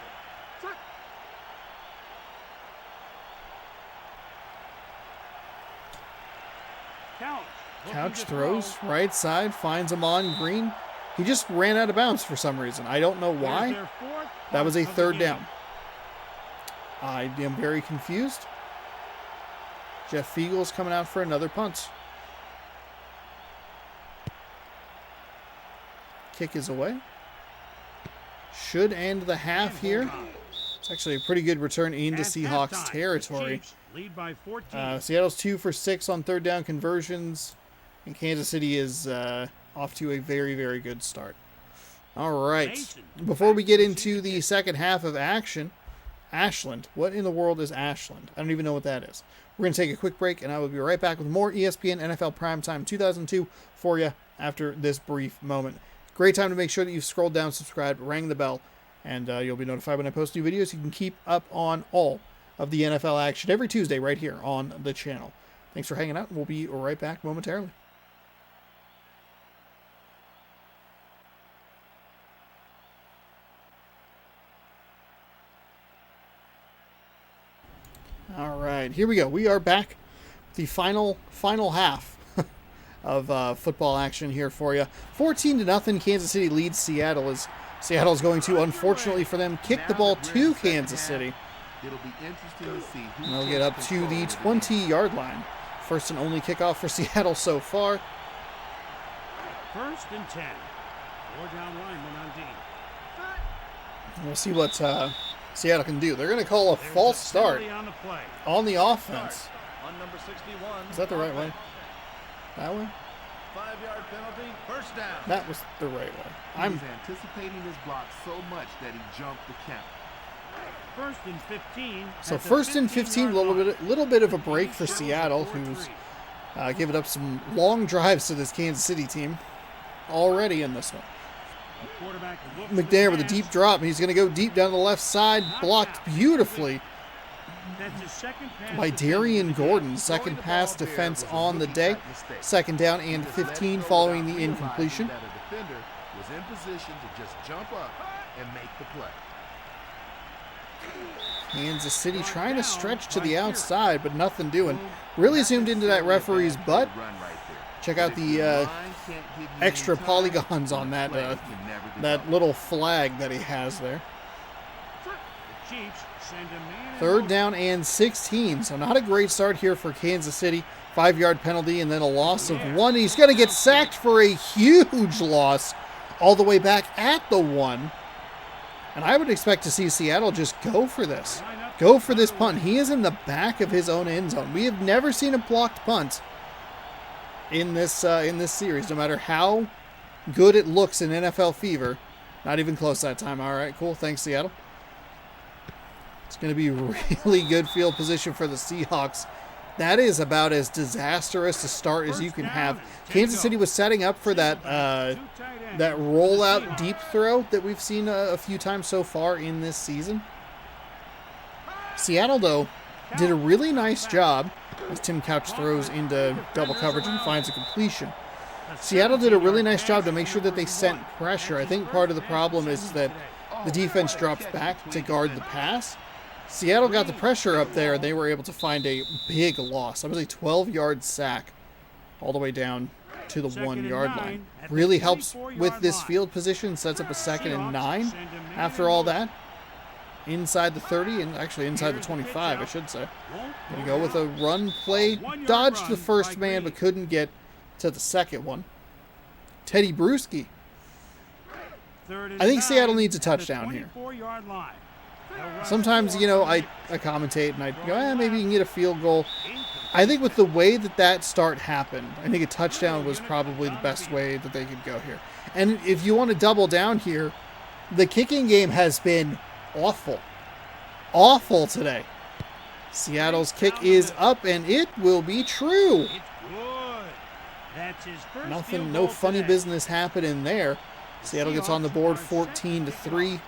Couch throws right side, finds Amon Green. He just ran out of bounds for some reason. I don't know why. That was a 3rd down. I am very confused. Jeff Fiegel's coming out for another punt. Kick is away. Should end the half here. It's actually a pretty good return into Seahawks territory. Lead by 14. Seattle's 2 for 6 on third down conversions. And Kansas City is off to a very, very good start. All right. Before we get into the second half of action, Ashland. What in the world is Ashland? I don't even know what that is. We're going to take a quick break, and I will be right back with more ESPN NFL Primetime 2002 for you after this brief moment. Great time to make sure that you've scrolled down, subscribed, rang the bell, and you'll be notified when I post new videos. You can keep up on all of the NFL action every Tuesday right here on the channel. Thanks for hanging out, and we'll be right back momentarily. All right, here we go. We are back. The final half of football action here for you. 14-0, Kansas City leads Seattle. As Seattle is going to, unfortunately for them, kick the ball to Kansas City. It'll be interesting to see who And they'll get up to the 20-yard line. First and only kickoff for Seattle so far. 1st and 10. 4 down linemen on D. We'll see what Seattle can do. They're going to call a false start on the offense. On number 61. Is that the right way? That way? 5-yard penalty. First down. That was the right way. He was anticipating this block so much that he jumped the count. 1st and 15. So 1st and 15, little bit of a break for Seattle, who's giving up some long drives to this Kansas City team already in this one. McNair with a deep drop. He's going to go deep down the left side, blocked beautifully by Darian Gordon. Second pass defense on the day. 2nd down and 15 following the incompletion. That a defender was in position to just jump up and make the play. Kansas City trying to stretch to the outside, but nothing doing. Really zoomed into that referee's butt. Check out the extra polygons on that that little flag that he has there. 3rd down and 16. So not a great start here for Kansas City. 5-yard penalty and then a loss of 1. He's going to get sacked for a huge loss all the way back at the 1. And I would expect to see Seattle just go for this. Go for this punt. He is in the back of his own end zone. We have never seen a blocked punt in this series, no matter how good it looks in NFL Fever. Not even close that time. All right, cool. Thanks, Seattle. It's going to be really good field position for the Seahawks. That is about as disastrous a start as you can have. Kansas City was setting up for that that rollout deep throw that we've seen a few times so far in this season. Seattle, though, did a really nice job as Tim Couch throws into double coverage and finds a completion. Seattle did a really nice job to make sure that they sent pressure. I think part of the problem is that the defense drops back to guard the pass. Seattle got the pressure up there, and they were able to find a big loss. That was a 12-yard sack all the way down to the 1-yard line. Really helps with this field position, sets up a 2nd and 9 after all that. Inside the 30, and actually inside the 25, I should say. Going to go with a run play. Dodged the first man, but couldn't get to the second one. Teddy Bruschi. I think Seattle needs a touchdown here. Sometimes, you know, I commentate and I go, maybe you can get a field goal. I think with the way that start happened, I think a touchdown was probably the best way that they could go here. And if you want to double down here, the kicking game has been awful. Awful today. Seattle's kick is up, and it will be true. Nothing, no funny business happening there. Seattle gets on the board 14-3.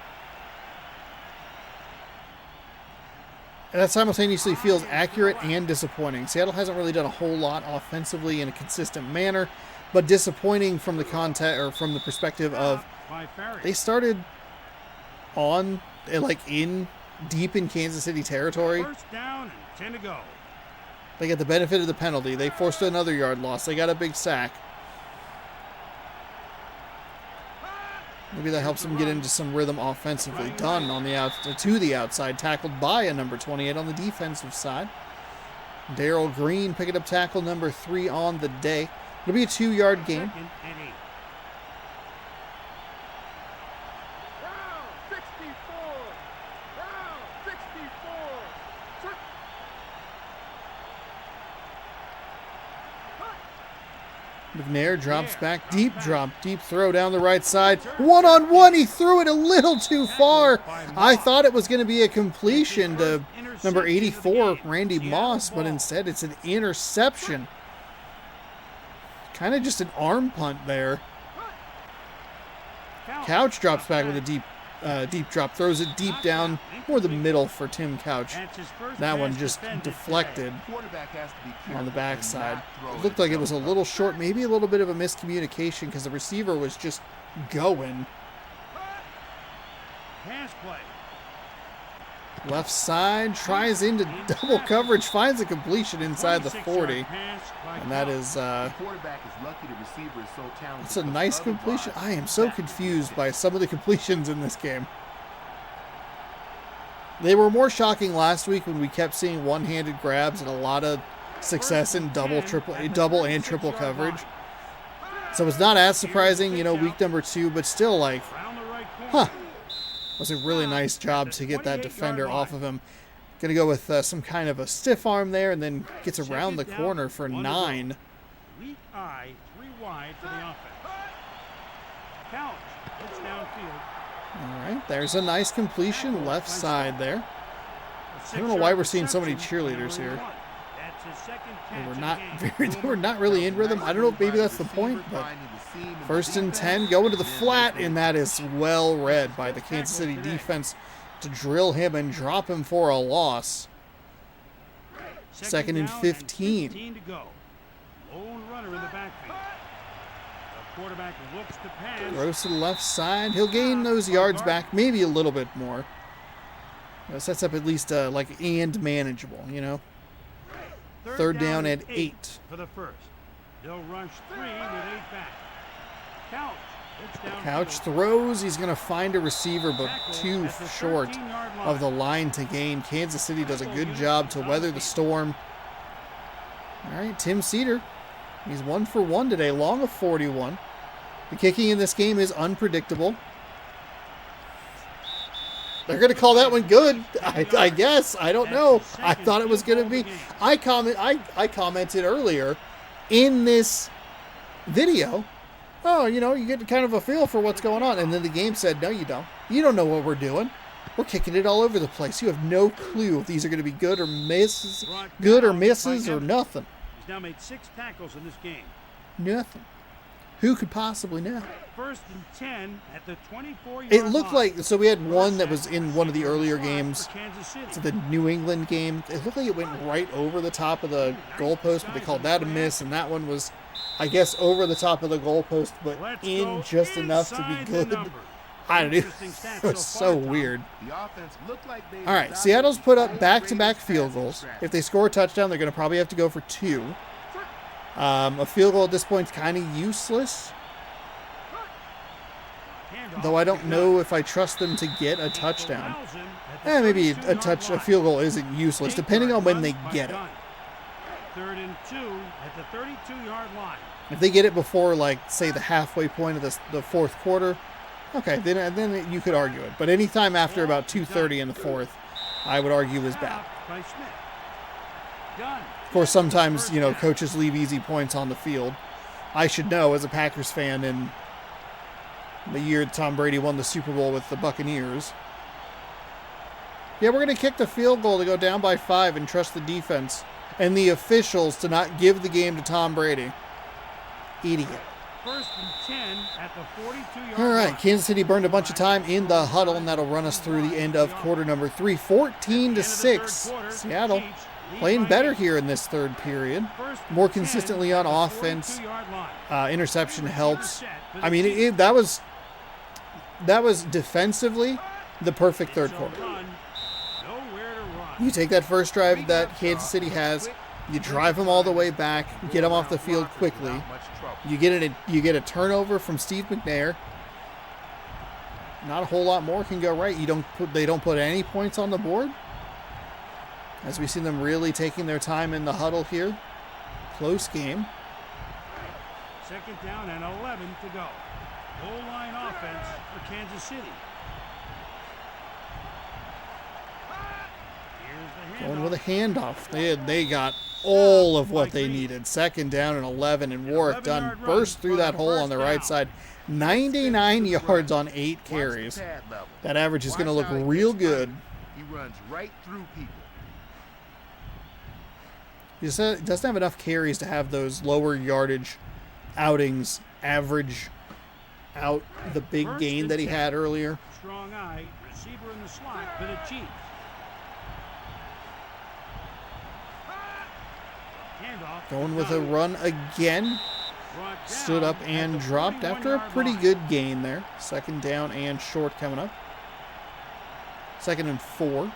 And that simultaneously feels accurate and disappointing. Seattle hasn't really done a whole lot offensively in a consistent manner, but disappointing from the context or from the perspective of they started on deep in Kansas City territory. 1st down and 10 to go. They get the benefit of the penalty. They forced another yard loss. They got a big sack. Maybe that helps him get into some rhythm offensively. Dunn on the to the outside, tackled by a number 28 on the defensive side. Darrell Green picking up tackle number 3 on the day. It'll be a 2-yard gain. Second and 8. Round 64. Round 64. McNair drops back, deep throw down the right side. One-on-one, he threw it a little too far. I thought it was going to be a completion to number 84, Randy Moss, but instead it's an interception. Kind of just an arm punt there. Couch drops back with a deep drop, throws it deep down, more the middle for Tim Couch. That one just deflected on the backside. It looked like it was a little short, maybe a little bit of a miscommunication because the receiver was just going. Pass play. Left side, tries into double coverage, finds a completion inside the 40. And that is, it's a nice completion. I am so confused by some of the completions in this game. They were more shocking last week when we kept seeing one-handed grabs and a lot of success in double and triple coverage. So it's not as surprising, you know, week number 2, but still like, huh. Was a really nice job to get that defender off of him. Going to go with some kind of a stiff arm there, and then gets around the corner for 9. Weak eye, 3 wide for the offense. Couch, it's downfield. All right, there's a nice completion left side there. I don't know why we're seeing so many cheerleaders here. They were not really in rhythm. I don't know if maybe that's the point, but first and 10, going to the flat, and that is well read by the Kansas City defense to drill him and drop him for a loss. Second and 15. To go. Lone runner in the backfield. The quarterback looks to pass. Throws to the left side. He'll gain those yards back, maybe a little bit more. Sets up at least and manageable, you know. Third down at 8. For the first. They'll rush 3 with 8 back. Couch. Couch throws. He's going to find a receiver, but too short of the line to gain. Kansas City does a good job to weather the storm. All right, Tim Cedar. He's 1 for 1 today, long of 41. The kicking in this game is unpredictable. They're going to call that one good, I guess. I don't know. I thought it was going to be. I commented earlier in this video, oh, you know, you get kind of a feel for what's going on. And then the game said, no, you don't. You don't know what we're doing. We're kicking it all over the place. You have no clue if these are going to be good or misses or nothing. He's now made 6 tackles in this game. Nothing. Who could possibly know? First and 10 at the 24-yard It looked line. like, so we had one that was in one of the earlier games, to the New England game. It looked like it went right over the top of the goalpost, but they called that a miss, and that one was, I guess, over the top of the goalpost, but in just enough to be good. I don't know. It was so weird. All right, Seattle's put up back-to-back field goals. If they score a touchdown, they're going to probably have to go for 2. A field goal at this point is kind of useless, though I don't know if I trust them to get a touchdown. Maybe a field goal isn't useless, depending on when they get it. Third and 2 at the 32-yard line. If they get it before, like, say, the halfway point of the fourth quarter, okay, then you could argue it. But anytime after about 2:30 in the fourth, I would argue is bad. Of course, sometimes, you know, coaches leave easy points on the field. I should know as a Packers fan in the year Tom Brady won the Super Bowl with the Buccaneers. Yeah, we're going to kick the field goal to go down by 5 and trust the defense and the officials to not give the game to Tom Brady. Idiot. First and 10 at the 42-yard All right, line. Kansas City burned a bunch of time in the huddle, and that'll run us through the end of quarter number 3. 14-6. Seattle playing better here in this third period. More consistently on offense. Interception helps. I mean, that was defensively the perfect third quarter. You take that first drive that Kansas City has, you drive them all the way back, get them off the field quickly. You get a turnover from Steve McNair. not a whole lot more can go right. They don't put any points on the board. As we see them really taking their time in the huddle here. Close game. Second down and 11 to go. Goal line offense for Kansas City. Here's the handoff. Going with a handoff. They got all of what they needed. Second down and 11, and Warwick Dunn burst through that hole on the right side. 99 yards on 8 carries. That average is going to look real good. He runs right through people. He doesn't have enough carries to have those lower yardage outings average out the big gain that he had earlier. Strong eye, receiver in the slot for the Chiefs. Handoff. Going with a run again. Stood up and dropped after a pretty good gain there. Second down and short coming up. 2nd and 4.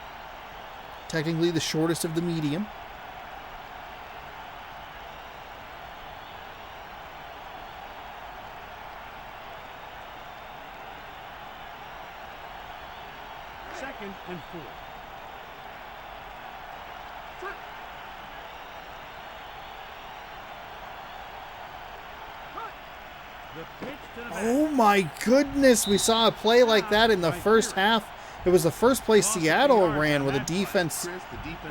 Technically the shortest of the medium. Second and 4. Oh my goodness, we saw a play like that in the first half. It was the first play Seattle ran with a defense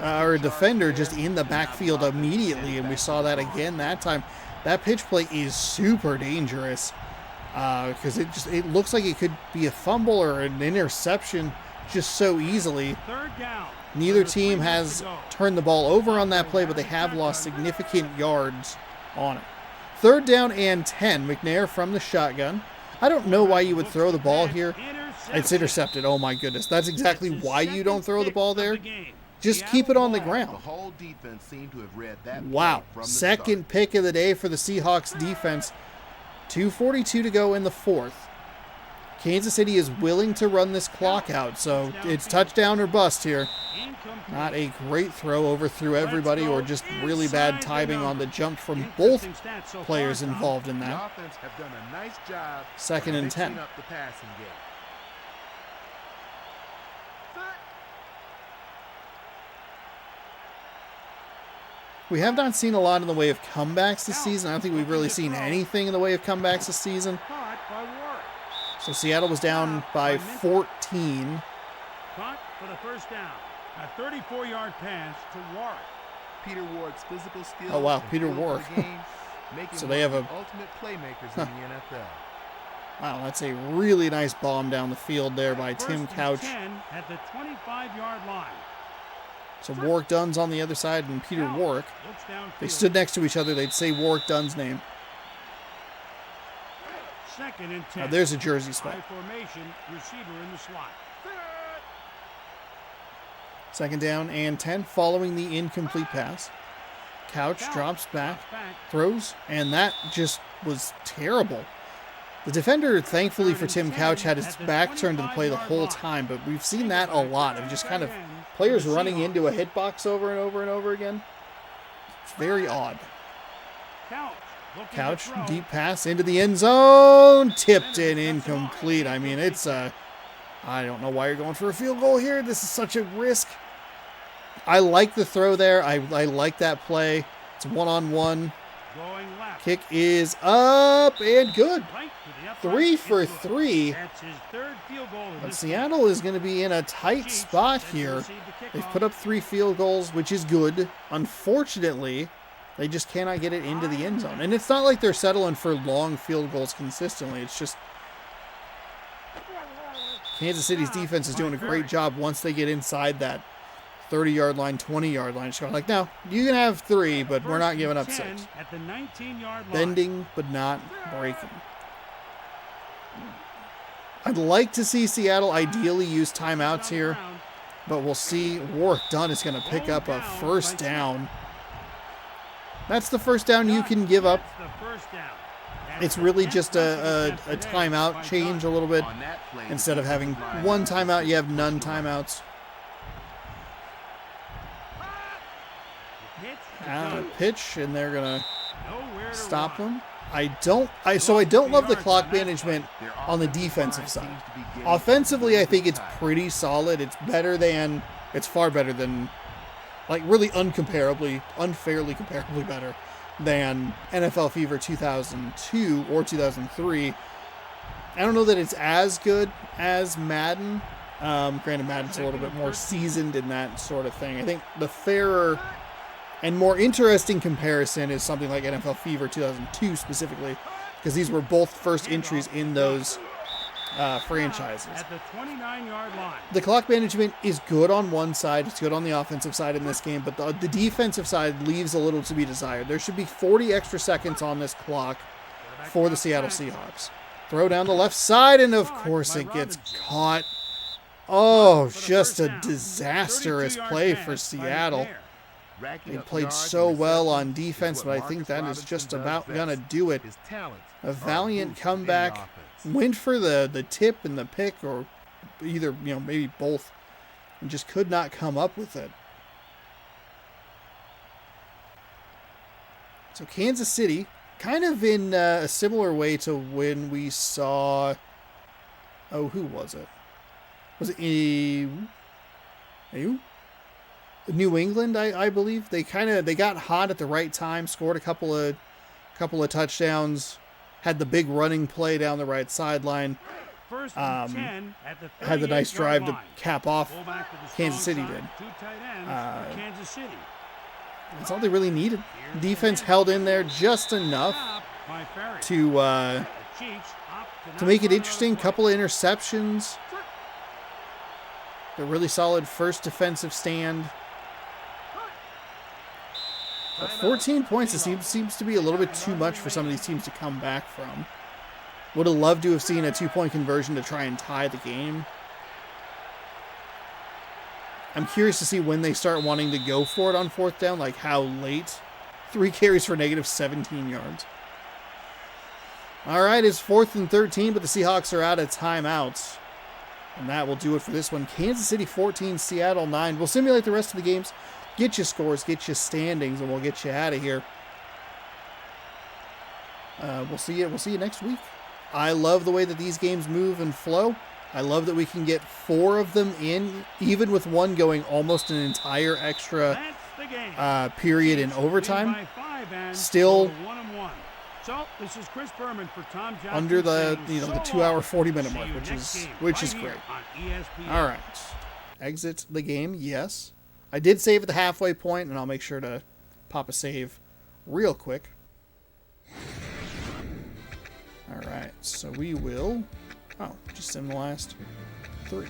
or a defender just in the backfield immediately, and we saw that again that time. That pitch play is super dangerous because it looks like it could be a fumble or an interception just so easily. Neither team has turned the ball over on that play, but they have lost significant yards on it. 3rd down and 10. McNair from the shotgun. I don't know why you would throw the ball here. It's intercepted. Oh my goodness. That's exactly why you don't throw the ball there. Just keep it on the ground. Wow. Second pick of the day for the Seahawks defense. 2:42 to go in the 4th. Kansas City is willing to run this clock out, so it's touchdown or bust here. Not a great throw, overthrew everybody, or just really bad timing on the jump from both players involved in that. 2nd and 10. We have not seen a lot in the way of comebacks this season. I don't think we've really seen anything in the way of comebacks this season. So Seattle was down by 14. Caught for the first down. A 34-yard pass to Warwick. Peter Warwick's physical skills. Oh wow, Peter Warwick. So they have a ultimate playmakers in the NFL. Wow, that's a really nice bomb down the field there by Tim Couch. 10 at the 25-yard line. So Warwick Dunn's on the other side and Peter Warwick. They stood next to each other. They'd say Warwick Dunn's name. 2nd and 10. Now there's a jersey spot. High formation, receiver in the slot. 2nd down and 10 following the incomplete pass. Couch drops back, throws, and that just was terrible. The defender, thankfully for Tim Couch, had his back turned to the play the whole time, but we've seen that a lot of just kind of players running into a hitbox over and over and over again. It's very odd. Couch, deep pass into the end zone, tipped in, incomplete. I mean, it's I don't know why you're going for a field goal here. This is such a risk. I like the throw there. I like that play. It's one-on-one. Kick is up and good. 3 for 3. But Seattle is going to be in a tight spot here. They've put up 3 field goals, which is good. Unfortunately, they just cannot get it into the end zone. And it's not like they're settling for long field goals consistently. It's just Kansas City's defense is doing a great job once they get inside that 30-yard line, 20-yard line. It's going like, no, you can have 3, but we're not giving up 6. Bending, but not breaking. I'd like to see Seattle ideally use timeouts here, but we'll see. Warwick Dunn is going to pick up a first down. That's the first down you can give up. It's really just a timeout change a little bit. Instead of having one timeout, you have none timeouts. Pitch, and they're going to stop them. I don't love the clock management on the defensive side. Offensively, I think it's pretty solid. It's far better than, like, really unfairly comparably better than NFL Fever 2002 or 2003. I don't know that it's as good as Madden. Granted, Madden's a little bit more seasoned in that sort of thing. I think the fairer and more interesting comparison is something like NFL Fever 2002 specifically, because these were both first entries in those franchises. At the 29-yard line. The clock management is good on one side. It's good on the offensive side in this game, but the defensive side leaves a little to be desired. There should be 40 extra seconds on this clock for the Seattle Seahawks. Throw down the left side, and of course it gets caught. Oh, just a disastrous play for Seattle. They played so well on defense, but I think that is just about going to do it. A valiant comeback. Went for the tip and the pick, or either, maybe both, and just could not come up with it. So Kansas City, kind of in a similar way to when we saw, who was it? Was it New England, I believe? They got hot at the right time, scored a couple of touchdowns, had the big running play down the right sideline. First and 10 at the had the nice drive to cap off. Kansas City did. Kansas City. That's all they really needed. Defense held in there just enough to make it interesting. Couple of interceptions. A really solid first defensive stand. But 14 points, it seems to be a little bit too much for some of these teams to come back from. Would have loved to have seen a 2-point conversion to try and tie the game. I'm curious to see when they start wanting to go for it on fourth down, like how late. 3 carries for negative 17 yards. All right, it's 4th and 13, but the Seahawks are out of timeouts. And that will do it for this one. Kansas City 14, Seattle 9. We'll simulate the rest of the games. Get you scores, get you standings, and we'll get you out of here. We'll see you next week. I love the way that these games move and flow. I love that we can get 4 of them in, even with one going almost an entire extra period in overtime. Still So this is Chris Berman for Tom Johnson under the saying the so 2-hour long. 40-minute See mark, you which next is game, which is right great. here on ESPN. All right, exit the game. Yes, I did save at the halfway point, and I'll make sure to pop a save real quick. All right, so we will. Oh, just in the last 3.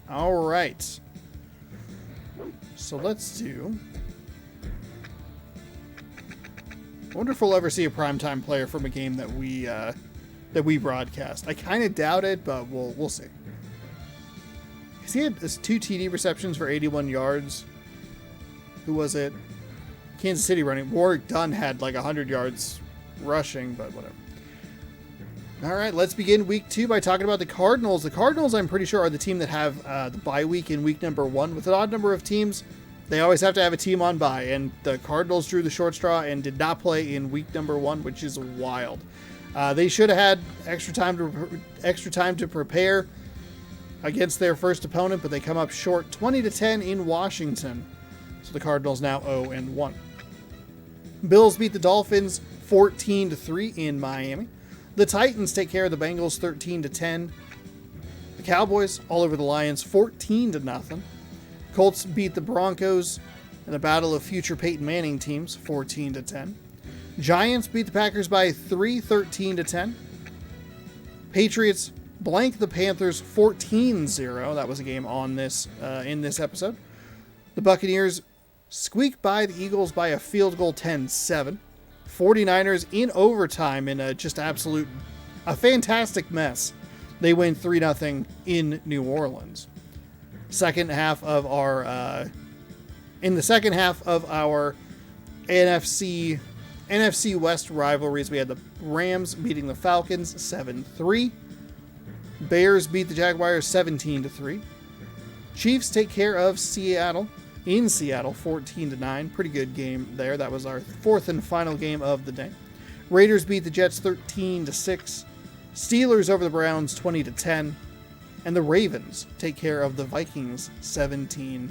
All right. So let's do. I wonder if we'll ever see a primetime player from a game that we broadcast. I kind of doubt it, but we'll see. He had 2 TD receptions for 81 yards. Who was it? Kansas City running. Warwick Dunn had like 100 yards rushing, but whatever. All right, let's begin week 2 by talking about the Cardinals. The Cardinals, I'm pretty sure, are the team that have the bye week in week number 1. With an odd number of teams, they always have to have a team on bye, and the Cardinals drew the short straw and did not play in week number 1, which is wild. They should have had extra time to prepare against their first opponent, but they come up short 20-10 in Washington. So the Cardinals now 0-1. Bills beat the Dolphins 14-3 in Miami. The Titans take care of the Bengals 13-10. The Cowboys all over the Lions 14-0. Colts beat the Broncos in a battle of future Peyton Manning teams 14-10. Giants beat the Packers by 3, 13-10. Patriots blank the Panthers 14-0. That was a game on this in this episode. The Buccaneers squeak by the Eagles by a field goal 10-7. 49ers in overtime in a fantastic mess. They win 3-0 in New Orleans. In the second half of our NFC West rivalries, we had the Rams beating the Falcons 7-3. Bears beat the Jaguars 17-3. Chiefs take care of Seattle in Seattle, 14-9. Pretty good game there. That was our fourth and final game of the day. Raiders beat the Jets 13-6. Steelers over the Browns 20-10. And the Ravens take care of the Vikings 17-7.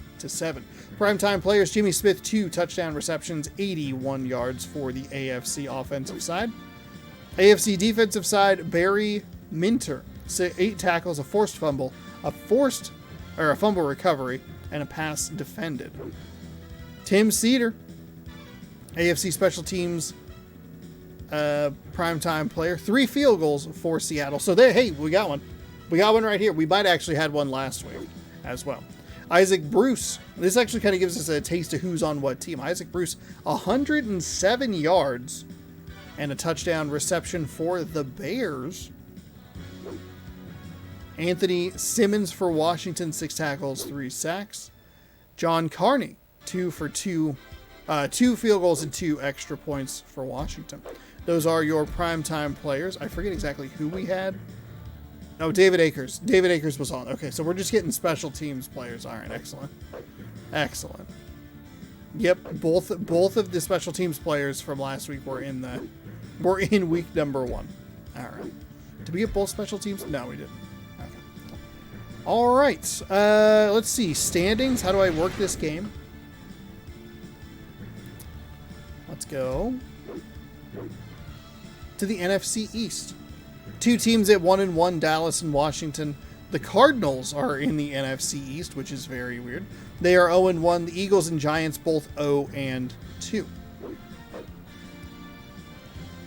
Primetime players: Jimmy Smith, 2 touchdown receptions, 81 yards for the AFC offensive side. AFC defensive side: Barry Minter, 8 tackles, a forced fumble, a fumble recovery, and a pass defended. Tim Cedar, AFC special teams primetime player, 3 field goals for Seattle. So there, hey, we got one. We got one right here. We might actually had one last week as well. Isaac Bruce. This actually kind of gives us a taste of who's on what team. Isaac Bruce, 107 yards and a touchdown reception for the Bears. Anthony Simmons for Washington, 6 tackles, 3 sacks. John Carney, 2 for 2, 2 field goals and 2 extra points for Washington. Those are your primetime players. I forget exactly who we had. Oh, David Akers. David Akers was on. Okay, so we're just getting special teams players. All right, excellent. Excellent. Yep, both of the special teams players from last week were in week number 1. All right. Did we get both special teams? No, we didn't. Okay. All right. Let's see. Standings. How do I work this game? Let's go to the NFC East. 2 teams at 1-1, Dallas and Washington. The Cardinals are in the NFC East, which is very weird. They are 0-1. The Eagles and Giants both 0-2.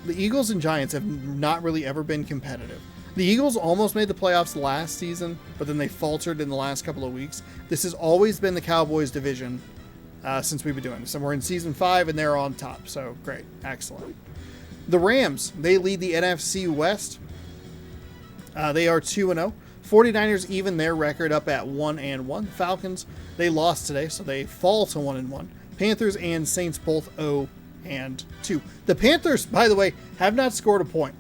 The Eagles and Giants have not really ever been competitive. The Eagles almost made the playoffs last season, but then they faltered in the last couple of weeks. This has always been the Cowboys division since we've been doing this. And we're in season 5 and they're on top. So great. Excellent. The Rams, they lead the NFC West. They are 2-0. 49ers even their record up at 1-1. Falcons, they lost today, so they fall to 1-1. Panthers and Saints both 0-2. The Panthers, by the way, have not scored a point.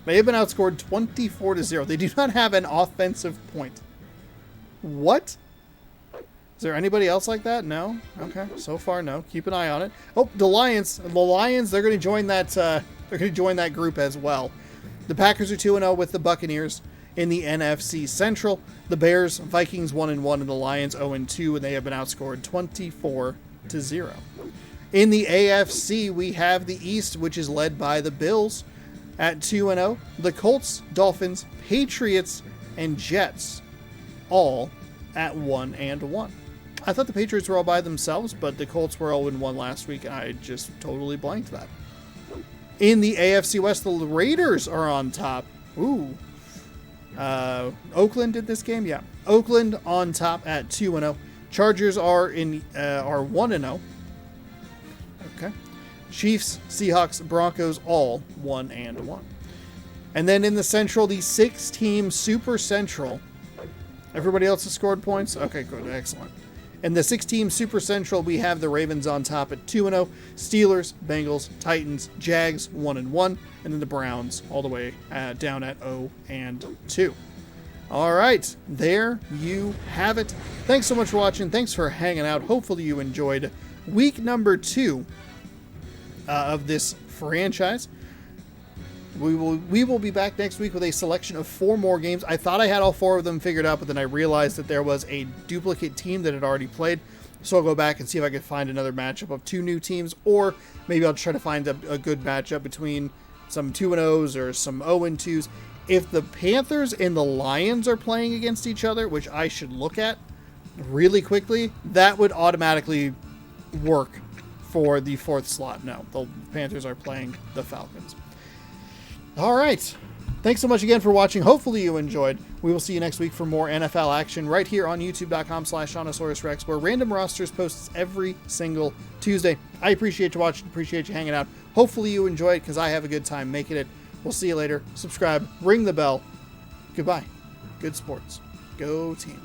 They have been outscored 24-0. They do not have an offensive point. What? Is there anybody else like that? No? Okay. So far, no. Keep an eye on it. Oh, the Lions. The Lions, they're going to join that. They're going to join that group as well. The Packers are 2-0 with the Buccaneers in the NFC Central. The Bears, Vikings 1-1, and the Lions 0-2, and they have been outscored 24-0. In the AFC, we have the East, which is led by the Bills at 2-0. The Colts, Dolphins, Patriots, and Jets all at 1-1. I thought the Patriots were all by themselves, but the Colts were 0-1 last week, and I just totally blanked that. In the AFC West, the Raiders are on top. Ooh. Oakland did this game? Yeah. Oakland on top at 2-0. Chargers are 1-0. Okay. Chiefs, Seahawks, Broncos all 1-1. And then in the Central, the 6-team Super Central. Everybody else has scored points? Okay, good. Excellent. In the 6-team Super Central, we have the Ravens on top at 2-0, Steelers, Bengals, Titans, Jags 1-1, and then the Browns all the way down at 0-2. All right, there you have it. Thanks so much for watching. Thanks for hanging out. Hopefully you enjoyed week number 2 of this franchise. We will be back next week with a selection of 4 more games. I thought I had all 4 of them figured out, but then I realized that there was a duplicate team that had already played. So I'll go back and see if I can find another matchup of 2 new teams, or maybe I'll try to find a good matchup between some 2-0s or some 0-2s. If the Panthers and the Lions are playing against each other, which I should look at really quickly, that would automatically work for the 4th slot. No, the Panthers are playing the Falcons. All right. Thanks so much again for watching. Hopefully you enjoyed. We will see you next week for more NFL action right here on youtube.com/ShaunosaurusRex, where Random Rosters posts every single Tuesday. I appreciate you watching. Appreciate you hanging out. Hopefully you enjoyed, because I have a good time making it. We'll see you later. Subscribe. Ring the bell. Goodbye. Good sports. Go team.